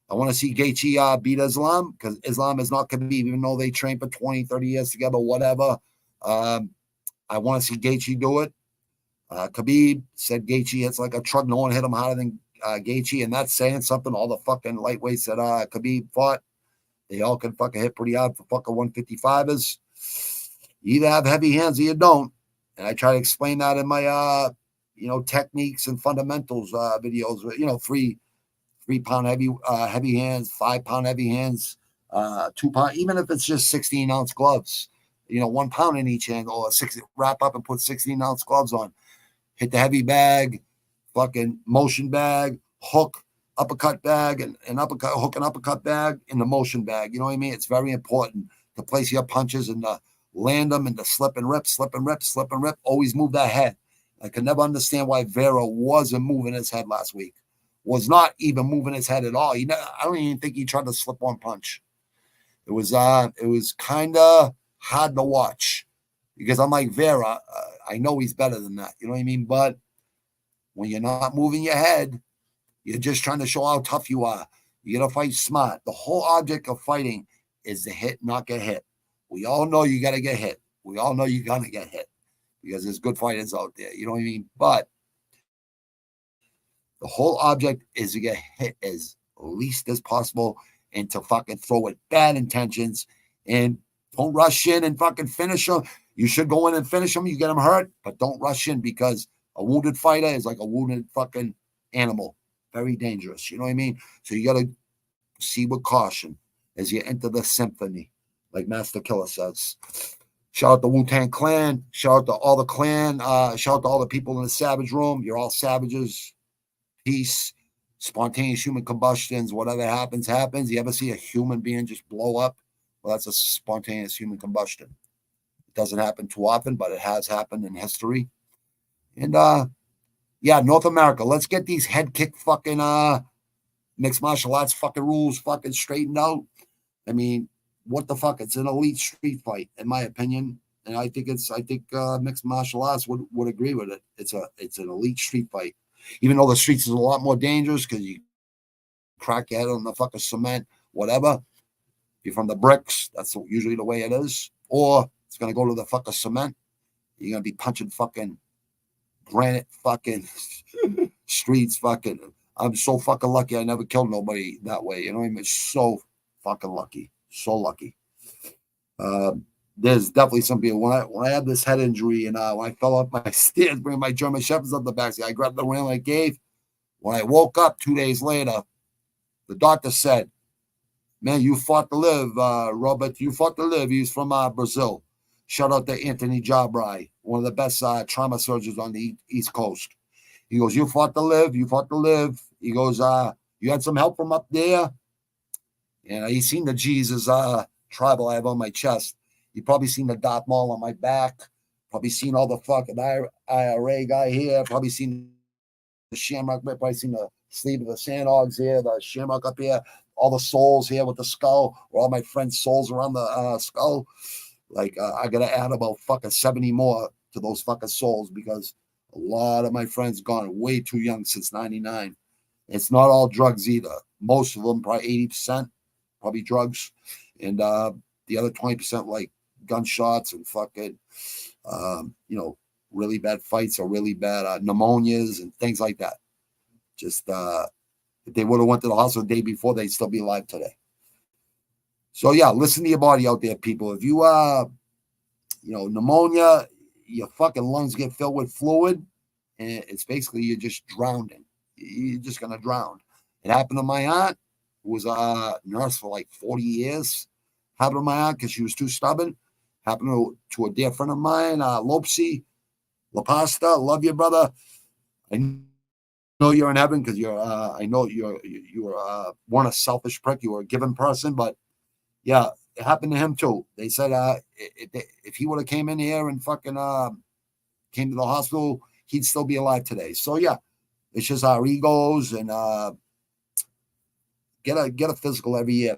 I want to see Gaethje beat Islam because Islam is not Khabib, even though they trained for 20, 30 years together, whatever. I want to see Gaethje do it. Khabib said Gaethje hits like a truck. No one hit him harder than Gaethje, and that's saying something. All the fucking lightweights that Khabib fought, they all can fucking hit pretty hard for fucking 155ers. You either have heavy hands or you don't. And I try to explain that in my, you know, techniques and fundamentals videos, you know, three 3-pound heavy hands, 5-pound heavy hands, 2-pound, even if it's just 16-ounce gloves, 1 pound in each hand, or wrap up and put 16-ounce gloves on. Hit the heavy bag, fucking motion bag, hook, uppercut bag, and uppercut, hook and uppercut bag in the motion bag. You know what I mean? It's very important to place your punches and land them and to slip and rip, slip and rip, slip and rip. Always move that head. I could never understand why Vera wasn't moving his head last week. Was not even moving his head at all. I don't even think he tried to slip one punch. It was kind of hard to watch because I'm like, Vera, I know he's better than that. You know what I mean? But when you're not moving your head, you're just trying to show how tough you are. You got to fight smart. The whole object of fighting is to hit, not get hit. We all know you got to get hit. We all know you're going to get hit because there's good fighters out there. You know what I mean? But the whole object is to get hit as least as possible and to fucking throw with bad intentions and don't rush in and fucking finish them. You should go in and finish them. You get them hurt, but don't rush in because a wounded fighter is like a wounded fucking animal. Very dangerous. You know what I mean? So you got to see with caution as you enter the symphony, like Master Killer says. Shout out to Wu-Tang Clan. Shout out to all the clan. Shout out to all the people in the Savage Room. You're all savages. Peace. Spontaneous human combustions. Whatever happens, happens. You ever see a human being just blow up? Well, that's a spontaneous human combustion. It doesn't happen too often, but it has happened in history. And, North America, let's get these head kick fucking mixed martial arts fucking rules fucking straightened out. I mean, what the fuck? It's an elite street fight, in my opinion. And I think mixed martial arts would agree with it. It's an elite street fight. Even though the streets is a lot more dangerous because you crack your head on the fucking cement, whatever. If you're from the bricks, that's usually the way it is. Or it's going to go to the fucking cement. You're going to be punching fucking granite fucking streets fucking. I'm so fucking lucky I never killed nobody that way. You know what I mean? So fucking lucky. So lucky. There's definitely some people. When I had this head injury and when I fell off my stairs, bringing my German Shepherds up the backseat, I grabbed the railing I gave. When I woke up 2 days later, the doctor said, "Man, you fought to live, Robert. You fought to live." He's from Brazil. Shout out to Anthony Jabrai, one of the best trauma surgeons on the East Coast. He goes, "You fought to live. You fought to live." He goes, "You had some help from up there." And he's seen the Jesus tribal I have on my chest. You probably seen the Darth Maul on my back. Probably seen all the fucking IRA guy here. Probably seen the Shamrock. Probably seen the sleeve of the Sandhogs here. The Shamrock up here. All the souls here with the skull. Or all my friends' souls around the skull. Like, I got to add about fucking 70 more to those fucking souls because a lot of my friends gone way too young since 99. It's not all drugs either. Most of them, probably 80%, probably drugs. And the other 20%, like gunshots and fucking, really bad fights or really bad pneumonias and things like that. Just if they would have went to the hospital the day before, they'd still be alive today. So, yeah, listen to your body out there, people. If you, pneumonia, your fucking lungs get filled with fluid, and it's basically you're just drowning. You're just going to drown. It happened to my aunt, who was a nurse for like 40 years. Happened to my aunt because she was too stubborn. Happened to a dear friend of mine, Lopsy, La Pasta. Love you, brother. I know you're in heaven because I know you weren't a selfish prick. You were a giving person, but yeah, it happened to him too. They said if he would have came in here and fucking came to the hospital, he'd still be alive today. So yeah, it's just our egos and get a physical every year.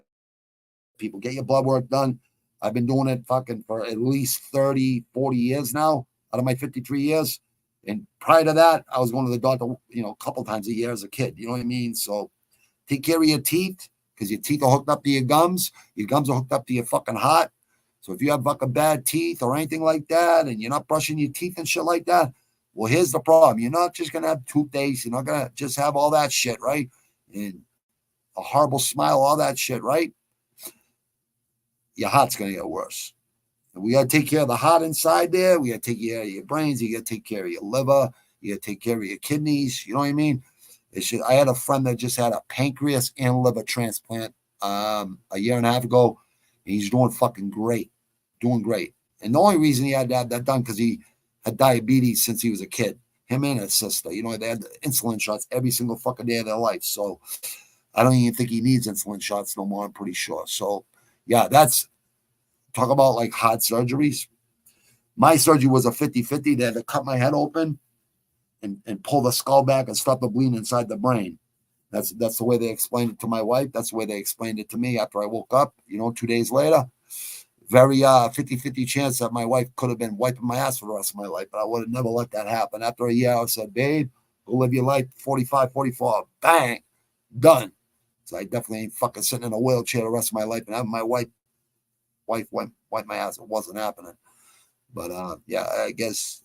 People, get your blood work done. I've been doing it fucking for at least 30, 40 years now out of my 53 years. And prior to that, I was going to the doctor, a couple times a year as a kid. You know what I mean? So take care of your teeth because your teeth are hooked up to your gums. Your gums are hooked up to your fucking heart. So if you have fucking bad teeth or anything like that and you're not brushing your teeth and shit like that, well, here's the problem. You're not just going to have toothaches. You're not going to just have all that shit, right? And a horrible smile, all that shit, right? Your heart's going to get worse. And we got to take care of the heart inside there. We got to take care of your brains. You got to take care of your liver. You got to take care of your kidneys. You know what I mean? I had a friend that just had a pancreas and liver transplant a year and a half ago. And he's doing fucking great. Doing great. And the only reason he had that done because he had diabetes since he was a kid. Him and his sister. You know, they had insulin shots every single fucking day of their life. So I don't even think he needs insulin shots no more, I'm pretty sure. So, yeah, that's talk about like hard surgeries. My surgery was a 50-50. They had to cut my head open and pull the skull back and stop the bleeding inside the brain. That's the way they explained it to my wife. That's the way they explained it to me after I woke up, 2 days later. Very 50-50 chance that my wife could have been wiping my ass for the rest of my life, but I would have never let that happen. After a year, I said, babe, go live your life, 45, 44, bang, done. So I definitely ain't fucking sitting in a wheelchair the rest of my life and having my wife wipe my ass. It wasn't happening. But yeah, I guess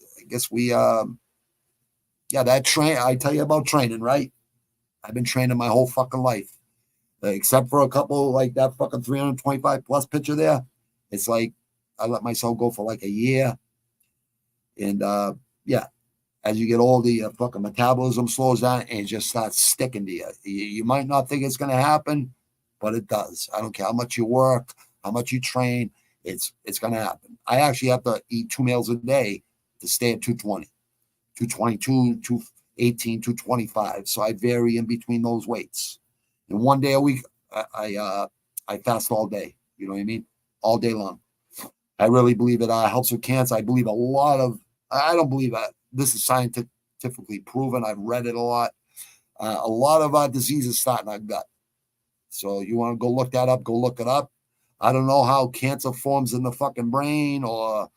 we that train. I tell you about training, right? I've been training my whole fucking life, except for a couple like that fucking 325 plus picture there. It's like I let myself go for like a year, and yeah, as you get older, your fucking metabolism slows down and it just starts sticking to you. You might not think it's gonna happen, but it does. I don't care how much you work, how much you train, it's gonna happen. I actually have to eat 2 meals a day to stay at 220, 222, 218, 225. So I vary in between those weights. And 1 day a week, I fast all day. You know what I mean? All day long. I really believe it helps with cancer. I believe I don't believe that this is scientifically proven. I've read it a lot. A lot of our diseases start in our gut. So you want to go look that up, go look it up. I don't know how cancer forms in the fucking brain or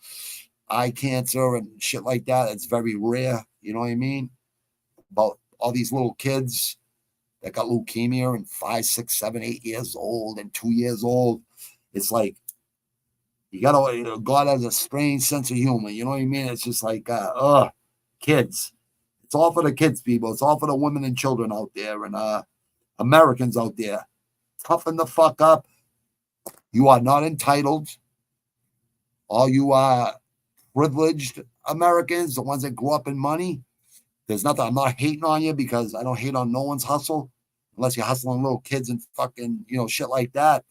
eye cancer and shit like that. It's very rare. You know what I mean? About all these little kids that got leukemia and 5, 6, 7, 8 years old and 2 years old. It's like, you gotta, God has a strange sense of humor. You know what I mean? It's just like, kids. It's all for the kids, people. It's all for the women and children out there and Americans out there. Toughen the fuck up. You are not entitled. All you privileged Americans, the ones that grew up in money, there's nothing. I'm not hating on you because I don't hate on no one's hustle unless you're hustling little kids and fucking, shit like that.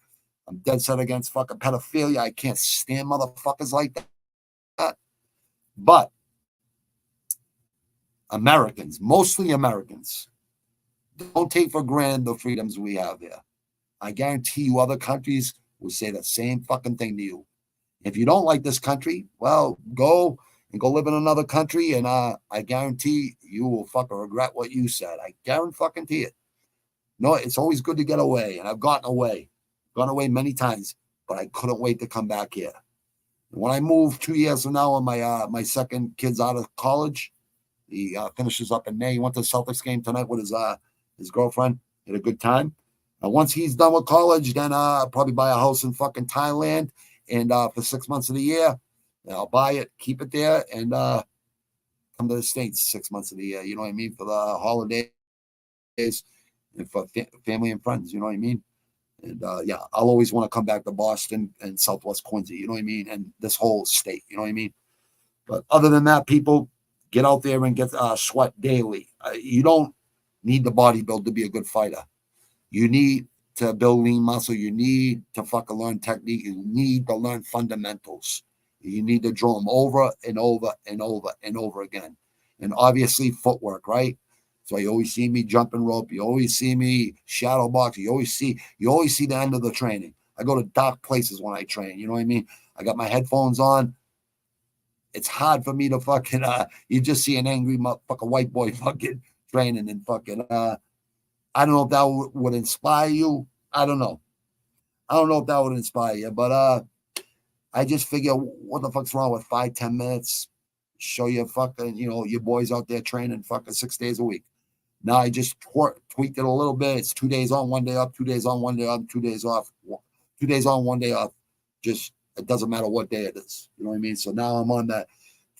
I'm dead set against fucking pedophilia. I can't stand motherfuckers like that. But Americans, mostly Americans, don't take for granted the freedoms we have here. I guarantee you other countries will say the same fucking thing to you. If you don't like this country, well, go live in another country, and I guarantee you will fucking regret what you said. I guarantee it. No, it's always good to get away, and I've gone away many times, but I couldn't wait to come back here. And when I moved 2 years from now, when my second kid's out of college, he finishes up in May. He went to the Celtics game tonight with his girlfriend. Had a good time. Once he's done with college, then I'll probably buy a house in fucking Thailand, and for 6 months of the year, I'll buy it, keep it there, and come to the States 6 months of the year. You know what I mean? For the holidays and for family and friends. You know what I mean? And yeah, I'll always want to come back to Boston and Southwest Quincy. You know what I mean? And this whole state. You know what I mean? But other than that, people, get out there and get sweat daily. You don't need the bodybuild to be a good fighter. You need to build lean muscle. You need to fucking learn technique. You need to learn fundamentals. You need to drill them over and over and over and over again. And obviously footwork, right? So you always see me jumping rope. You always see me shadow box. You always see the end of the training. I go to dark places when I train. You know what I mean? I got my headphones on. It's hard for me to fucking, you just see an angry fucking white boy fucking training and fucking, I don't know if that would inspire you. I don't know if that would inspire you, but I just figure, what the fuck's wrong with 5-10 minutes? Show you fucking, your boys out there training fucking 6 days a week. Now I just tweaked it a little bit. It's 2 days on, 1 day up, 2 days on, 1 day up, 2 days off, 2 days on, 1 day off. Just, it doesn't matter what day it is. You know what I mean? So now I'm on that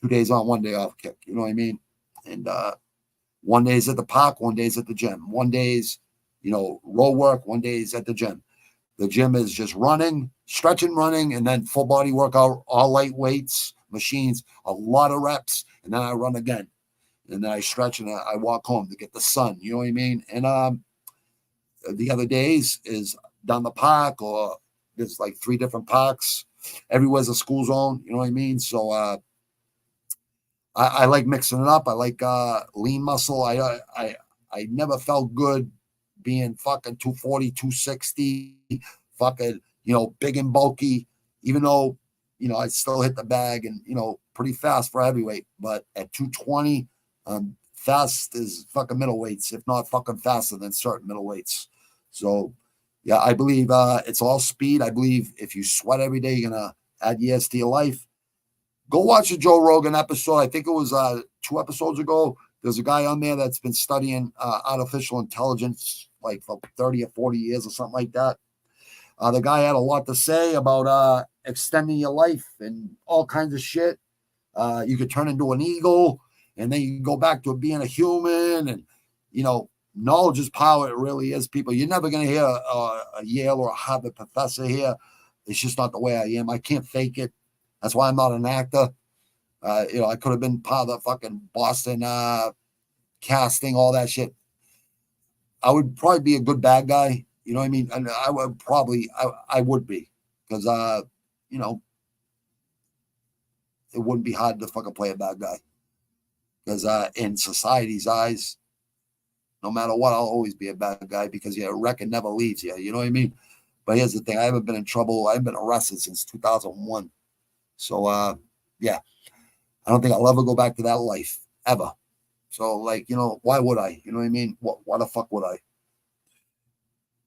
2 days on, 1 day off kick. You know what I mean? And 1 day is at the park, 1 day is at the gym. 1 day is, row work, 1 day is at the gym. The gym is just running, stretching, running, and then full body workout, all light weights, machines, a lot of reps, and then I run again. and then I stretch and I walk home to get the sun. You know what I mean? And the other days is down the park, or there's like 3 different parks. Everywhere's a school zone. You know what I mean? So I like mixing it up. I like lean muscle. I never felt good being fucking 240, 260, fucking, big and bulky, even though, I still hit the bag and, pretty fast for heavyweight. But at 220, fast is fucking middleweights, if not fucking faster than certain middleweights. So, yeah, I believe it's all speed. I believe if you sweat every day, you're going to add years to your life. Go watch the Joe Rogan episode. I think it was 2 episodes ago. There's a guy on there that's been studying artificial intelligence like for 30 or 40 years or something like that. The guy had a lot to say about extending your life and all kinds of shit. You could turn into an eagle, and then you can go back to being a human. And, knowledge is power. It really is, people. You're never going to hear a Yale or a Harvard professor here. It's just not the way I am. I can't fake it. That's why I'm not an actor. I could have been part of the fucking Boston casting, all that shit. I would probably be a good bad guy. You know what I mean? And I would be, because, it wouldn't be hard to fucking play a bad guy. Because in society's eyes, no matter what, I'll always be a bad guy, because your record never leaves you. You know what I mean? But here's the thing. I haven't been in trouble. I haven't been arrested since 2001. So, yeah, I don't think I'll ever go back to that life, ever. So, like, why would I? You know what I mean? Why the fuck would I?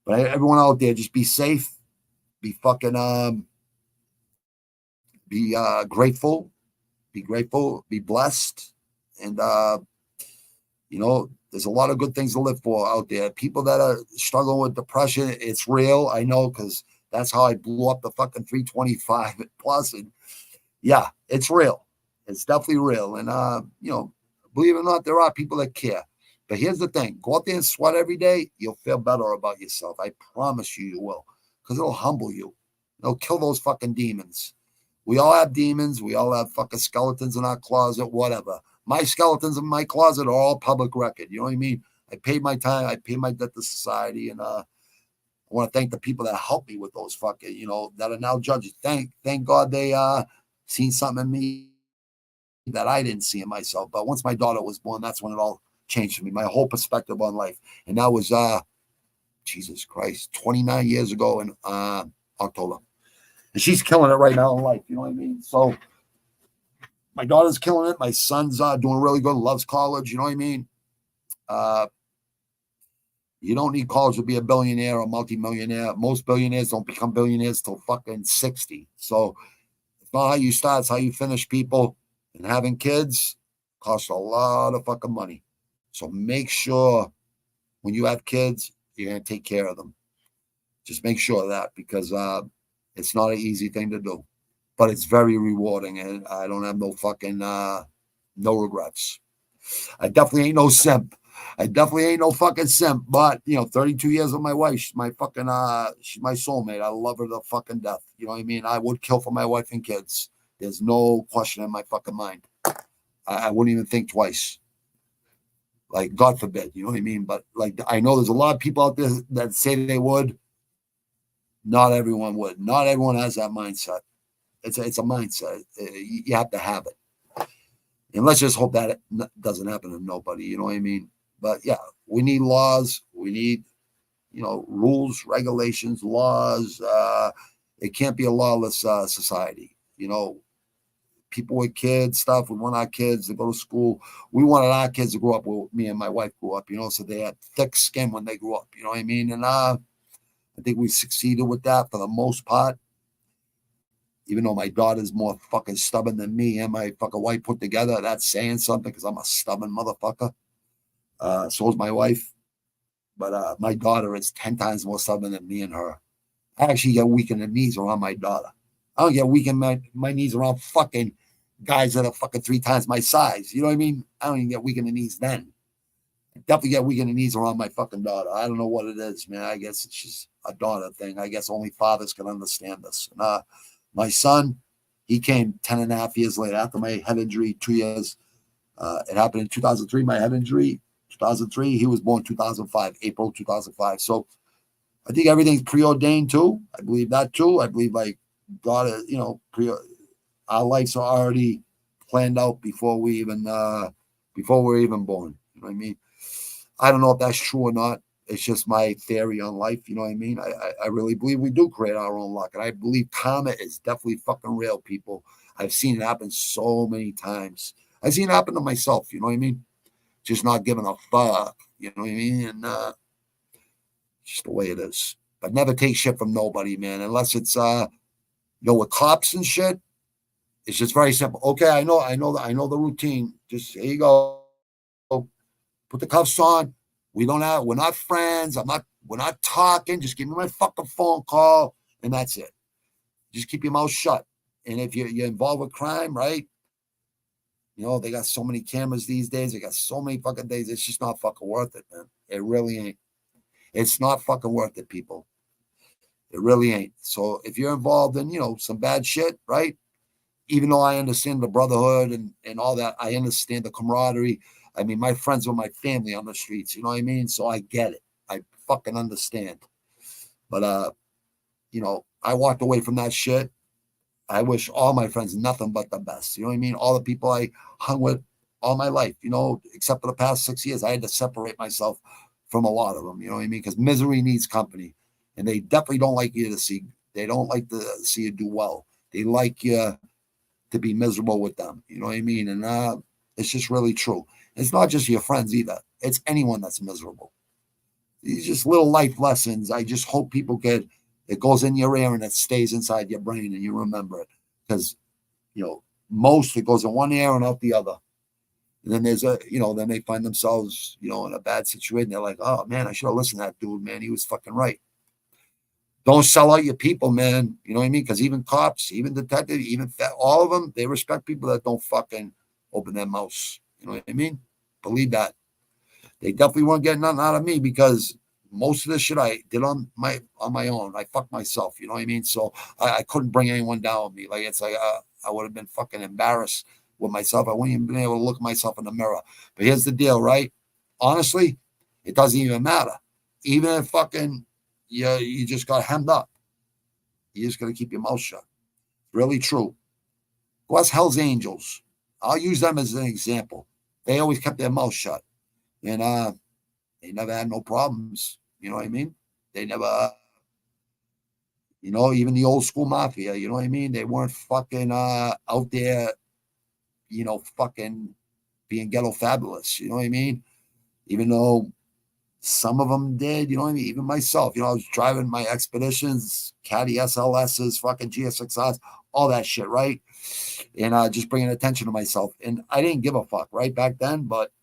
But everyone out there, just be safe. Be fucking, be grateful. Be grateful. Be blessed. And, there's a lot of good things to live for out there. People that are struggling with depression, it's real. I know, because that's how I blew up the fucking 325 plus. And yeah, it's real. It's definitely real. And, believe it or not, there are people that care. But here's the thing. Go out there and sweat every day. You'll feel better about yourself. I promise you will. Because it'll humble you. It'll kill those fucking demons. We all have demons. We all have fucking skeletons in our closet, whatever. My skeletons in my closet are all public record. You know what I mean? I paid my time. I paid my debt to society. And I want to thank the people that helped me with those fucking, that are now judges. Thank God they seen something in me that I didn't see in myself. But once my daughter was born, that's when it all changed for me. My whole perspective on life. And that was, Jesus Christ, 29 years ago in October. And she's killing it right now in life. You know what I mean? So my daughter's killing it. My son's doing really good. Loves college. You know what I mean? You don't need college to be a billionaire or multimillionaire. Most billionaires don't become billionaires till fucking 60. So it's not how you start, it's how you finish, people. And having kids costs a lot of fucking money. So make sure when you have kids, you're going to take care of them. Just make sure of that, because it's not an easy thing to do. But it's very rewarding, and I don't have no fucking, no regrets. I definitely ain't no simp. I definitely ain't no fucking simp, but, 32 years with my wife, she's my fucking, she's my soulmate. I love her to fucking death. You know what I mean? I would kill for my wife and kids. There's no question in my fucking mind. I wouldn't even think twice. Like, God forbid, you know what I mean? But, like, I know there's a lot of people out there that say they would. Not everyone would. Not everyone has that mindset. It's a mindset. You have to have it. And let's just hope that it doesn't happen to nobody. You know what I mean? But yeah, we need laws. We need, rules, regulations, laws. It can't be a lawless society. People with kids, stuff. We want our kids to go to school. We wanted our kids to grow up where me and my wife grew up, so they had thick skin when they grew up. You know what I mean? And I think we succeeded with that for the most part. Even though my daughter's more fucking stubborn than me and my fucking wife put together, that's saying something, because I'm a stubborn motherfucker. So is my wife. But my daughter is 10 times more stubborn than me and her. I actually get weak in the knees around my daughter. I don't get weak in my knees around fucking guys that are fucking 3 times my size. You know what I mean? I don't even get weak in the knees then. I definitely get weak in the knees around my fucking daughter. I don't know what it is, man. I guess it's just a daughter thing. I guess only fathers can understand this. And, my son, he came 10 and a half years later after my head injury, 2 years. It happened in 2003, my head injury. 2003, he was born 2005, April 2005. So I think everything's preordained too. I believe that too. I believe like God, our lives are already planned out before we're even born. You know what I mean? I don't know if that's true or not. It's just my theory on life. You know what I mean? I really believe we do create our own luck. And I believe karma is definitely fucking real, people. I've seen it happen so many times. I've seen it happen to myself. You know what I mean? Just not giving a fuck. You know what I mean? And just the way it is. But never take shit from nobody, man. Unless it's with cops and shit. It's just very simple. Okay, I know the routine. Just here you go. Put the cuffs on. We're not friends. We're not talking. Just give me my fucking phone call, and that's it. Just keep your mouth shut. And if you're involved with crime, right? They got so many cameras these days. They got so many fucking days. It's just not fucking worth it, man. It really ain't. It's not fucking worth it, people. It really ain't. So if you're involved in, some bad shit, right? Even though I understand the brotherhood and all that, I understand the camaraderie. I mean, my friends were my family on the streets. You know what I mean? So I get it. I fucking understand. But, I walked away from that shit. I wish all my friends nothing but the best. You know what I mean? All the people I hung with all my life, except for the past 6 years, I had to separate myself from a lot of them. You know what I mean? Because misery needs company. And they definitely don't like you to see. They don't like to see you do well. They like you to be miserable with them. You know what I mean? And it's just really true. It's not just your friends either. It's anyone that's miserable. These just little life lessons. I just hope people it goes in your ear and it stays inside your brain and you remember it. Because, most it goes in one ear and out the other. And then then they find themselves, in a bad situation. They're like, oh man, I should have listened to that dude, man. He was fucking right. Don't sell out your people, man. You know what I mean? Because even cops, even detectives, all of them, they respect people that don't fucking open their mouths. You know what I mean? Believe that. They definitely weren't getting nothing out of me because most of the shit I did on my own. I fucked myself. You know what I mean? So I couldn't bring anyone down with me. Like it's like I would have been fucking embarrassed with myself. I wouldn't even been able to look myself in the mirror. But here's the deal, right? Honestly, it doesn't even matter. Even if fucking you just got hemmed up, you just got to keep your mouth shut. Really true. What's Hell's Angels? I'll use them as an example. They always kept their mouth shut. And they never had no problems. You know what I mean? They never, even the old school mafia, you know what I mean? They weren't fucking out there, fucking being ghetto fabulous. You know what I mean? Even though some of them did, you know what I mean? Even myself, I was driving my Expeditions, Caddy SLSs, fucking GSXRs, all that shit, right? And just bringing attention to myself. And I didn't give a fuck, right, back then. But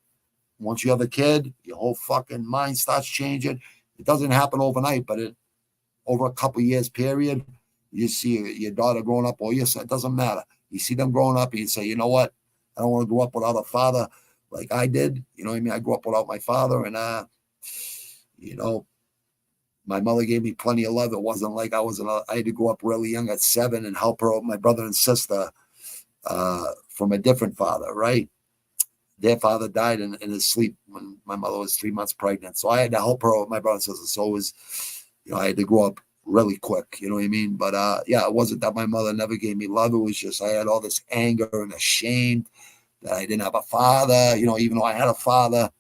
once you have a kid, your whole fucking mind starts changing. It doesn't happen overnight, but over a couple years period, you see your daughter growing up, or your son, it doesn't matter. You see them growing up, and you say, you know what? I don't want to grow up without a father like I did. You know what I mean? I grew up without my father, and my mother gave me plenty of love. It wasn't like I had to grow up really young at 7 and help her with my brother and sister from a different father, right? Their father died in his sleep when my mother was 3 months pregnant. So I had to help her with my brother and sister. So it was, I had to grow up really quick. You know what I mean? But it wasn't that my mother never gave me love. It was just I had all this anger and ashamed that I didn't have a father. Even though I had a father,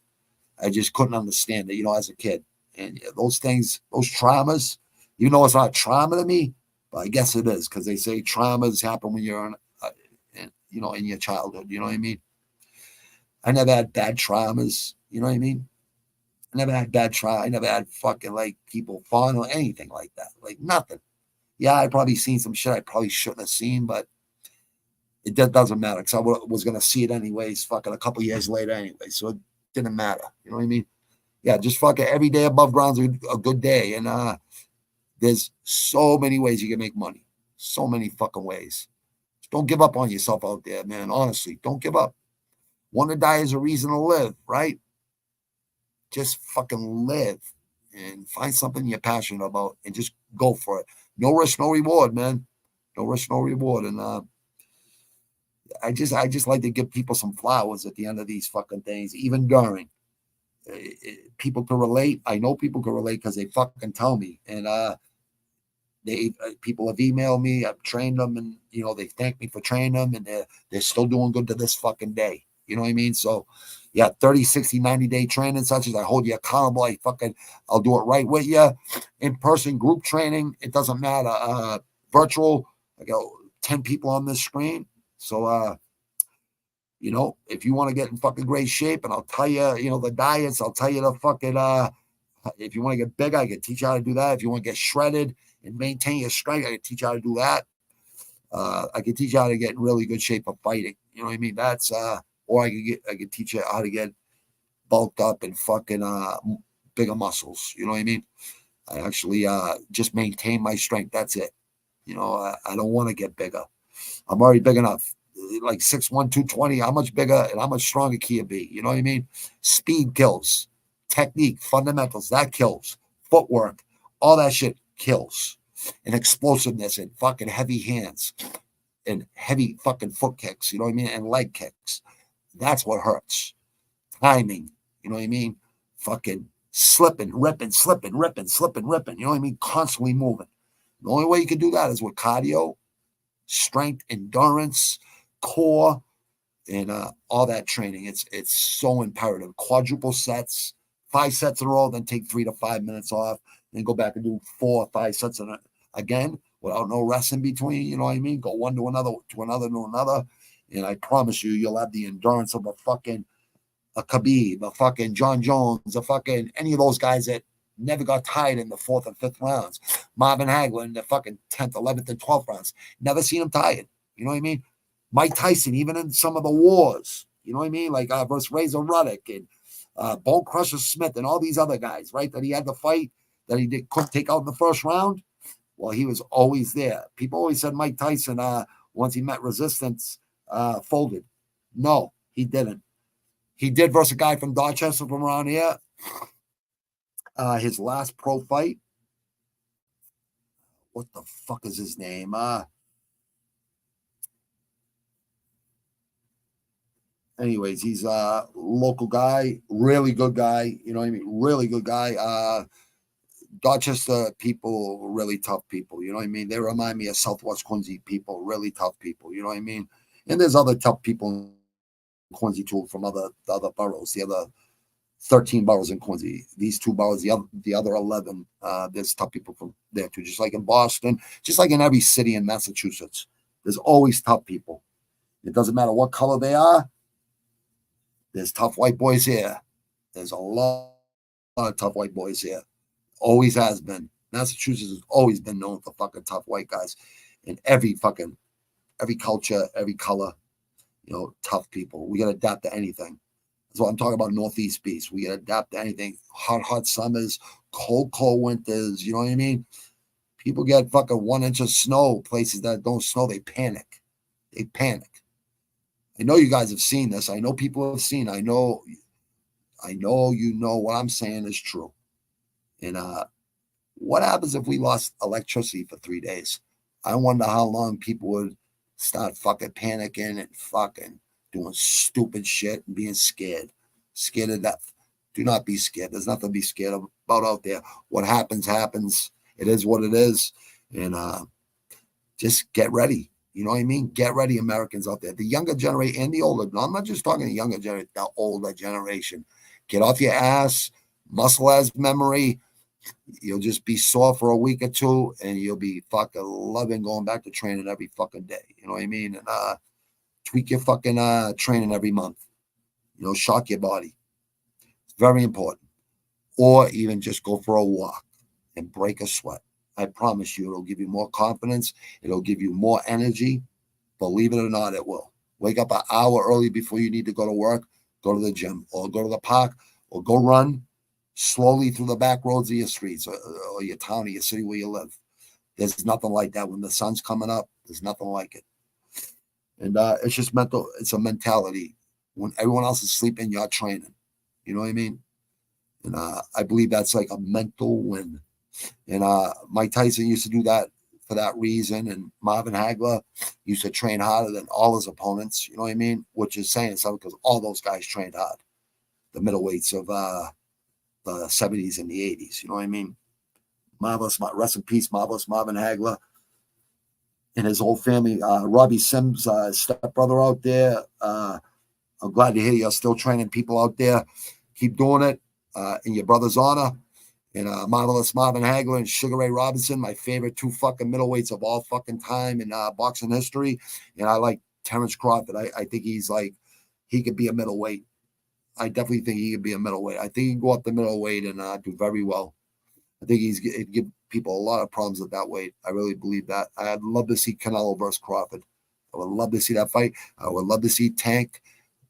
I just couldn't understand it, as a kid. And those things, those traumas, even though it's not trauma to me, but I guess it is because they say traumas happen when you're in your childhood. You know what I mean? I never had bad traumas. You know what I mean? I never had bad trauma. I never had fucking like people falling or anything like that. Like nothing. Yeah, I probably seen some shit I probably shouldn't have seen, but it doesn't matter because I was going to see it anyways, fucking a couple years later anyway. So it didn't matter. You know what I mean? Yeah, just fucking every day above ground's a good day. And there's so many ways you can make money. So many fucking ways. Don't give up on yourself out there, man. Honestly, don't give up. Want to die is a reason to live, right? Just fucking live and find something you're passionate about and just go for it. No risk, no reward, man. No risk, no reward. And I just like to give people some flowers at the end of these fucking things, even during. People can relate. I know people can relate because they fucking tell me, and people have emailed me. I've trained them, and they thank me for training them, and they're still doing good to this fucking day. You know what I mean? So, yeah, 30, 60, 90-day training sessions. I hold you accountable. I'll do it right with you. In-person group training, it doesn't matter. Virtual, I got 10 people on this screen. So, if you want to get in fucking great shape, and I'll tell you, the diets, I'll tell you the fucking, if you want to get bigger, I can teach you how to do that. If you want to get shredded and maintain your strength, I can teach you how to do that. I can teach you how to get in really good shape for fighting. You know what I mean? That's, or I can teach you how to get bulked up and fucking, bigger muscles. You know what I mean? I actually, just maintain my strength. That's it. I don't want to get bigger. I'm already big enough. Like 6'1", 220. How much bigger and how much stronger can you be? You know what I mean? Speed kills. Technique, fundamentals, that kills. Footwork, all that shit kills. And explosiveness and fucking heavy hands and heavy fucking foot kicks, you know what I mean? And leg kicks. That's what hurts. Timing, you know what I mean? Fucking slipping, ripping, slipping, ripping, slipping, ripping. You know what I mean? Constantly moving. The only way you can do that is with cardio, strength, endurance, core, and all that training. It's so imperative. Quadruple sets, 5 sets in a row, then take 3 to 5 minutes off, then go back and do 4 or 5 sets again without no rest in between. You know what I mean? Go one to another, to another. And I promise you'll have the endurance of a Khabib, a fucking John Jones, a fucking any of those guys that never got tired in the 4th and 5th rounds. Marvin Hagler in the fucking 10th, 11th, and 12th rounds. Never seen him tired. You know what I mean? Mike Tyson, even in some of the wars, you know what I mean? Like versus Razor Ruddock and Bone Crusher Smith and all these other guys, right? That he had to fight, that he couldn't take out in the first round. Well, he was always there. People always said Mike Tyson, once he met resistance, folded. No, he didn't. He did versus a guy from Dorchester from around here. His last pro fight. What the fuck is his name? Anyways, he's a local guy, really good guy. You know what I mean? Really good guy. Dorchester people, really tough people. You know what I mean? They remind me of Southwest Quincy people, really tough people. You know what I mean? And there's other tough people in Quincy too from the other boroughs, the other 13 boroughs in Quincy. These 2 boroughs, the other 11, there's tough people from there too. Just like in Boston, just like in every city in Massachusetts, there's always tough people. It doesn't matter what color they are. There's tough white boys here. There's a lot of tough white boys here. Always has been. Massachusetts has always been known for fucking tough white guys in every culture, every color, tough people. We got to adapt to anything. That's what I'm talking about. Northeast beast. We got to adapt to anything. Hot summers, cold winters. You know what I mean? People get fucking 1 inch of snow. Places that don't snow, they panic. I know you guys have seen this. I know people have seen. I know what I'm saying is true. And what happens if we lost electricity for 3 days? I wonder how long people would start fucking panicking and fucking doing stupid shit and being scared of death. Do not be scared. There's nothing to be scared about out there. What happens. It is what it is. And just get ready. You know what I mean? Get ready, Americans out there. The younger generation and the older. No, I'm not just talking the younger generation, the older generation. Get off your ass. Muscle has memory. You'll just be sore for a week or 2, and you'll be fucking loving going back to training every fucking day. You know what I mean? And tweak your fucking training every month. Shock your body. It's very important. Or even just go for a walk and break a sweat. I promise you, it'll give you more confidence. It'll give you more energy. Believe it or not, it will. Wake up an hour early before you need to go to work. Go to the gym or go to the park or go run slowly through the back roads of your streets or your town or your city where you live. There's nothing like that. When the sun's coming up, there's nothing like it. And it's just mental. It's a mentality. When everyone else is sleeping, you're training. You know what I mean? And I believe that's like a mental win. And Mike Tyson used to do that for that reason. And Marvin Hagler used to train harder than all his opponents, you know what I mean? Which is saying something because all those guys trained hard. The middleweights of the 70s and the 80s, you know what I mean? Marvelous, rest in peace, marvelous Marvin Hagler and his whole family. Robbie Sims, stepbrother out there. I'm glad to hear you're still training people out there. Keep doing it in your brother's honor. And marvelous Marvin Hagler and Sugar Ray Robinson, my favorite two fucking middleweights of all fucking time in boxing history. And I like Terrence Crawford. I think he's like, he could be a middleweight. I definitely think he could be a middleweight. I think he can go up the middleweight and do very well. I think he'd give people a lot of problems at that weight. I really believe that. I'd love to see Canelo versus Crawford. I would love to see that fight. I would love to see Tank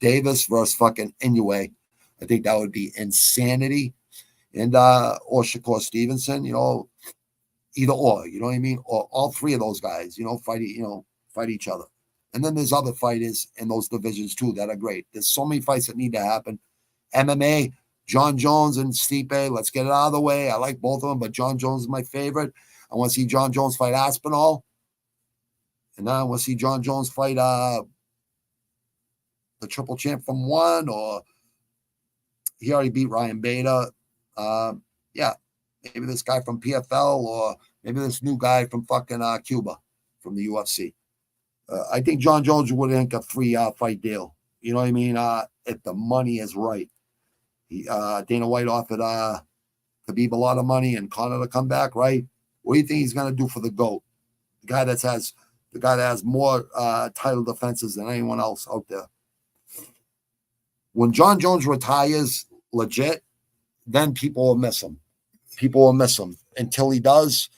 Davis versus fucking Inoue. I think that would be insanity. And or Shakur Stevenson, you know, either or, you know what I mean? Or all three of those guys, you know, fight each other. And then there's other fighters in those divisions too that are great. There's so many fights that need to happen. MMA, John Jones and Stipe, let's get it out of the way. I like both of them, but John Jones is my favorite. I want to see John Jones fight Aspinall. And then I want to see John Jones fight the triple champ from one, or he already beat Ryan Bader. Yeah, maybe this guy from PFL, or maybe this new guy from fucking Cuba from the UFC. I think John Jones would ink a 3-fight deal. You know what I mean? If the money is right. Dana White offered Khabib a lot of money and Conor to come back, right? What do you think he's going to do for the GOAT? The guy that has more title defenses than anyone else out there. When John Jones retires legit, then people will miss him. People will miss him. Until he does,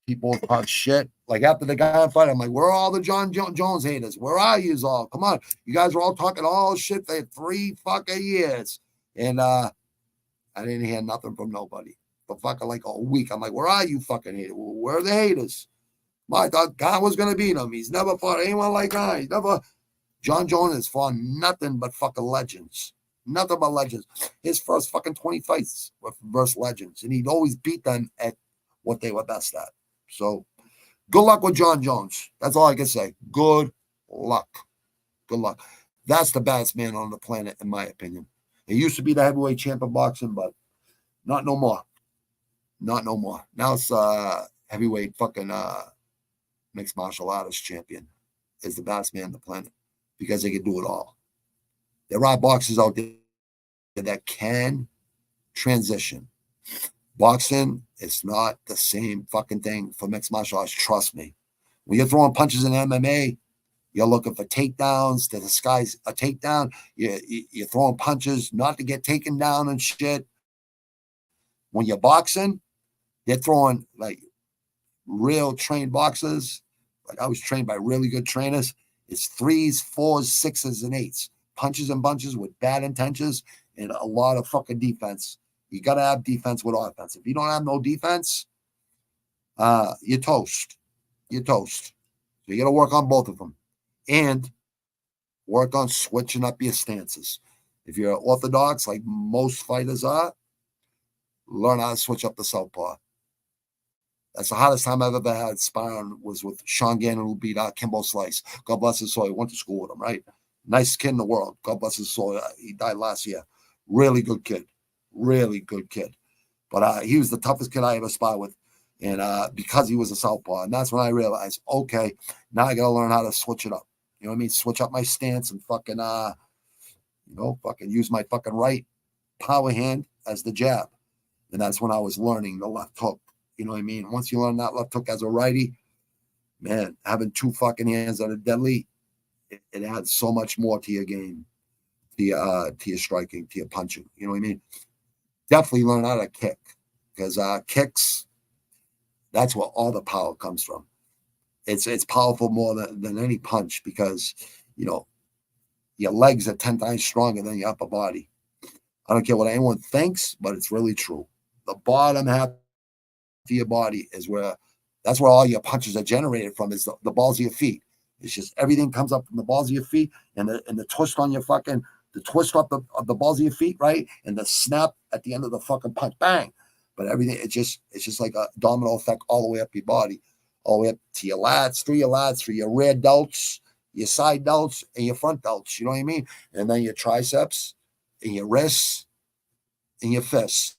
people will talk shit. Like after the guy fight, I'm like, where are all the John Jones haters? Where are you all? Come on. You guys were all talking all shit for 3 fucking years. And I didn't hear nothing from nobody. For fucking like a week. I'm like, where are you fucking haters? Where are the haters? I thought God was going to beat him. He's never fought anyone like that. He's never. John Jones has fought nothing but fucking legends. Nothing but legends. His first fucking 20 fights were versus legends. And he'd always beat them at what they were best at. So good luck with John Jones. That's all I can say. Good luck. Good luck. That's the baddest man on the planet, in my opinion. He used to be the heavyweight champ of boxing, but not no more. Not no more. Now it's heavyweight fucking mixed martial artist champion is the baddest man on the planet because they can do it all. There are boxers out there that can transition. Boxing is not the same fucking thing for mixed martial arts. Trust me. When you're throwing punches in MMA, you're looking for takedowns to disguise a takedown. You're throwing punches not to get taken down and shit. When you're boxing, they're throwing like real trained boxers. Like I was trained by really good trainers. It's 3s, 4s, 6s, and 8s. Punches and bunches with bad intentions and a lot of fucking defense. You got to have defense with offense. If you don't have no defense, you're toast. You're toast. So you got to work on both of them. And work on switching up your stances. If you're orthodox, like most fighters are, learn how to switch up the southpaw. That's the hardest time I've ever had sparring was with Sean Gannon, who beat Kimbo Slice. God bless his soul. He went to school with him, right? Nicest kid in the world. God bless his soul. He died last year. Really good kid. Really good kid. But he was the toughest kid I ever sparred with. And because he was a southpaw. And that's when I realized, okay, now I got to learn how to switch it up. You know what I mean? Switch up my stance and fucking, fucking use my fucking right power hand as the jab. And that's when I was learning the left hook. You know what I mean? Once you learn that left hook as a righty, man, having 2 fucking hands that are deadly, it adds so much more to your game, to your striking, to your punching. You know what I mean? Definitely learn how to kick because kicks, that's where all the power comes from. It's powerful more than any punch because, your legs are 10 times stronger than your upper body. I don't care what anyone thinks, but it's really true. The bottom half of your body is that's where all your punches are generated from is the balls of your feet. It's just everything comes up from the balls of your feet and the twist on your fucking, the twist up of the balls of your feet, right? And the snap at the end of the fucking punch, bang. But everything, it's just like a domino effect all the way up your body. all the way up to your lats, through your rear delts, your side delts, and your front delts. You know what I mean? And then your triceps, and your wrists, and your fists.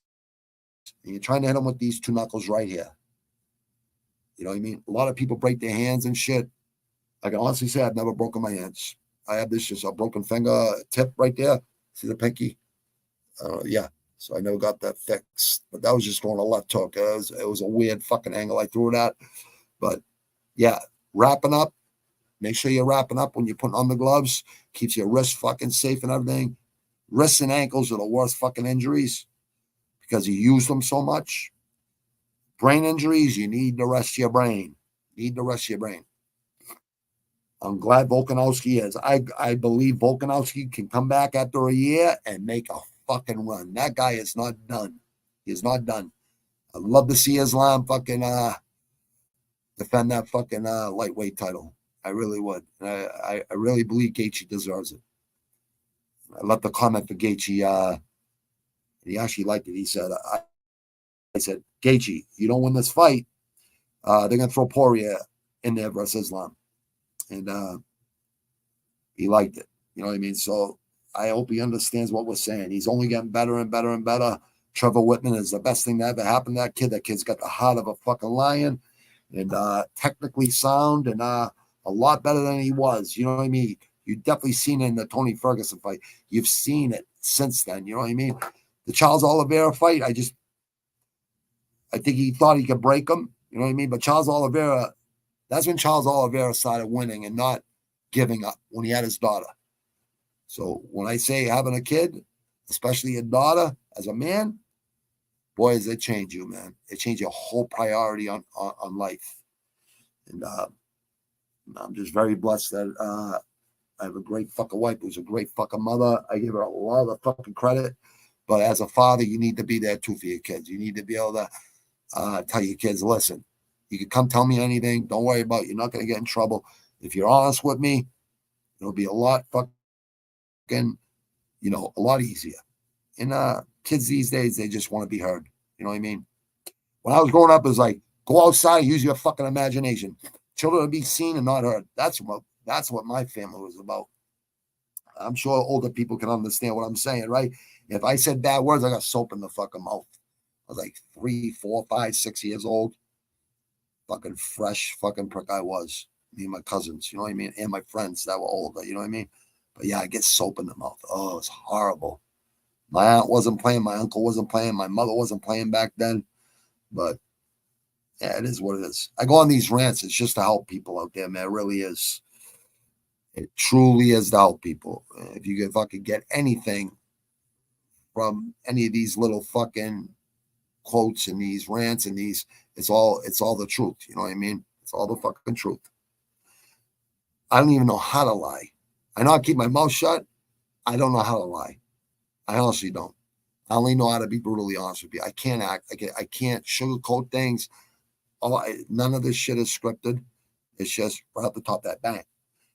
And you're trying to hit them with these two knuckles right here. You know what I mean? A lot of people break their hands and shit. I can honestly say I've never broken my hands. I have this just a broken finger tip right there. See the pinky? Yeah. So I never got that fixed. But that was just going a left hook. It was a weird fucking angle I threw it at. But yeah, wrapping up. Make sure you're wrapping up when you're putting on the gloves. Keeps your wrist fucking safe and everything. Wrists and ankles are the worst fucking injuries because you use them so much. Brain injuries, you need the rest of your brain. I'm glad Volkanovski is. I believe Volkanovski can come back after a year and make a fucking run. That guy is not done. He is not done. I'd love to see Islam fucking defend that fucking lightweight title. I really would. I really believe Gaethje deserves it. I left the comment for Gaethje. He actually liked it. He said, I said, Gaethje, you don't win this fight, they're going to throw Poirier in there versus Islam. And he liked it. You know what I mean? So I hope he understands what we're saying. He's only getting better and better and better. Trevor Whitman is the best thing that ever happened to that kid. That kid's got the heart of a fucking lion and technically sound and a lot better than he was. You know what I mean? You've definitely seen it in the Tony Ferguson fight. You've seen it since then. You know what I mean? The Charles Oliveira fight, I think he thought he could break him. You know what I mean? But Charles Oliveira, that's when Charles Oliveira started winning and not giving up, when he had his daughter. So when I say having a kid, especially a daughter, as a man, boys, it change you, man. It changed your whole priority on life. And I'm just very blessed that I have a great fucking wife who's a great fucking mother. I give her a lot of fucking credit. But as a father, you need to be there too for your kids. You need to be able to tell your kids, listen, you can come tell me anything. Don't worry about it. You're not going to get in trouble. If you're honest with me, it'll be a lot fucking, a lot easier. And kids these days, they just want to be heard. You know what I mean? When I was growing up, it was like, go outside, use your fucking imagination. Children to be seen and not heard. That's what my family was about. I'm sure older people can understand what I'm saying, right? If I said bad words, I got soap in the fucking mouth. I was like 3, 4, 5, 6 years old. Fucking fresh fucking prick I was. Me and my cousins, you know what I mean? And my friends that were older, you know what I mean? But yeah, I get soap in the mouth. Oh, it's horrible. My aunt wasn't playing. My uncle wasn't playing. My mother wasn't playing back then. But yeah, it is what it is. I go on these rants. It's just to help people out there, man. It really is. It truly is to help people. If you can fucking get anything from any of these little fucking quotes and these rants and these, it's all the truth. You know what I mean? It's all the fucking truth. I don't even know how to lie. I know I keep my mouth shut. I don't know how to lie. I honestly don't. I only know how to be brutally honest with you. I can't act. I can't sugarcoat things. None of this shit is scripted. It's just right up the top of that bang.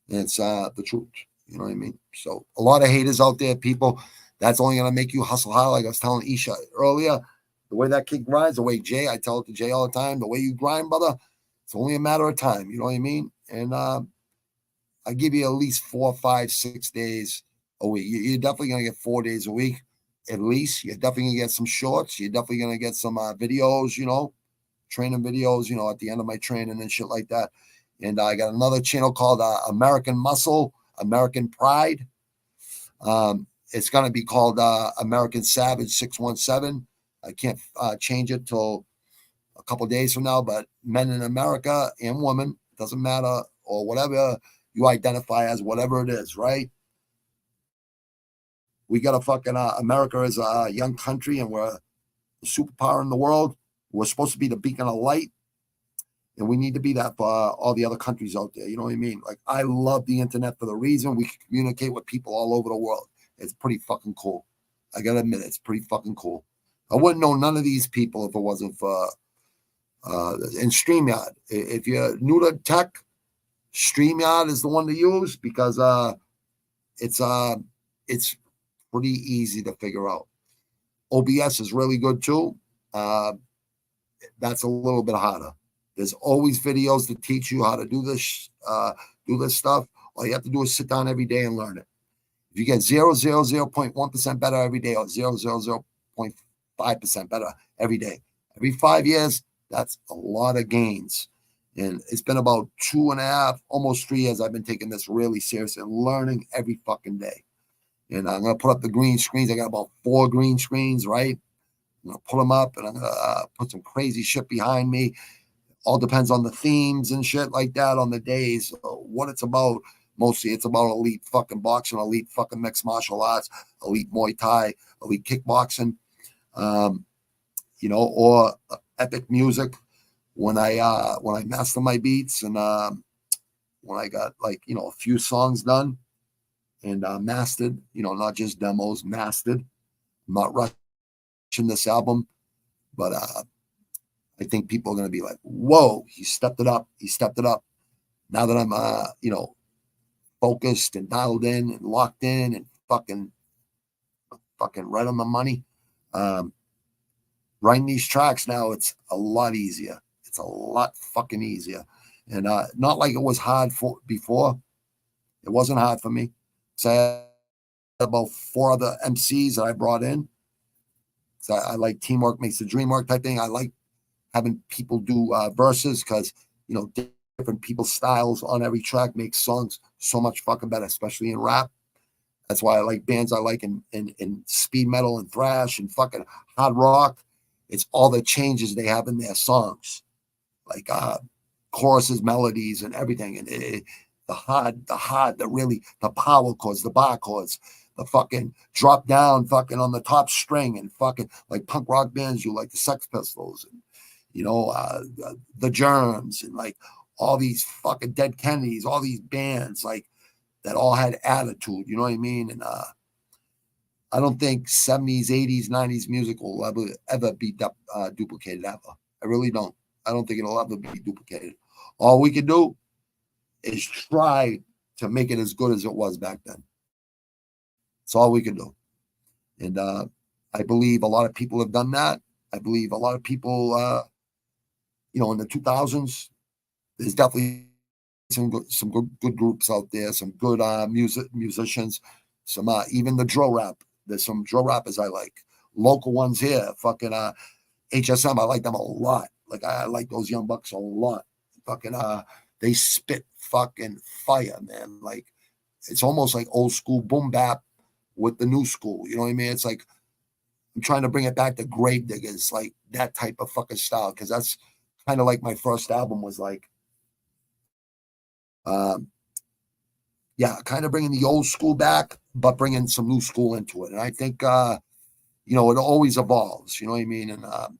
And it's the truth. You know what I mean? So a lot of haters out there, people. That's only going to make you hustle hard. Like I was telling Isha earlier, the way that kid grinds, the way Jay, I tell it to Jay all the time, the way you grind, brother, it's only a matter of time. You know what I mean? And I give you at least 4, 5, 6 days a week. You're definitely going to get 4 days a week at least. You're definitely going to get some shorts. You're definitely going to get some videos, training videos, at the end of my training and shit like that. And I got another channel called American Muscle, American Pride. It's going to be called American Savage 617. I can't change it till a couple of days from now, but men in America and women, doesn't matter, or whatever you identify as, whatever it is, right? We got a fucking America is a young country and we're the superpower in the world. We're supposed to be the beacon of light. And we need to be that for all the other countries out there. You know what I mean? Like, I love the internet for the reason we can communicate with people all over the world. It's pretty fucking cool. I got to admit, it's pretty fucking cool. I wouldn't know none of these people if it wasn't for in StreamYard. If you're new to tech, StreamYard is the one to use because it's pretty easy to figure out. OBS is really good too. That's a little bit harder. There's always videos to teach you how to do this stuff. All you have to do is sit down every day and learn it. If you get 0.1% better every day or 0.5% better every day, every 5 years, that's a lot of gains. And it's been about 2.5, almost 3 years I've been taking this really serious and learning every fucking day. And I'm going to put up the green screens. I got about 4 green screens, right? I'm going to put them up, and I'm going to put some crazy shit behind me. All depends on the themes and shit like that on the days. What it's about, mostly it's about elite fucking boxing, elite fucking mixed martial arts, elite Muay Thai, elite kickboxing, or epic music. When I master my beats and when I got a few songs done and mastered, not just demos, mastered. I'm not rushing this album, but I think people are going to be like, whoa, he stepped it up. He stepped it up. Now that I'm, focused and dialed in and locked in and fucking right on the money. Writing these tracks now, it's a lot easier. It's a lot fucking easier. And not like it was hard before. It wasn't hard for me. So I had about 4 other MCs that I brought in. So I like teamwork makes the dream work type thing. I like having people do verses because, different people's styles on every track makes songs so much fucking better, especially in rap. That's why I like bands I like in speed metal and thrash and fucking hard rock. It's all the changes they have in their songs, like choruses, melodies, and everything. And the power chords, the bar chords, the fucking drop down fucking on the top string, and fucking like punk rock bands, you like the Sex Pistols and the Germs, and like all these fucking Dead Kennedys, all these bands like that all had attitude, you know what I mean? And I don't think 70s, 80s, 90s music will ever be duplicated ever. I really don't. I don't think it'll ever be duplicated. All we can do is try to make it as good as it was back then. That's all we can do. And I believe a lot of people have done that. I believe a lot of people, in the 2000s, there's definitely some good groups out there, some good musicians, some even the drill rap. There's some drill rappers I like. Local ones here, fucking HSM, I like them a lot. Like I like those young bucks a lot. Fucking they spit fucking fire, man. Like it's almost like old school boom bap with the new school. You know what I mean? It's like I'm trying to bring it back to Grave Diggers, like that type of fucking style, because that's kind of like my first album was like. Kind of bringing the old school back, but bringing some new school into it. And I think, it always evolves, you know what I mean? And the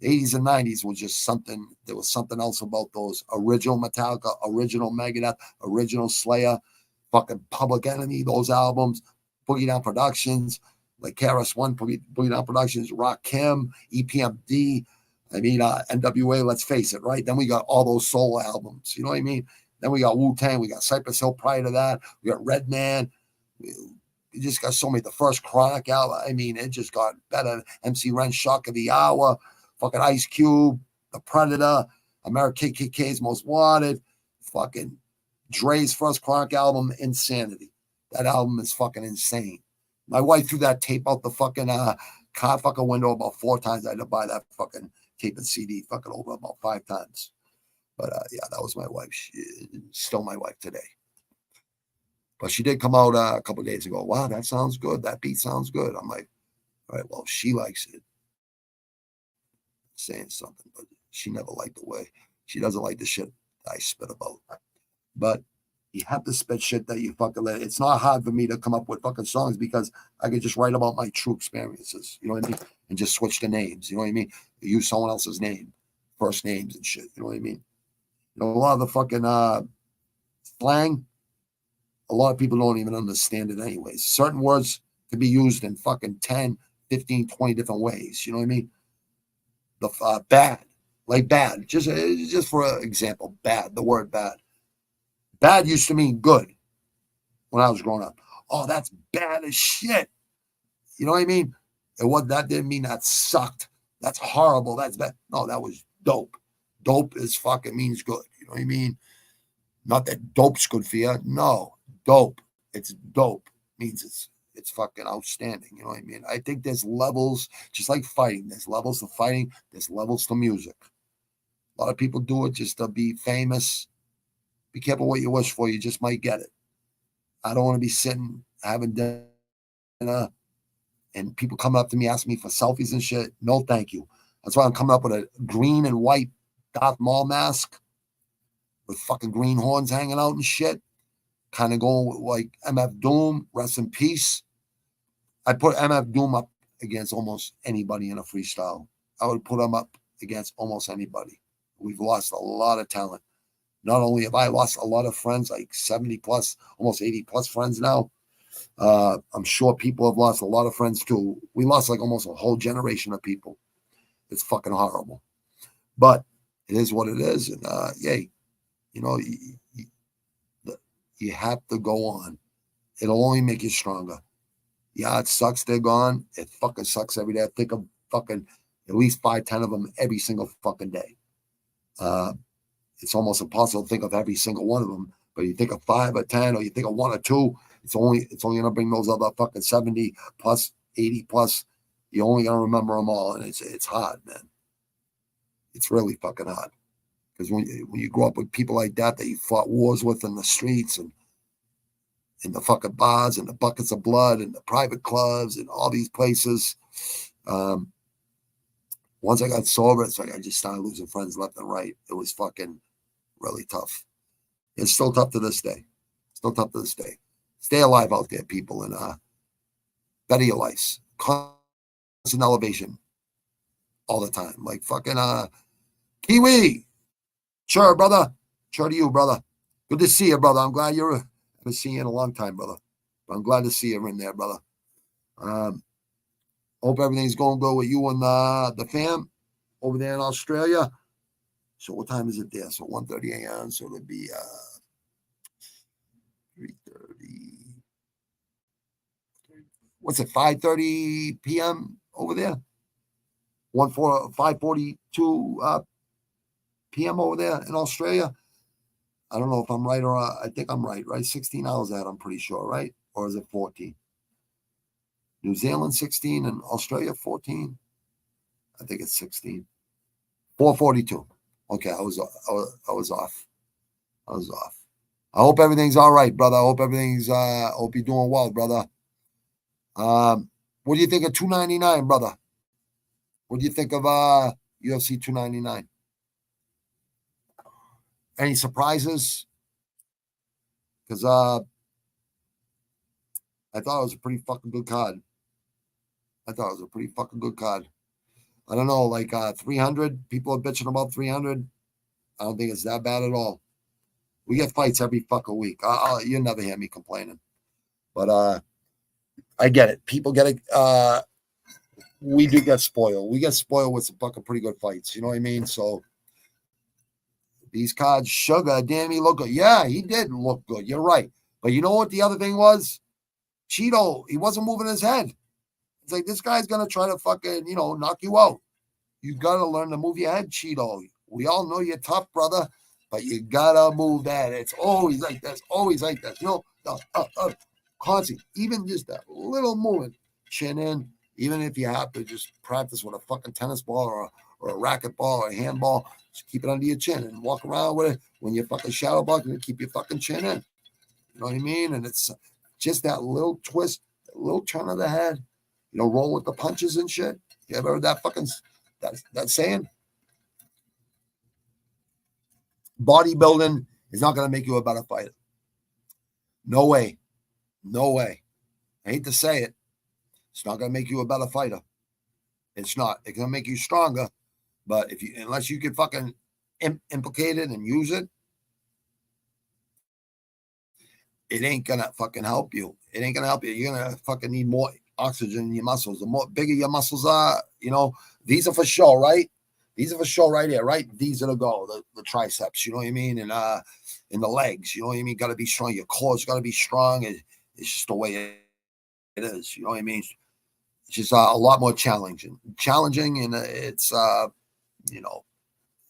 80s and 90s was just something, there was something else about those original Metallica, original Megadeth, original Slayer, fucking Public Enemy, those albums, Boogie Down Productions, like KRS-One, Boogie Down Productions, Rakim, EPMD, NWA, let's face it, right? Then we got all those soul albums, you know what I mean? Then we got Wu-Tang. We got Cypress Hill prior to that. We got Redman. We just got so many. The first Chronic album. It just got better. MC Ren, Shock of the Hour. Fucking Ice Cube. The Predator. American KKK's Most Wanted. Fucking Dre's first Chronic album, Insanity. That album is fucking insane. My wife threw that tape out the fucking car fucking window about 4 times. I had to buy that fucking tape and CD fucking over about 5 times. But that was my wife. She's still my wife today. But she did come out a couple of days ago. Wow, that sounds good. That beat sounds good. I'm like, all right, well, she likes it. Saying something, but she never liked the way. She doesn't like the shit I spit about. But you have to spit shit that you fucking let. It's not hard for me to come up with fucking songs because I could just write about my true experiences. You know what I mean? And just switch the names. You know what I mean? Use someone else's name, first names and shit. You know what I mean? A lot of the fucking slang, a lot of people don't even understand it anyways. Certain words can be used in fucking 10, 15, 20 different ways. You know what I mean? The bad, like bad, just for example, bad, the word bad. Bad used to mean good when I was growing up. Oh, that's bad as shit. You know what I mean? And that didn't mean that sucked. That's horrible. That's bad. No, that was dope. dope is fucking means good. You know what I mean? Not that dope's good for you. No, dope. It's dope. Means it's fucking outstanding. You know what I mean? I think there's levels, just like fighting. There's levels to fighting. There's levels to music. A lot of people do it just to be famous. Be careful what you wish for. You just might get it. I don't want to be sitting having dinner and people come up to me asking me for selfies and shit. No, thank you. That's why I'm coming up with a green and white Darth Maul mask with fucking green horns hanging out and shit. Kind of going with like MF Doom, rest in peace. I put MF Doom up against almost anybody in a freestyle. I would put him up against almost anybody. We've lost a lot of talent. Not only have I lost a lot of friends, like 70 plus, almost 80 plus friends now. I'm sure people have lost a lot of friends too. We lost like almost a whole generation of people. It's fucking horrible. But it is what it is. And yay, you know, you have to go on. It'll only make you stronger. Yeah, it sucks they're gone. It fucking sucks every day. I think of fucking at least 5, 10 of them every single fucking day. It's almost impossible to think of every single one of them. But you think of 5 or 10, or you think of 1 or 2, it's only gonna bring those other fucking 70 plus, 80 plus. You're only gonna remember them all, and it's hard, man. It's really fucking hard. Because when you grow up with people like that you fought wars with in the streets and in the fucking bars and the buckets of blood and the private clubs and all these places. Once I got sober, it's like I just started losing friends left and right. It was fucking really tough. It's still tough to this day. Still tough to this day. Stay alive out there, people, and better your lives. Constant elevation all the time. Like fucking Kiwi. Sure, brother. Sure to you, brother. Good to see you, brother. I'm glad you're. I haven't seen you in a long time, brother. But I'm glad to see you in there, brother. Hope everything's going good with you and the fam over there in Australia. So what time is it there? So 1:30 a.m. So it'll be 3:30. What's it? 5:30 p.m. over there. 5:42 p.m. over there in Australia. I don't know if I'm right or I think I'm right. 16 hours ahead, I'm pretty sure, right? Or is it 14? New Zealand 16 and Australia 14. I think it's 16. 4:42. Okay, I was off. I was off. I hope everything's all right, brother. I hope everything's hope you're doing well, brother. What do you think of 299, brother? What do you think of UFC 299? Any surprises? Because I thought it was a pretty fucking good card. I don't know, like 300. People are bitching about 300. I don't think it's that bad at all. We get fights every fucking week. You'll never hear me complaining. But I get it. People get it. We do get spoiled. We get spoiled with some fucking pretty good fights. You know what I mean? So these cards, Sugar, damn, he looked good. Yeah, he did look good. You're right. But you know what the other thing was? Cheeto, he wasn't moving his head. It's like, this guy's going to try to fucking, knock you out. You got to learn to move your head, Cheeto. We all know you're tough, brother, but you got to move that. It's always like this, constantly. Even just that little movement, chin in, even if you have to just practice with a fucking tennis ball or a racquetball or a handball, just keep it under your chin and walk around with it. When you're fucking shadow boxing, keep your fucking chin in. You know what I mean? And it's just that little twist, that little turn of the head, roll with the punches and shit. You ever heard that fucking that saying? Bodybuilding is not going to make you a better fighter. No way. I hate to say it. It's not going to make you a better fighter. It's not. It's going to make you stronger. But unless you can fucking implicate it and use it, it ain't going to fucking help you. You're going to fucking need more oxygen in your muscles. The more bigger your muscles are, these are for show, right? These are for show right here, right? These are the goal, the triceps, you know what I mean? And in the legs, you know what I mean? Got to be strong. Your core's got to be strong. It's just the way it is, you know what I mean? It's just a lot more challenging. And it's,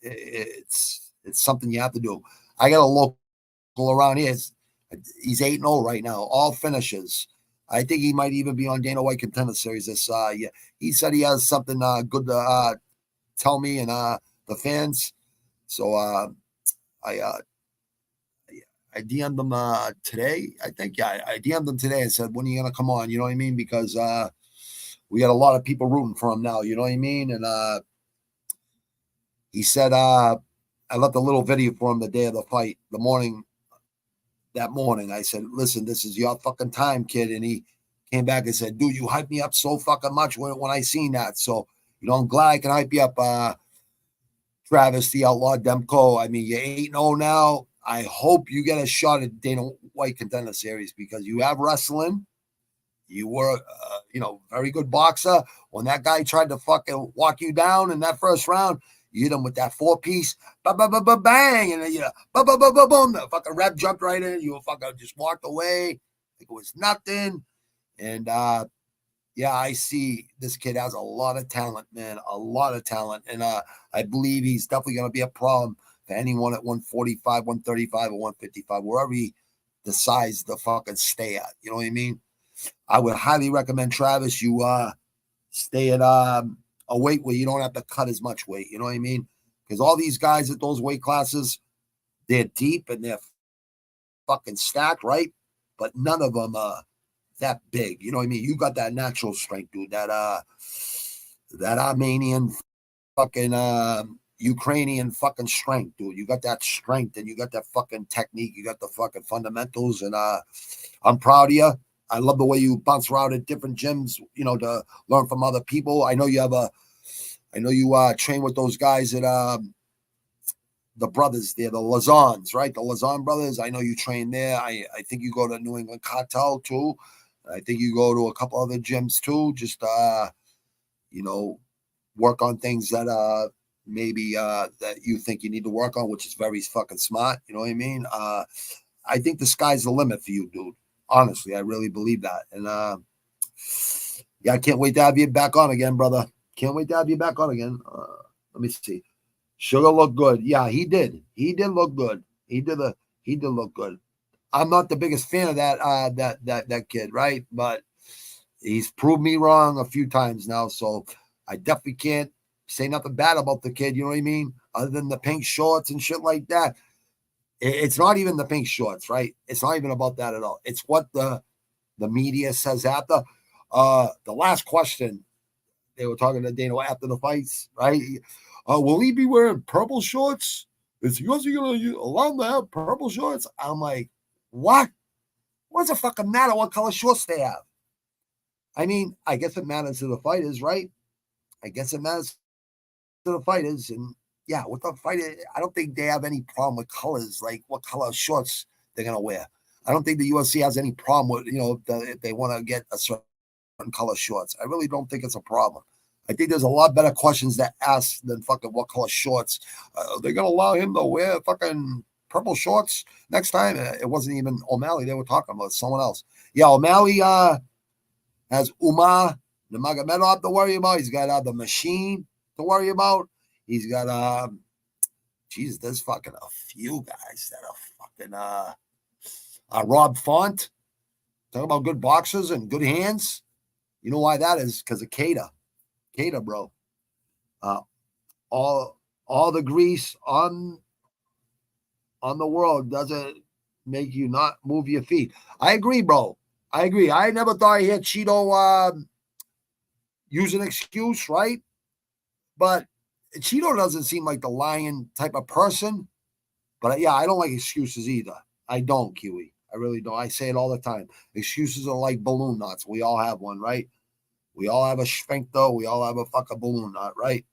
it's something you have to do. I got a local around here. He's 8-0 right now, all finishes. I think he might even be on Dana White Contender Series. This yeah, he said he has something good to tell me and the fans. So I DM'd him today. I think I DM'd him today and said, when are you gonna come on? You know what I mean? Because we got a lot of people rooting for him now. You know what I mean? And he said I left a little video for him the day of the fight, that morning. I said, listen, this is your fucking time, kid. And he came back and said, dude, you hyped me up so fucking much when I seen that. So, I'm glad I can hype you up, Travis, the Outlaw Demko. I mean, you're 8-0 now. I hope you get a shot at Dana White Contender Series because you have wrestling. You were, very good boxer. When that guy tried to fucking walk you down in that first round, you hit him with that 4-piece, bang, and then boom, the fucking rep jumped right in. You fucking just walked away. Like it was nothing. And I see this kid has a lot of talent, man, a lot of talent. And I believe he's definitely going to be a problem for anyone at 145, 135, or 155, wherever he decides to fucking stay at. You know what I mean? I would highly recommend, Travis, you stay at a weight where you don't have to cut as much weight. You know what I mean? Because all these guys at those weight classes, they're deep and they're fucking stacked, right? But none of them are that big. You know what I mean? You got that natural strength, dude. That Armenian fucking Ukrainian fucking strength, dude. You got that strength and you got that fucking technique. You got the fucking fundamentals. And I'm proud of you. I love the way you bounce around at different gyms, to learn from other people. I know you train with those guys at the brothers there, the Lazans, right? The Lazan brothers. I know you train there. I think you go to New England Cartel too. I think you go to a couple other gyms too. Just work on things that maybe that you think you need to work on, which is very fucking smart. You know what I mean? I think the sky's the limit for you, dude. Honestly, I really believe that. And I can't wait to have you back on again, brother. Can't wait to have you back on again. Let me see. Sugar looked good. Yeah, he did. He did look good. He did look good. I'm not the biggest fan of that kid, right? But he's proved me wrong a few times now. So I definitely can't say nothing bad about the kid. You know what I mean? Other than the pink shorts and shit like that. It's not even the pink shorts, right? It's not even about that at all. It's what the media says after. The last question, they were talking to Dana after the fights, right? Will he be wearing purple shorts? Is UFC going to allow him to have purple shorts? I'm like, what? What does it fucking matter what color shorts they have? I mean, I guess it matters to the fighters, right? I guess it matters to the fighters. And yeah, with the fighter, I don't think they have any problem with colors, like what color shorts they're going to wear. I don't think the UFC has any problem with, if they want to get a certain color shorts. I really don't think it's a problem. I think there's a lot better questions to ask than fucking what color shorts. They're going to allow him to wear fucking purple shorts next time. It wasn't even O'Malley they were talking about, someone else. Yeah, O'Malley has Umar Nurmagomedov to worry about. He's got the Machine to worry about. He's got there's fucking a few guys that are fucking Rob Font. Talk about good boxers and good hands. You know why that is? Because of Cada. Cada, bro. All the grease on the world doesn't make you not move your feet. I agree, bro. I agree. I never thought he had Cheeto use an excuse, right? But Cheeto doesn't seem like the lion type of person. But yeah, I don't like excuses either. I don't, Kiwi. I really don't. I say it all the time. Excuses are like balloon knots. We all have one, right? We all have a sphincter. We all have a fucking balloon knot, right?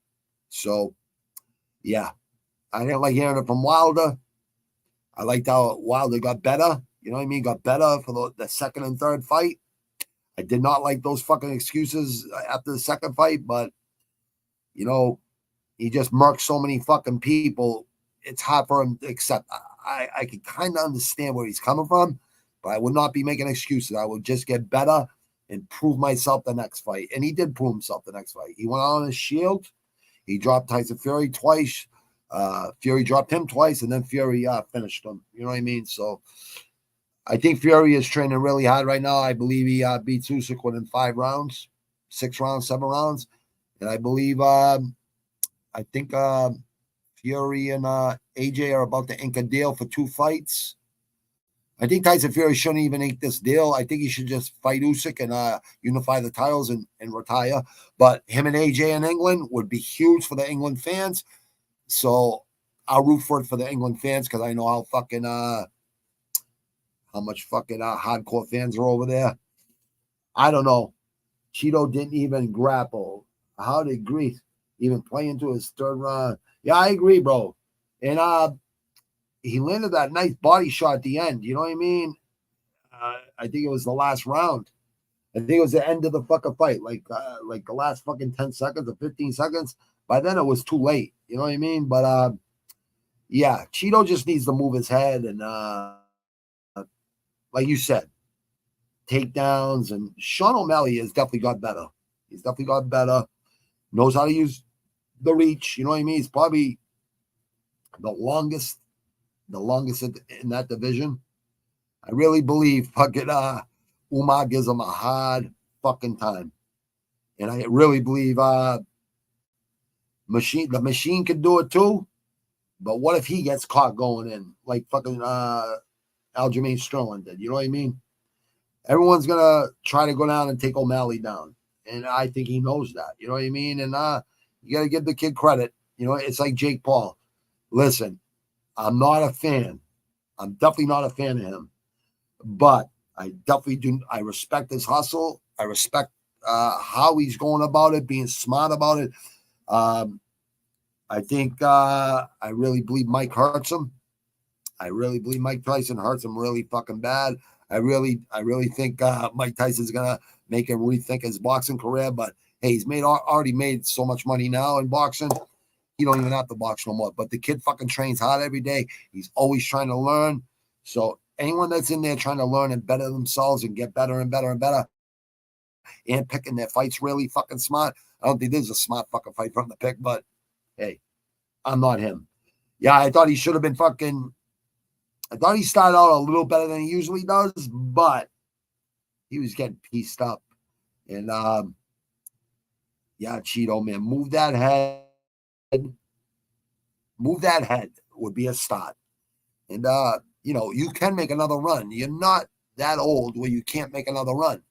So, yeah. I didn't like hearing it from Wilder. I liked how Wilder got better. You know what I mean? Got better for the second and third fight. I did not like those fucking excuses after the second fight, but, he just murked so many fucking people. It's hard for him to accept. I can kind of understand where he's coming from, but I would not be making excuses. I would just get better and prove myself the next fight. And he did prove himself the next fight. He went on his shield. He dropped Tyson Fury twice, Fury dropped him twice, and then Fury finished him. You know what I mean? So I think Fury is training really hard right now. I believe he beats Usyk within 5 rounds, 6 rounds, 7 rounds. And I believe, I think Fury and AJ are about to ink a deal for 2 fights. I think Tyson Fury shouldn't even ink this deal. I think he should just fight Usyk and unify the titles and retire. But him and AJ in England would be huge for the England fans. So I'll root for it for the England fans because I know how fucking how much fucking hardcore fans are over there. I don't know. Cheeto didn't even grapple. How did Greece even play into his 3rd round? Yeah, I agree, bro. And he landed that nice body shot at the end. You know what I mean? I think it was the last round. I think it was the end of the fucking fight, like the last fucking 10 seconds or 15 seconds. By then, it was too late. You know what I mean? But yeah, Cheeto just needs to move his head and, like you said, takedowns. And Sean O'Malley has definitely got better. He's definitely got better. Knows how to use the reach. You know what I mean? He's probably the longest in that division. I really believe fucking Umar gives him a hard fucking time. And I really believe the machine can do it too. But what if he gets caught going in like fucking Aljamain Sterling did? You know what I mean? Everyone's gonna try to go down and take O'Malley down. And I think he knows that. You know what I mean? And you gotta give the kid credit. You know, it's like Jake Paul. Listen, I'm not a fan. I'm definitely not a fan of him. But I definitely do. I respect his hustle. I respect how he's going about it, being smart about it. I think I really believe Mike hurts him. I really believe Mike Tyson hurts him really fucking bad. I really think Mike Tyson's gonna make him rethink his boxing career. But hey, he's already made so much money now in boxing. He don't even have to box no more. But the kid fucking trains hard every day. He's always trying to learn. So anyone that's in there trying to learn and better themselves and get better and better and better and picking their fights really fucking smart. I don't think this is a smart fucking fight from the pick, but hey, I'm not him. Yeah, I thought he should have been fucking. I thought he started out a little better than he usually does, but he was getting pieced up. And yeah, Cheeto, man, move that head. Move that head would be a start. And you know, you can make another run. You're not that old where you can't make another run.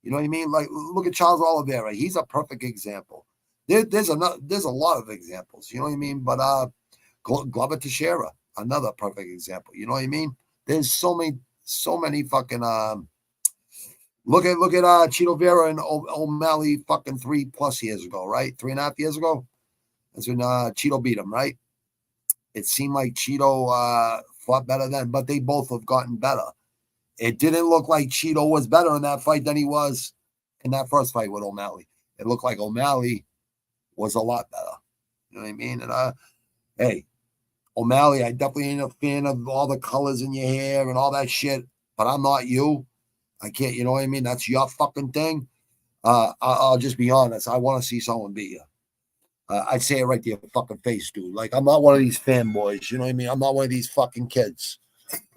You know what I mean? Like, look at Charles Oliveira. He's a perfect example. There's a lot of examples. You know what I mean? But Glover Teixeira, another perfect example. You know what I mean? There's so many fucking look at Cheeto Vera and O'Malley fucking 3+ years ago, right? 3.5 years ago. That's when Cheeto beat him, right? It seemed like Cheeto fought better then, but they both have gotten better. It didn't look like Cheeto was better in that fight than he was in that first fight with O'Malley. It looked like O'Malley was a lot better. You know what I mean? And hey, O'Malley, I definitely ain't a fan of all the colors in your hair and all that shit, but I'm not you. I can't, you know what I mean? That's your fucking thing. I'll just be honest. I want to see someone beat you. I'd say it right to your fucking face, dude. Like, I'm not one of these fanboys. You know what I mean? I'm not one of these fucking kids.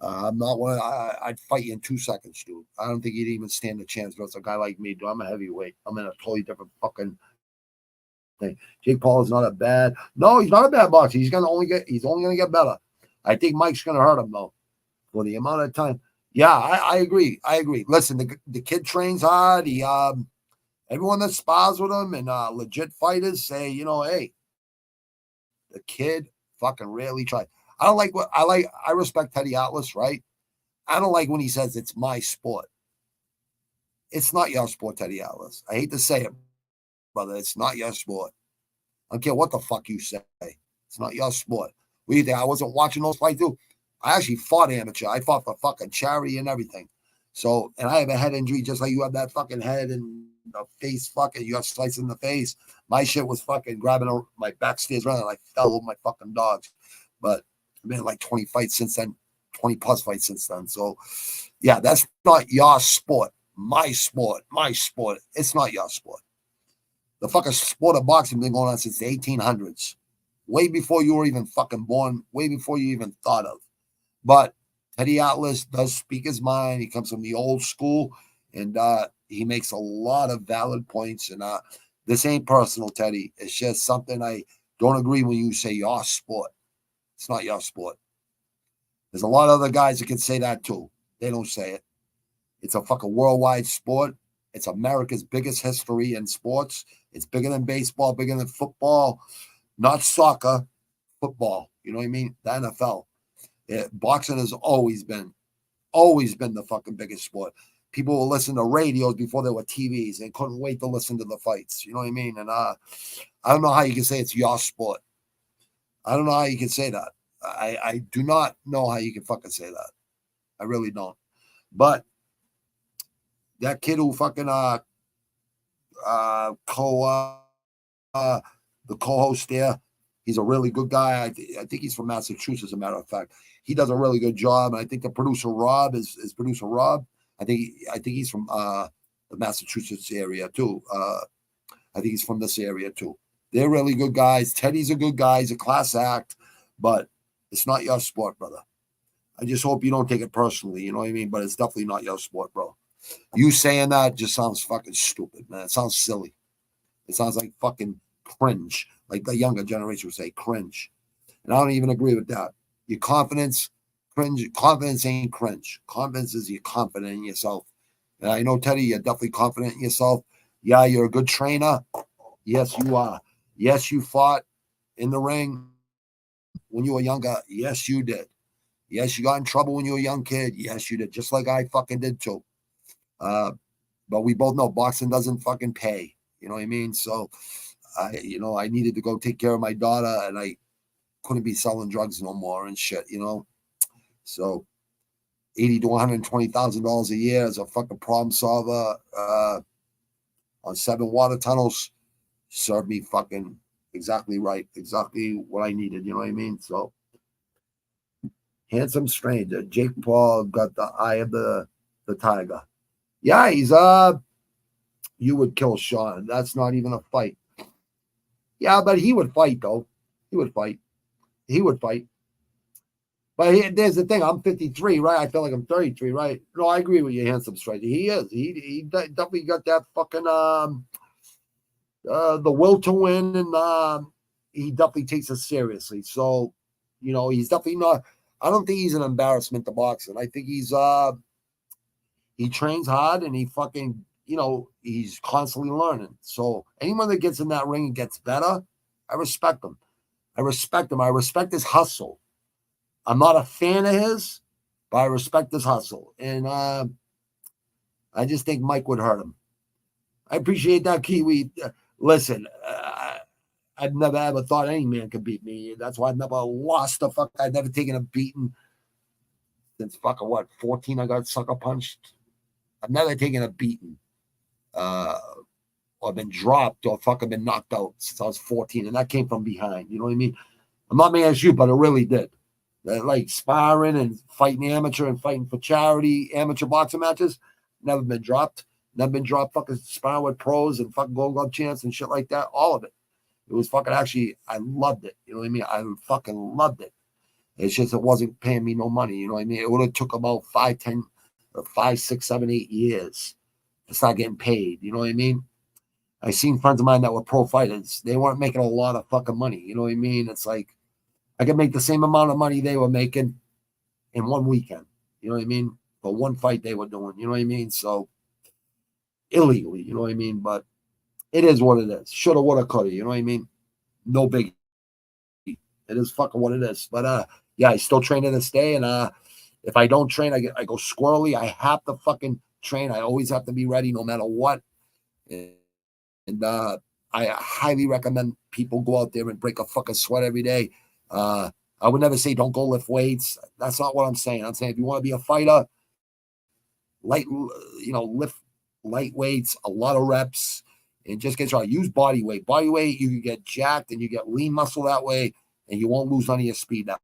I'm not one. I'd fight you in 2 seconds, dude. I don't think you'd even stand a chance versus a guy like me, dude. I'm a heavyweight. I'm in a totally different fucking thing. Jake Paul is not a bad. No, he's not a bad boxer. He's only gonna get better. I think Mike's gonna hurt him though, for the amount of time. Yeah, I agree. Listen, the kid trains hard. He everyone that spars with him and legit fighters say, you know, hey, the kid fucking really tried. I respect Teddy Atlas, right? I don't like when he says it's my sport. It's not your sport, Teddy Atlas. I hate to say it, brother. It's not your sport. I don't care what the fuck you say. It's not your sport. What do you think? I wasn't watching those fights, dude. I actually fought amateur. I fought for fucking charity and everything. So, and I have a head injury just like you have that fucking head and the face fucking, you have slices in the face. My shit was fucking grabbing my backstairs around and I fell over my fucking dogs. But I've been in like 20 fights since then, 20+ fights since then. So, yeah, that's not your sport. My sport. It's not your sport. The fucking sport of boxing been going on since the 1800s. way before you were even fucking born, way before you even thought of. But Teddy Atlas does speak his mind. He comes from the old school, and he makes a lot of valid points. And this ain't personal, Teddy. It's just something I don't agree when you say your sport. It's not your sport. There's a lot of other guys that can say that too. They don't say it. It's a fucking worldwide sport. It's America's biggest history in sports. It's bigger than baseball, bigger than football, not soccer, football. You know what I mean? The NFL. Boxing has always been the fucking biggest sport. People will listen to radios before there were TVs and couldn't wait to listen to the fights. You know what I mean? And I don't know how you can say it's your sport. I don't know how you can say that. I do not know how you can fucking say that. I really don't. But that kid who fucking the co-host there, he's a really good guy. I think he's from Massachusetts, as a matter of fact. He does a really good job. And I think the producer Rob is producer Rob. I think he's from the Massachusetts area too. I think he's from this area too. They're really good guys. Teddy's a good guy. He's a class act, but it's not your sport, brother. I just hope you don't take it personally. You know what I mean? But it's definitely not your sport, bro. You saying that just sounds fucking stupid, man. It sounds silly. It sounds like fucking cringe, like the younger generation would say, cringe. And I don't even agree with that. Your confidence, cringe. Confidence ain't cringe. Confidence is you're confident in yourself. And I know, Teddy, you're definitely confident in yourself. Yeah, you're a good trainer. Yes, you are. Yes, you fought in the ring when you were younger. Yes, you did. Yes, you got in trouble when you were a young kid. Yes, you did. Just like I fucking did too. But we both know boxing doesn't fucking pay. You know what I mean? So, I needed to go take care of my daughter, and I couldn't be selling drugs no more and shit, you know? So, $80,000 to $120,000 a year as a fucking problem solver on 7 water tunnels served me fucking exactly right. Exactly what I needed, you know what I mean? So, handsome stranger. Jake Paul got the eye of the tiger. Yeah, he's you would kill Sean. That's not even a fight. Yeah, but he would fight though. He would fight. But there's the thing. I'm 53, right? I feel like I'm 33, right? No, I agree with you, handsome stranger. He is. He definitely got that fucking the will to win, and he definitely takes it seriously. So, he's definitely not. I don't think he's an embarrassment to boxing. I think he's he trains hard, and he fucking, he's constantly learning. So anyone that gets in that ring and gets better, I respect him. I respect his hustle. I'm not a fan of his, but I respect his hustle. And I just think Mike would hurt him. I appreciate that, Kiwi. Listen, I've never ever thought any man could beat me. That's why I've never lost a fuck. I've never taken a beating since fucking 14. I got sucker punched. I've never taken a beating, or been dropped, or fucking been knocked out since I was 14, and that came from behind. You know what I mean? I'm not mad at you, but it really did. Like sparring and fighting amateur and fighting for charity, amateur boxing matches, never been dropped. Never been dropped. Fucking sparring with pros and fucking Gold Glove champs and shit like that. All of it. It was fucking actually, I loved it. You know what I mean? I fucking loved it. It's just it wasn't paying me no money. You know what I mean? It would have took about 5, 6, 7, 8 years to start getting paid. You know what I mean? I seen friends of mine that were pro fighters. They weren't making a lot of fucking money. You know what I mean? It's like I could make the same amount of money they were making in one weekend. You know what I mean? For one fight they were doing. You know what I mean? So illegally, you know what I mean? But it is what it is. Shoulda, woulda, coulda. You know what I mean? No biggie. It is fucking what it is. But yeah, I still train to this day. And if I don't train, I go squirrely. I have to fucking train. I always have to be ready no matter what. And I highly recommend people go out there and break a fucking sweat every day. I would never say don't go lift weights. That's not what I'm saying. I'm saying if you want to be a fighter, lift light weights, a lot of reps, and just get started. Use body weight. Body weight, you can get jacked and you get lean muscle that way, and you won't lose none of your speed that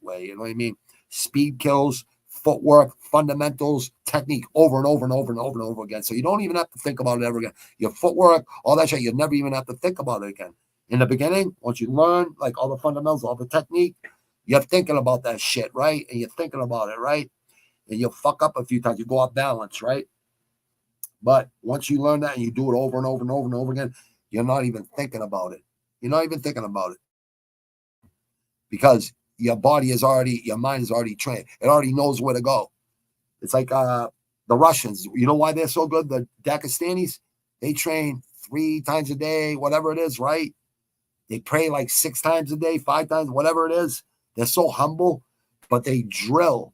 way. You know what I mean? Speed kills, footwork, fundamentals, technique over and over and over and over and over again. So you don't even have to think about it ever again. Your footwork, all that shit, you never even have to think about it again. In the beginning, once you learn like all the fundamentals, all the technique, you're thinking about that shit, right? And you're thinking about it, right? And you'll fuck up a few times. You go off balance, right? But once you learn that and you do it over and over and over and over again, you're not even thinking about it. You're not even thinking about it. Because your body is already, your mind is already trained. It already knows where to go. It's like the Russians. You know why they're so good? The Dagestanis, they train 3 times a day, whatever it is, right? They pray like 6 times a day, 5 times, whatever it is. They're so humble, but they drill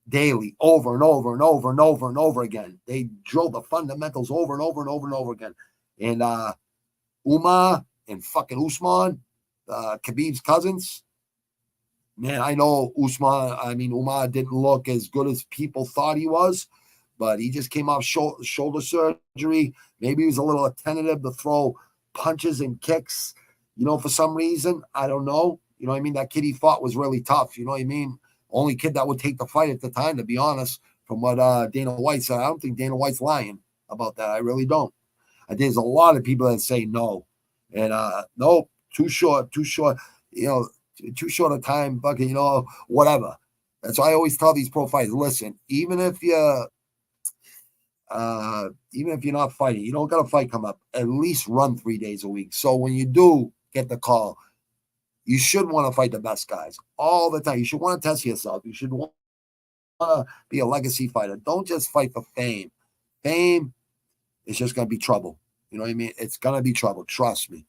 daily over and over and over and over and over again. They drill the fundamentals over and over and over and over again. And Umar and fucking Usman, Khabib's cousins, man, I know Umar didn't look as good as people thought he was, but he just came off shoulder surgery. Maybe he was a little tentative to throw punches and kicks, for some reason. I don't know. You know what I mean? That kid he fought was really tough. You know what I mean? Only kid that would take the fight at the time, to be honest, from what Dana White said. I don't think Dana White's lying about that. I really don't. I think there's a lot of people that say no. And nope, too short, too short a time, fucking, whatever. That's why I always tell these pro fighters, listen, even if you're not fighting, you don't got a fight come up, at least run 3 days a week. So when you do get the call, you should want to fight the best guys all the time. You should want to test yourself. You should want to be a legacy fighter. Don't just fight for fame. Fame is just going to be trouble. You know what I mean? It's going to be trouble. Trust me.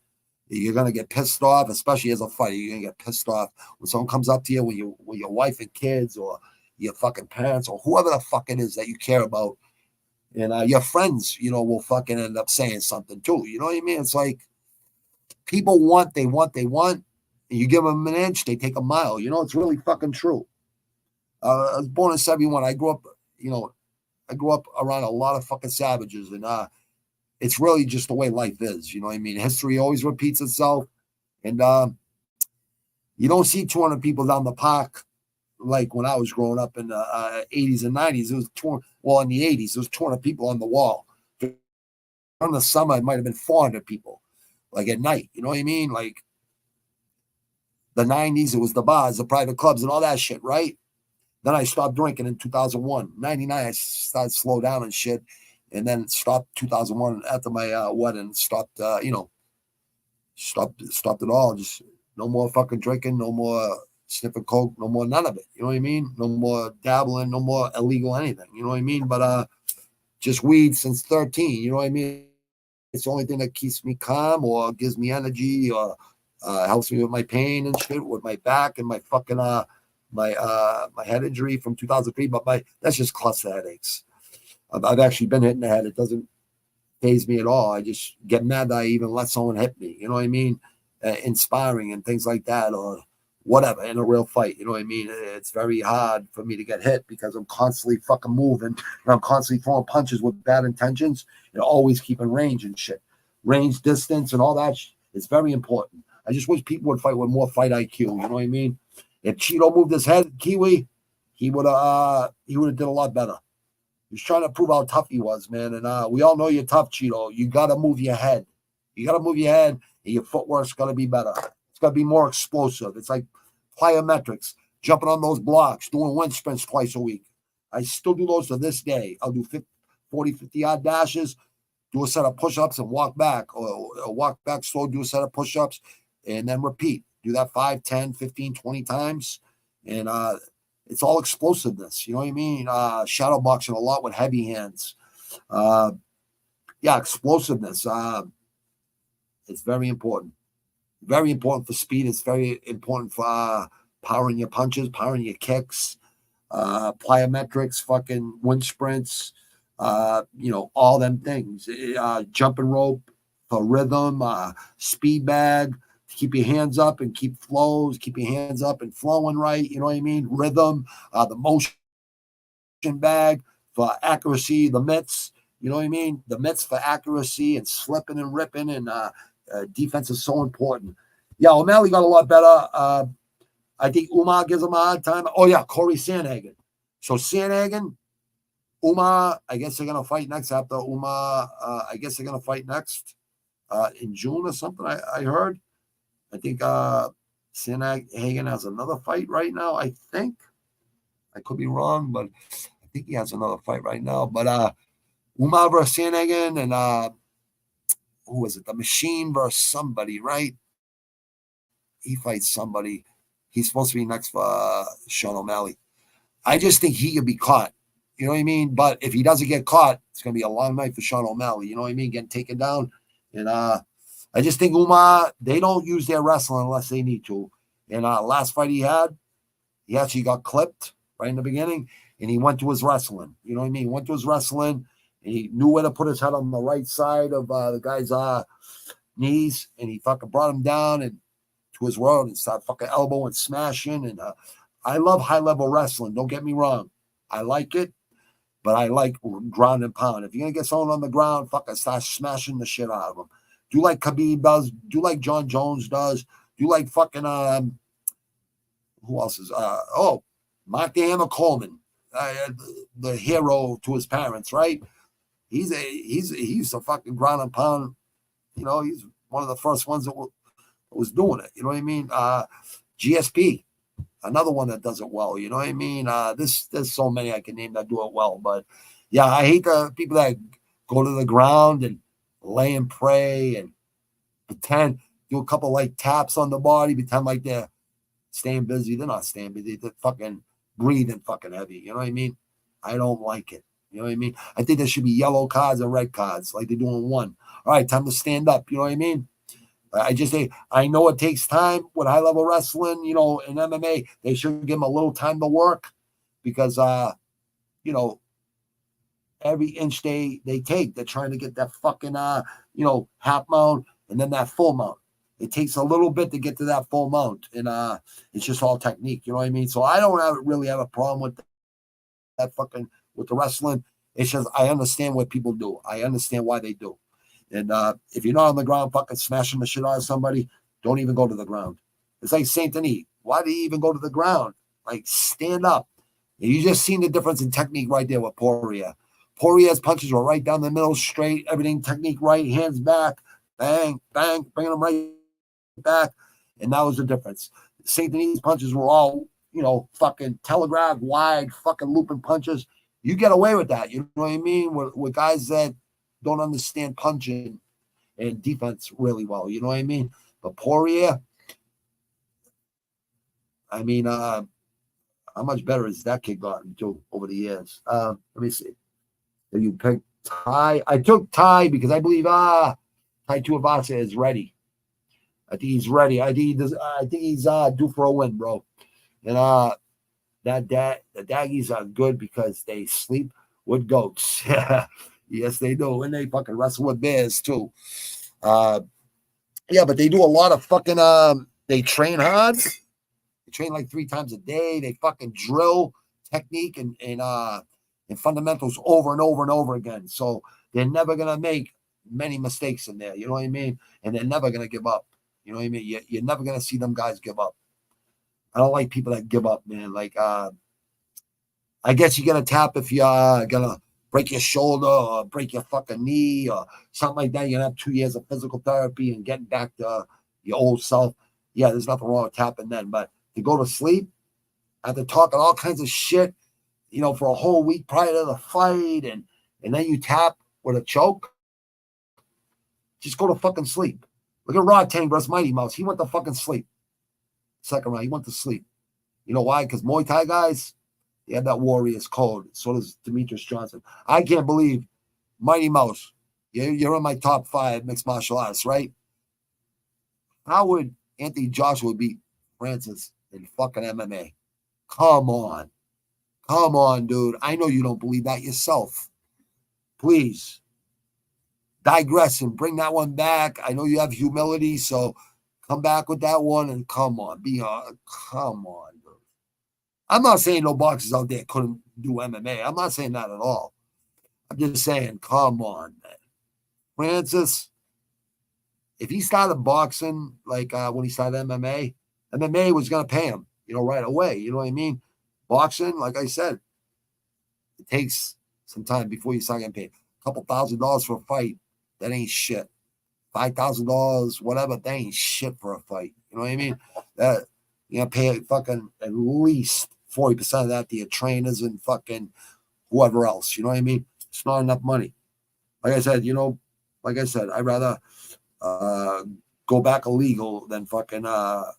You're going to get pissed off, especially as a fighter. You're going to get pissed off when someone comes up to you with your wife and kids or your fucking parents or whoever the fuck it is that you care about. And your friends, will fucking end up saying something too. You know what I mean? It's like people want. And you give them an inch, they take a mile. It's really fucking true. I was born in 71. I grew up around a lot of fucking savages. And it's really just the way life is. You know what I mean? History always repeats itself. And you don't see 200 people down the park like when I was growing up in the 80s and 90s. It was in the 80s, there was 200 people on the wall. During the summer, it might have been 400 people, like at night. You know what I mean? Like the 90s, it was the bars, the private clubs, and all that shit, right? Then I stopped drinking in 2001. 99, I started to slow down and shit. And then stopped 2001 after my wedding. Stopped, stopped it all. Just no more fucking drinking, no more sniffing coke, no more none of it. You know what I mean? No more dabbling, no more illegal anything. You know what I mean? But just weed since 13. You know what I mean? It's the only thing that keeps me calm or gives me energy or helps me with my pain and shit, with my back and my fucking my head injury from 2003. But that's just cluster headaches. I've actually been hit in the head. It doesn't faze me at all. I just get mad that I even let someone hit me. You know what I mean? Inspiring and things like that, or whatever, in a real fight. You know what I mean? It's very hard for me to get hit because I'm constantly fucking moving and I'm constantly throwing punches with bad intentions and always keeping range and shit. Range, distance, and all that is very important. I just wish people would fight with more fight IQ. You know what I mean? If Cheeto moved his head, Kiwi, he would have did a lot better. He was trying to prove how tough he was, man. And we all know you're tough, Cheeto. You got to move your head. You got to move your head, and your footwork's got to be better. It's got to be more explosive. It's like plyometrics, jumping on those blocks, doing wind sprints twice a week. I still do those to this day. I'll do 40, 50-yard dashes, do a set of push-ups, and walk back. Or walk back slow, do a set of push-ups, and then repeat. Do that 5, 10, 15, 20 times. And it's all explosiveness. You know what I mean? Shadow boxing a lot with heavy hands. Explosiveness. It's very important. Very important for speed. It's very important for powering your punches, powering your kicks, plyometrics, fucking wind sprints, all them things. Jumping rope for rhythm, speed bag, to keep your hands up and keep your hands up and flowing right. You know what I mean? Rhythm, the motion bag for accuracy, the mitts. You know what I mean? The mitts for accuracy and slipping and ripping, and defense is so important. Yeah, O'Malley got a lot better. I think Umar gives him a hard time. Oh, yeah, Corey Sandhagen. So Sandhagen, Umar, I guess they're going to fight next after Umar. I guess they're going to fight next. in June or something. I heard. I think Sandhagen has another fight right now. I think I could be wrong, but I think he has another fight right now. But Umar versus Sandhagen and who was it? The Machine versus somebody, right? He fights somebody. He's supposed to be next for Sean O'Malley. I just think he could be caught. You know what I mean? But if he doesn't get caught, it's going to be a long night for Sean O'Malley. You know what I mean? Getting taken down. And I just think Umar, they don't use their wrestling unless they need to. And last fight he had, he actually got clipped right in the beginning, and he went to his wrestling. You know what I mean? He went to his wrestling, and he knew where to put his head on the right side of the guy's knees, and he fucking brought him down and to his world and started fucking elbowing and smashing. And I love high-level wrestling. Don't get me wrong. I like it, but I like ground and pound. If you're going to get someone on the ground, fucking start smashing the shit out of them. Do like Khabib does. Do like John Jones does. Do like fucking, who else is, Mark the Hammer Coleman, the hero to his parents, right? He's a fucking ground and pound. You know, he's one of the first ones that was doing it. You know what I mean? GSP, another one that does it well. You know what I mean? There's so many I can name that do it well. But yeah, I hate the people that go to the ground and lay and pray and pretend, do a couple like taps on the body, pretend like they're staying busy. They're not staying busy. They're fucking breathing fucking heavy. You know what I mean? I don't like it. You know what I mean? I think there should be yellow cards and red cards like they do in one. All right, time to stand up. You know what I mean? I know it takes time with high level wrestling, you know, in MMA. They should give them a little time to work because, you know, every inch they take, they're trying to get that fucking, you know, half mount and then that full mount. It takes a little bit to get to that full mount, and it's just all technique. You know what I mean? So I don't really have a problem with that fucking with the wrestling. It's just I understand what people do. I understand why they do. And if you're not on the ground fucking smashing the shit out of somebody, don't even go to the ground. It's like Saint Denis. Why do you even go to the ground? Like, stand up. And you just seen the difference in technique right there with Poirier. Poirier's punches were right down the middle, straight, everything technique right, hands back, bang, bang, bringing them right back. And that was the difference. Saint Denis' punches were all, you know, fucking telegraph, wide, fucking looping punches. You get away with that. You know what I mean? With guys that don't understand punching and defense really well. You know what I mean? But Poirier, I mean, how much better has that kid gotten too over the years? Let me see. Did you pick Ty? I took Ty because I believe Ty Tuivasa is ready. I think he's ready. I think he's due for a win, bro. And the Daggies are good because they sleep with goats. Yes, they do. And they fucking wrestle with bears too. Yeah, but they do a lot of fucking they train hard. They train like 3 times a day. They fucking drill technique and fundamentals over and over and over again. So they're never gonna make many mistakes in there. You know what I mean? And they're never gonna give up. You know what I mean? You're never gonna see them guys give up. I don't like people that give up, man. Like, I guess you're gonna tap if you're gonna break your shoulder or break your fucking knee or something like that. You're gonna have 2 years of physical therapy and getting back to your old self. Yeah, there's nothing wrong with tapping then. But to go to sleep after talking all kinds of shit, you know, for a whole week prior to the fight, and then you tap with a choke, just go to fucking sleep. Look at Rod Tang versus Mighty Mouse. He went to fucking sleep. Second round, he went to sleep. You know why? Because Muay Thai guys, they have that warrior's code. So does Demetrius Johnson. I can't believe Mighty Mouse. You're in my top 5 mixed martial artists, right? How would Anthony Joshua beat Francis in fucking MMA? Come on. Come on, dude. I know you don't believe that yourself. Please digress and bring that one back. I know you have humility, so come back with that one and come on. Come on, dude. I'm not saying no boxers out there couldn't do MMA. I'm not saying that at all. I'm just saying, come on, man. Francis, if he started boxing like when he started MMA was going to pay him, you know, right away. You know what I mean? Boxing, like I said, it takes some time before you start getting paid. A couple $1,000 for a fight, that ain't shit. $5,000, whatever. They ain't shit for a fight. You know what I mean? That you know, pay fucking at least 40% of that to your trainers and fucking whoever else. You know what I mean? It's not enough money. Like I said, I'd rather go back illegal than fucking that.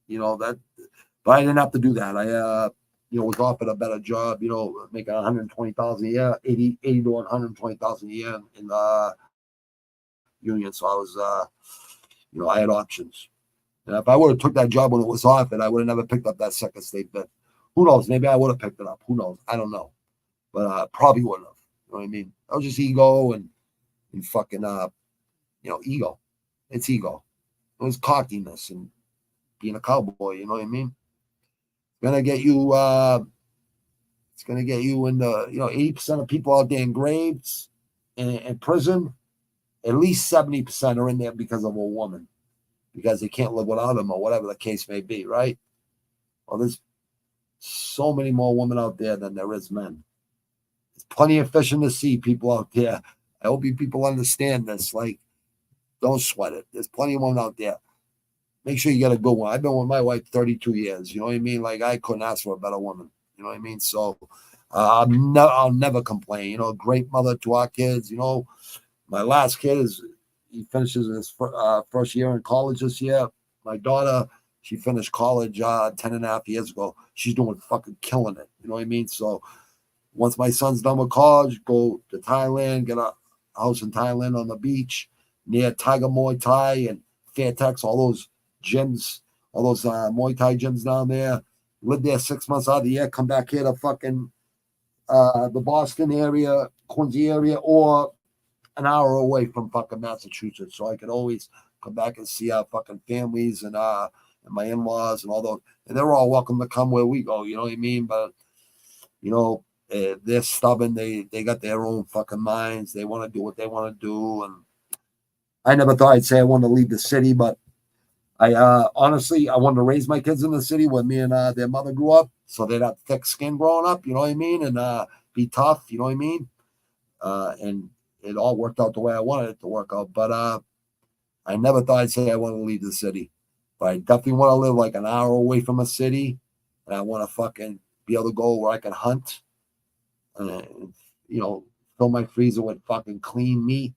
But I didn't have to do that. I was offered a better job, making $120,000 a year, 80 to 120,000 a year in the union. So I was I had options. And if I would have took that job when it was offered, I would have never picked up that second state bid. Who knows? Maybe I would have picked it up. Who knows? I don't know. But probably wouldn't have. You know what I mean? That was just ego and fucking ego. It's ego. It was cockiness and being a cowboy, you know what I mean? It's gonna get you in the 80% of people out there in graves and prison, at least 70% are in there because of a woman. Because they can't live without them or whatever the case may be, right? Well, there's so many more women out there than there is men. There's plenty of fish in the sea, people out there. I hope you people understand this. Like, don't sweat it. There's plenty of women out there. Make sure you get a good one. I've been with my wife 32 years. You know what I mean? Like, I couldn't ask for a better woman. You know what I mean? So I'll never complain. Great mother to our kids. My last kid he finishes his first year in college this year. My daughter, she finished college 10 and a half years ago. She's doing fucking killing it. You know what I mean? So once my son's done with college, go to Thailand, get a house in Thailand on the beach near Tiger Muay Thai and Fairtex, all those gyms, all those Muay Thai gyms down there. Live there 6 months out of the year, come back here to fucking the Boston area, Quincy area, or an hour away from fucking Massachusetts. So I could always come back and see our fucking families and my in-laws and all those. And they're all welcome to come where we go, you know what I mean? But, they're stubborn. They got their own fucking minds. They want to do what they want to do. And I never thought I'd say I wanted to leave the city, but I honestly, I wanted to raise my kids in the city where me and their mother grew up, so they'd have thick skin growing up, you know what I mean, and be tough, you know what I mean. And it all worked out the way I wanted it to work out. But I never thought I'd say I want to leave the city, but I definitely want to live like an hour away from a city, and I want to fucking be able to go where I can hunt, and fill my freezer with fucking clean meat,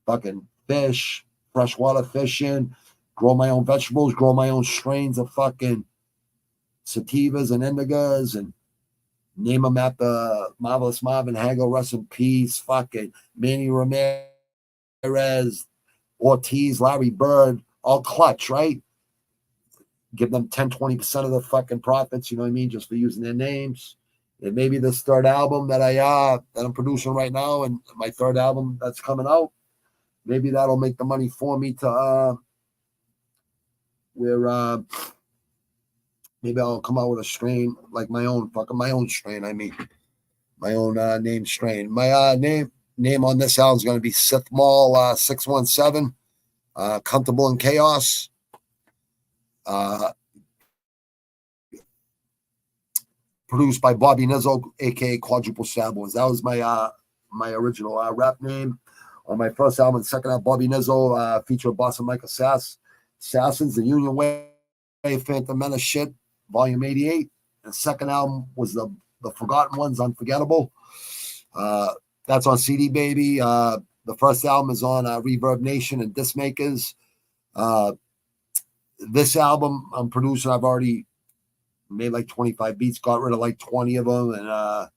fucking fish, freshwater fishing. Grow my own vegetables, grow my own strains of fucking sativas and indicas, and name them after Marvelous Marvin Hagel, rest in peace, fucking Manny Ramirez, Ortiz, Larry Bird, all clutch, right? Give them 10, 20% of the fucking profits, you know what I mean, just for using their names. And maybe this third album that I'm producing right now, and my third album that's coming out, maybe that'll make the money for me to where maybe I'll come out with a strain like my own strain. I mean, my own name strain. My name on this album is going to be Sith Mall 617. Comfortable in Chaos. Produced by Bobby Nizzo, aka Quadruple Saboys. That was my original rap name on my first album. Second album, Bobby Nizzo, featured Boston Michael Assassins, The Union Way, Phantom Menace shit, Volume 88. The second album was the Forgotten Ones, Unforgettable. That's on CD Baby. The first album is on Reverb Nation and Discmakers. This album I'm producing, I've already made like 25 beats, got rid of like 20 of them, and I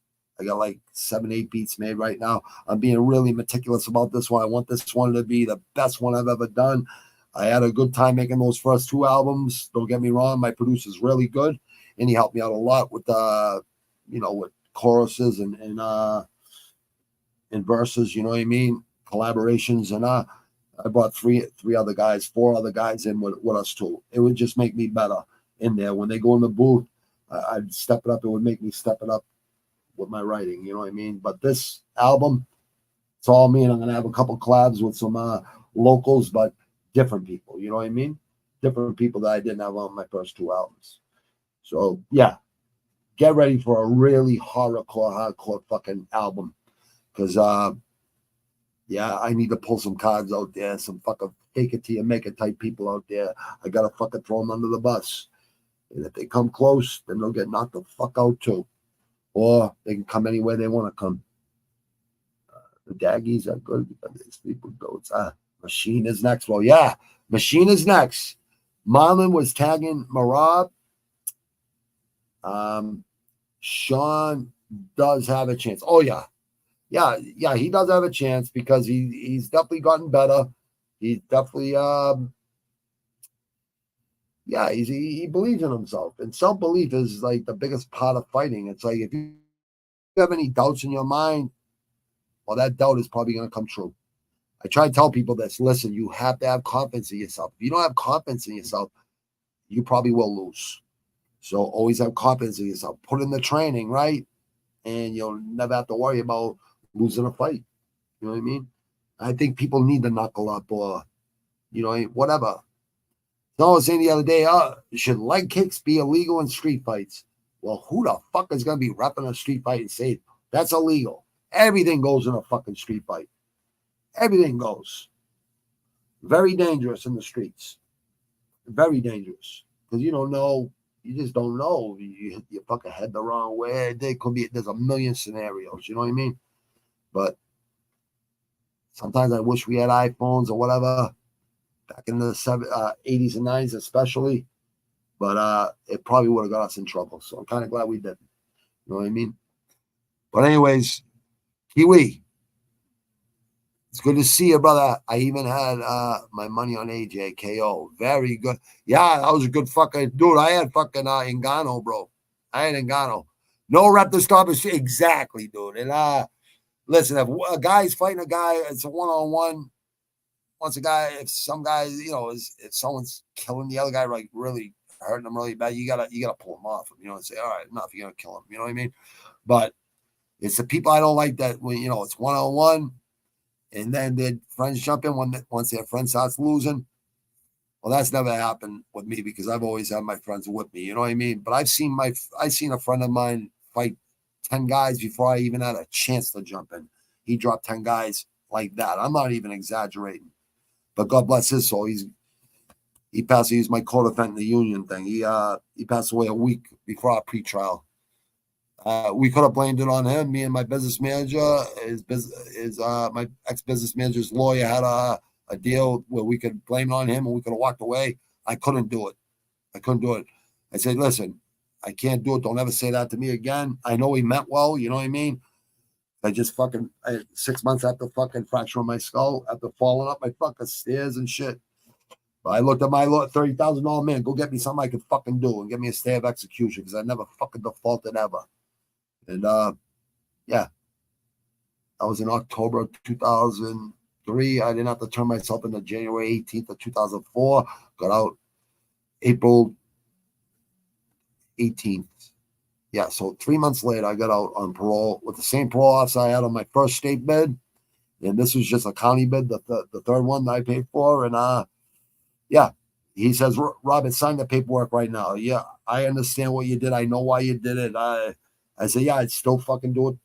got like 7-8 beats made right now. I'm being really meticulous about this one. I want this one to be the best one I've ever done. I had a good time making those first two albums. Don't get me wrong, my producer's really good, and he helped me out a lot with with choruses and verses, you know what I mean, collaborations, and I brought four other guys in with us too. It would just make me better in there. When they go in the booth, I'd step it up. It would make me step it up with my writing, you know what I mean? But this album, it's all me, and I'm going to have a couple collabs with some locals, but different people, you know what I mean? Different people that I didn't have on my first two albums. So, yeah, get ready for a really hardcore fucking album, because Yeah, I need to pull some cards out there, some fucking fake it till you make it type people out there. I gotta fucking throw them under the bus. And if they come close, then they'll get knocked the fuck out too. Or they can come anywhere they want to come. The Daggies are good because they sleep with goats. Machine is next. Well, yeah, Machine is next. Marlon was tagging Marab. Sean does have a chance. Oh, yeah. Yeah, he does have a chance because he's definitely gotten better. He's definitely, he believes in himself. And self-belief is like the biggest part of fighting. It's like if you have any doubts in your mind, well, that doubt is probably going to come true. I try to tell people this. Listen, you have to have confidence in yourself. If you don't have confidence in yourself, you probably will lose. So always have confidence in yourself. Put in the training, right? And you'll never have to worry about losing a fight. You know what I mean? I think people need to knuckle up or, whatever. No, I was saying the other day, should leg kicks be illegal in street fights? Well, who the fuck is going to be repping a street fight and say that's illegal? Everything goes in a fucking street fight. Everything goes. Very dangerous in the streets. Very dangerous. Because you don't know. You just don't know. You hit your fucking head the wrong way. There's a million scenarios. You know what I mean? But sometimes I wish we had iPhones or whatever. Back in the 80s and 90s especially. But it probably would have got us in trouble. So I'm kind of glad we didn't. You know what I mean? But anyways, Kiwi, it's good to see you, brother. I even had my money on AJ KO. Very good. Yeah, that was a good fucking dude. I had fucking Ngannou, bro. I had Ngannou. No rep to stop us. Exactly, dude. And listen, if a guy's fighting a guy, it's a one-on-one. Once a guy, if some guy, if someone's killing the other guy, like really hurting him really bad, you gotta pull him off. And say, all right, enough, you're gonna kill him. You know what I mean? But it's the people I don't like that when it's one-on-one, and then their friends jump in once their friend starts losing. Well, that's never happened with me because I've always had my friends with me. You know what I mean? But I've seen a friend of mine fight 10 guys before I even had a chance to jump in. He dropped 10 guys like that. I'm not even exaggerating. But God bless his soul. He passed. He was my co-defendant in the union thing. He passed away a week before our pre-trial. We could have blamed it on him. Me and my business manager, my ex-business manager's lawyer had a deal where we could blame it on him and we could have walked away. I couldn't do it. I said, listen, I can't do it. Don't ever say that to me again. I know he meant well. You know what I mean? I just 6 months after fucking fracturing my skull, after falling up my fucking stairs and shit. But I looked at my $30,000 man, go get me something I could fucking do and get me a stay of execution because I never fucking defaulted ever. And that was in October of 2003. I didn't have to turn myself into January 18th of 2004. Got out April 18th. Yeah, so 3 months later, I got out on parole with the same parole officer I had on my first state bid. And this was just a county bid, the third one that I paid for. And he says, Robert, sign the paperwork right now. Yeah, I understand what you did. I know why you did it. I said, yeah, I'd still fucking do it.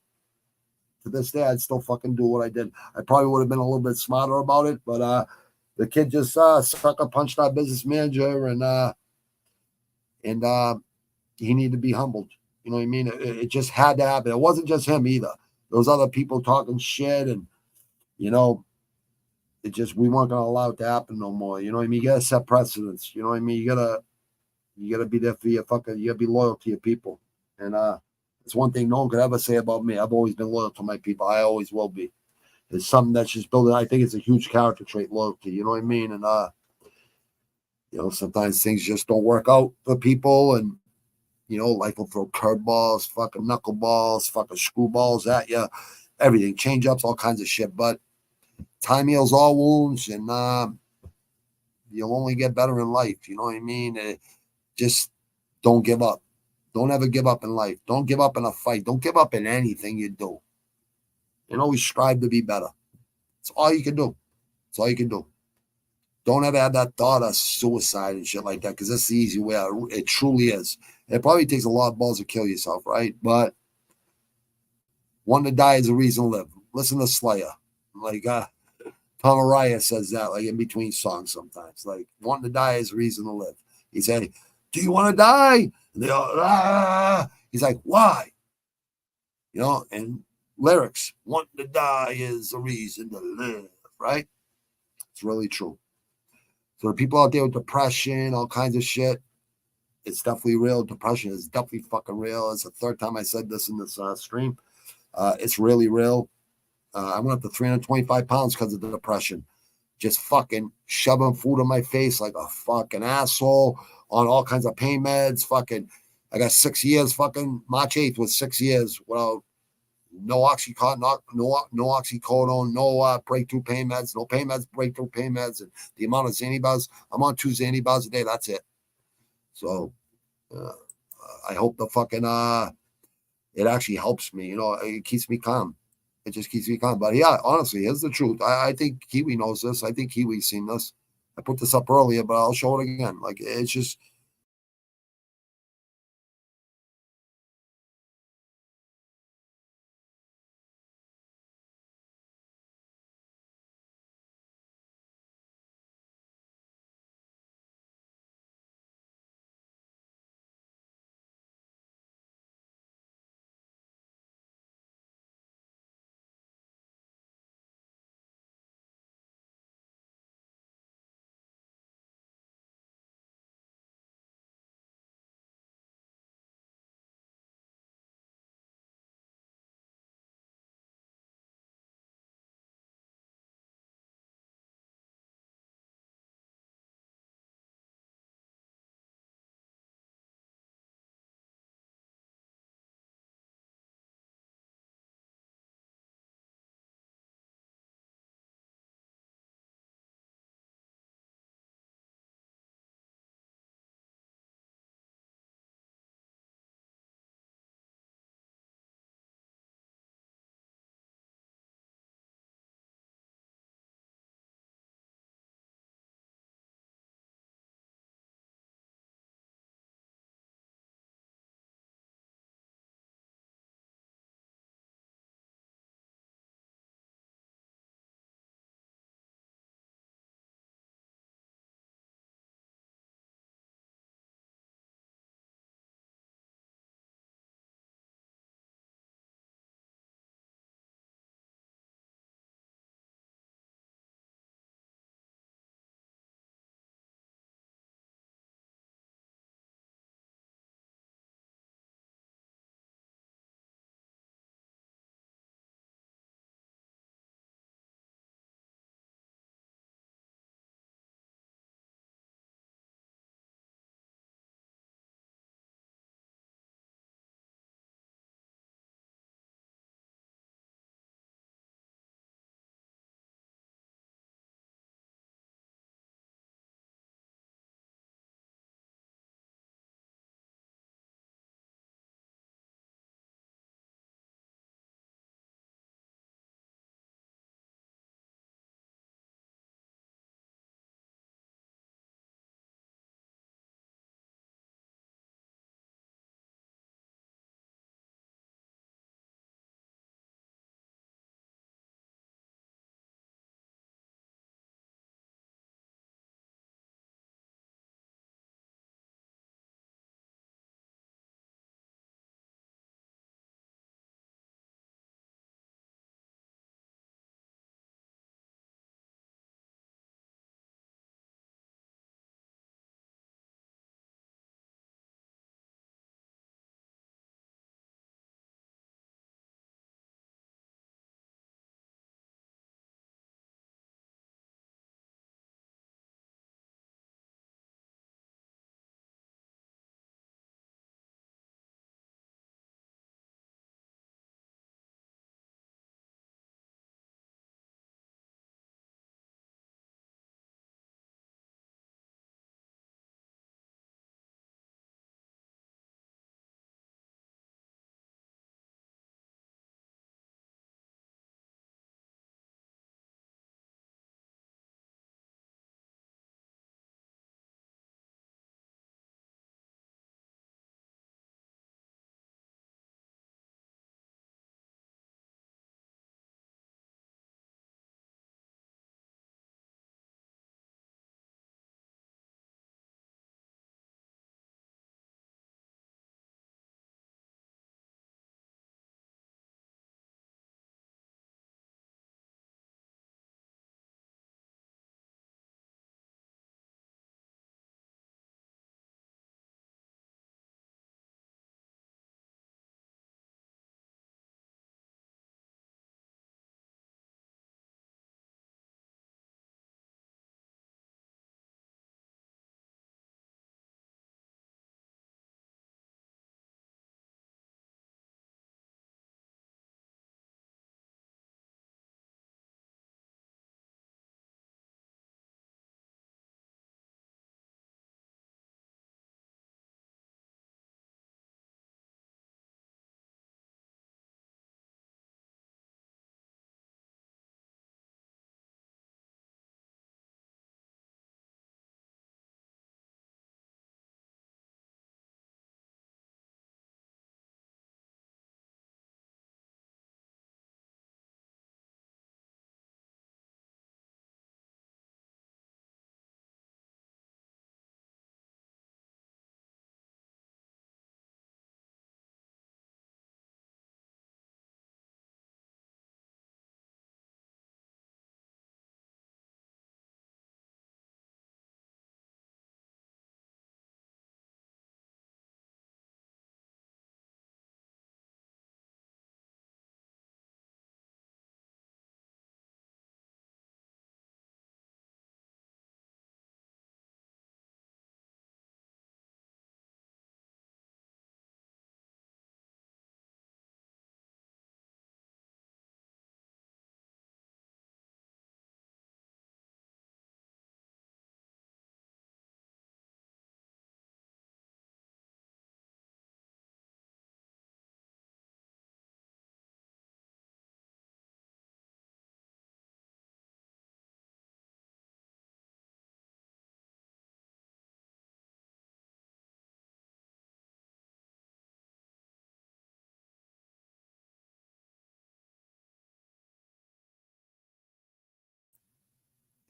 To this day, I'd still fucking do what I did. I probably would have been a little bit smarter about it. But the kid just sucker punched our business manager. And he needed to be humbled. You know what I mean? It just had to happen. It wasn't just him either. There was other people talking shit, and we weren't gonna allow it to happen no more. You know what I mean? You gotta set precedents. You know what I mean? You gotta be there for your fucking. You gotta be loyal to your people. And it's one thing no one could ever say about me. I've always been loyal to my people. I always will be. It's something that's just building. I think it's a huge character trait, loyalty. You know what I mean? And sometimes things just don't work out for people, and life will throw curveballs, fucking knuckleballs, fucking screwballs at you, everything, change ups, all kinds of shit. But time heals all wounds, and you'll only get better in life. You know what I mean? Just don't give up. Don't ever give up in life. Don't give up in a fight. Don't give up in anything you do. And always strive to be better. It's all you can do. It's all you can do. Don't ever have that thought of suicide and shit like that, because that's the easy way out. It truly is. It probably takes a lot of balls to kill yourself, right? But one to die is a reason to live. Listen to Slayer. Like Tom Araya says that like in between songs sometimes. Like wanting to die is a reason to live. He said, "Do you want to die?" And they all, ah. He's like, "Why?" You know, and lyrics, wanting to die is a reason to live, right? It's really true. So there are people out there with depression, all kinds of shit. It's definitely real. Depression is definitely fucking real. It's the third time I said this in this stream. It's really real. I went up to 325 pounds because of the depression. Just fucking shoving food in my face like a fucking asshole on all kinds of pain meds. Fucking, I got 6 years. Fucking March 8th was 6 years without no oxycontin, no oxycodone, no breakthrough pain meds, no pain meds, breakthrough pain meds, and the amount of Xanibars. I'm on 2 Xanibars a day. That's it. So I hope the fucking it actually helps me. You know, it keeps me calm. It just keeps me calm. But yeah, honestly, here's the truth. I think Kiwi knows this. I think Kiwi's seen this. I put this up earlier, but I'll show it again. Like it's just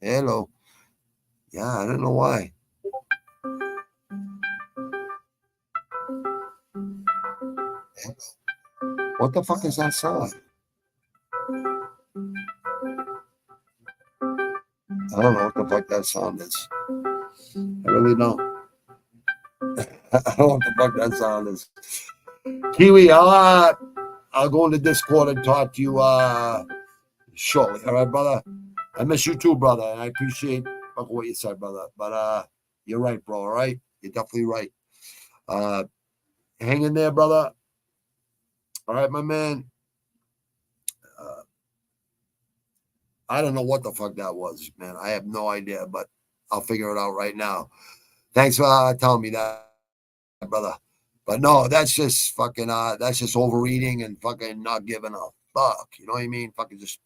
Hello. Yeah, I don't know why. What the fuck is that sound? I don't know what the fuck that sound is. I really don't. I don't know what the fuck that sound is. Kiwi, I'll go into Discord and talk to you shortly. All right, brother? I miss you too, brother, and I appreciate what you said, brother. But you're right, bro, all right? You're definitely right. Hang in there, brother. All right, my man. I don't know what the fuck that was, man. I have no idea, but I'll figure it out right now. Thanks for telling me that, brother. But no, that's just fucking that's just overeating and fucking not giving a fuck. You know what I mean? Fucking just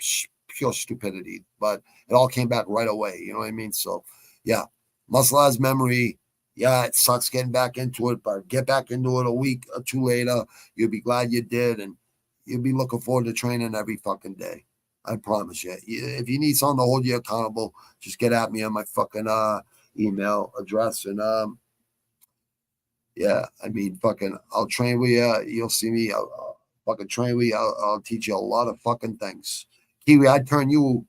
pure stupidity. But it all came back right away. You know what I mean? So yeah, muscle has memory. Yeah, it sucks getting back into it, but get back into it a week or two later. You'll be glad you did, and you'll be looking forward to training every fucking day. I promise you. If you need something to hold you accountable, just get at me on my fucking email address, and yeah, I mean, fucking, I'll train with you. You'll see me. I'll fucking train with you. I'll teach you a lot of fucking things. Kiwi, I turn you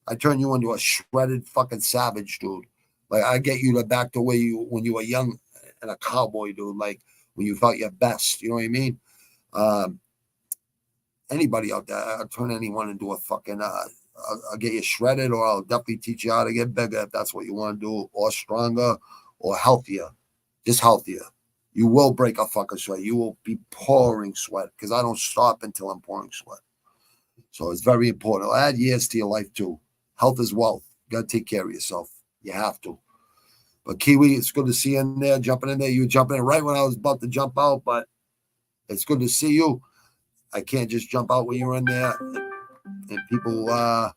into a shredded fucking savage, dude. Like I get you back to where you when you were young and a cowboy, dude. Like when you felt your best. You know what I mean? Anybody out there, I'll turn anyone into a fucking. I'll get you shredded, or I'll definitely teach you how to get bigger if that's what you want to do, or stronger, or healthier. Just healthier. You will break a fucking sweat. You will be pouring sweat because I don't stop until I'm pouring sweat. So it's very important. It'll add years to your life too. Health is wealth. You got to take care of yourself. You have to. But Kiwi, it's good to see you in there, jumping in there. You were jumping in right when I was about to jump out, but it's good to see you. I can't just jump out when you're in there. And people, a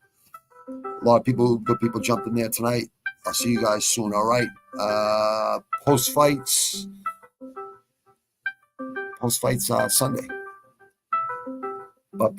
lot of people, good people jumped in there tonight. I'll see you guys soon, all right? Post fights Sunday. But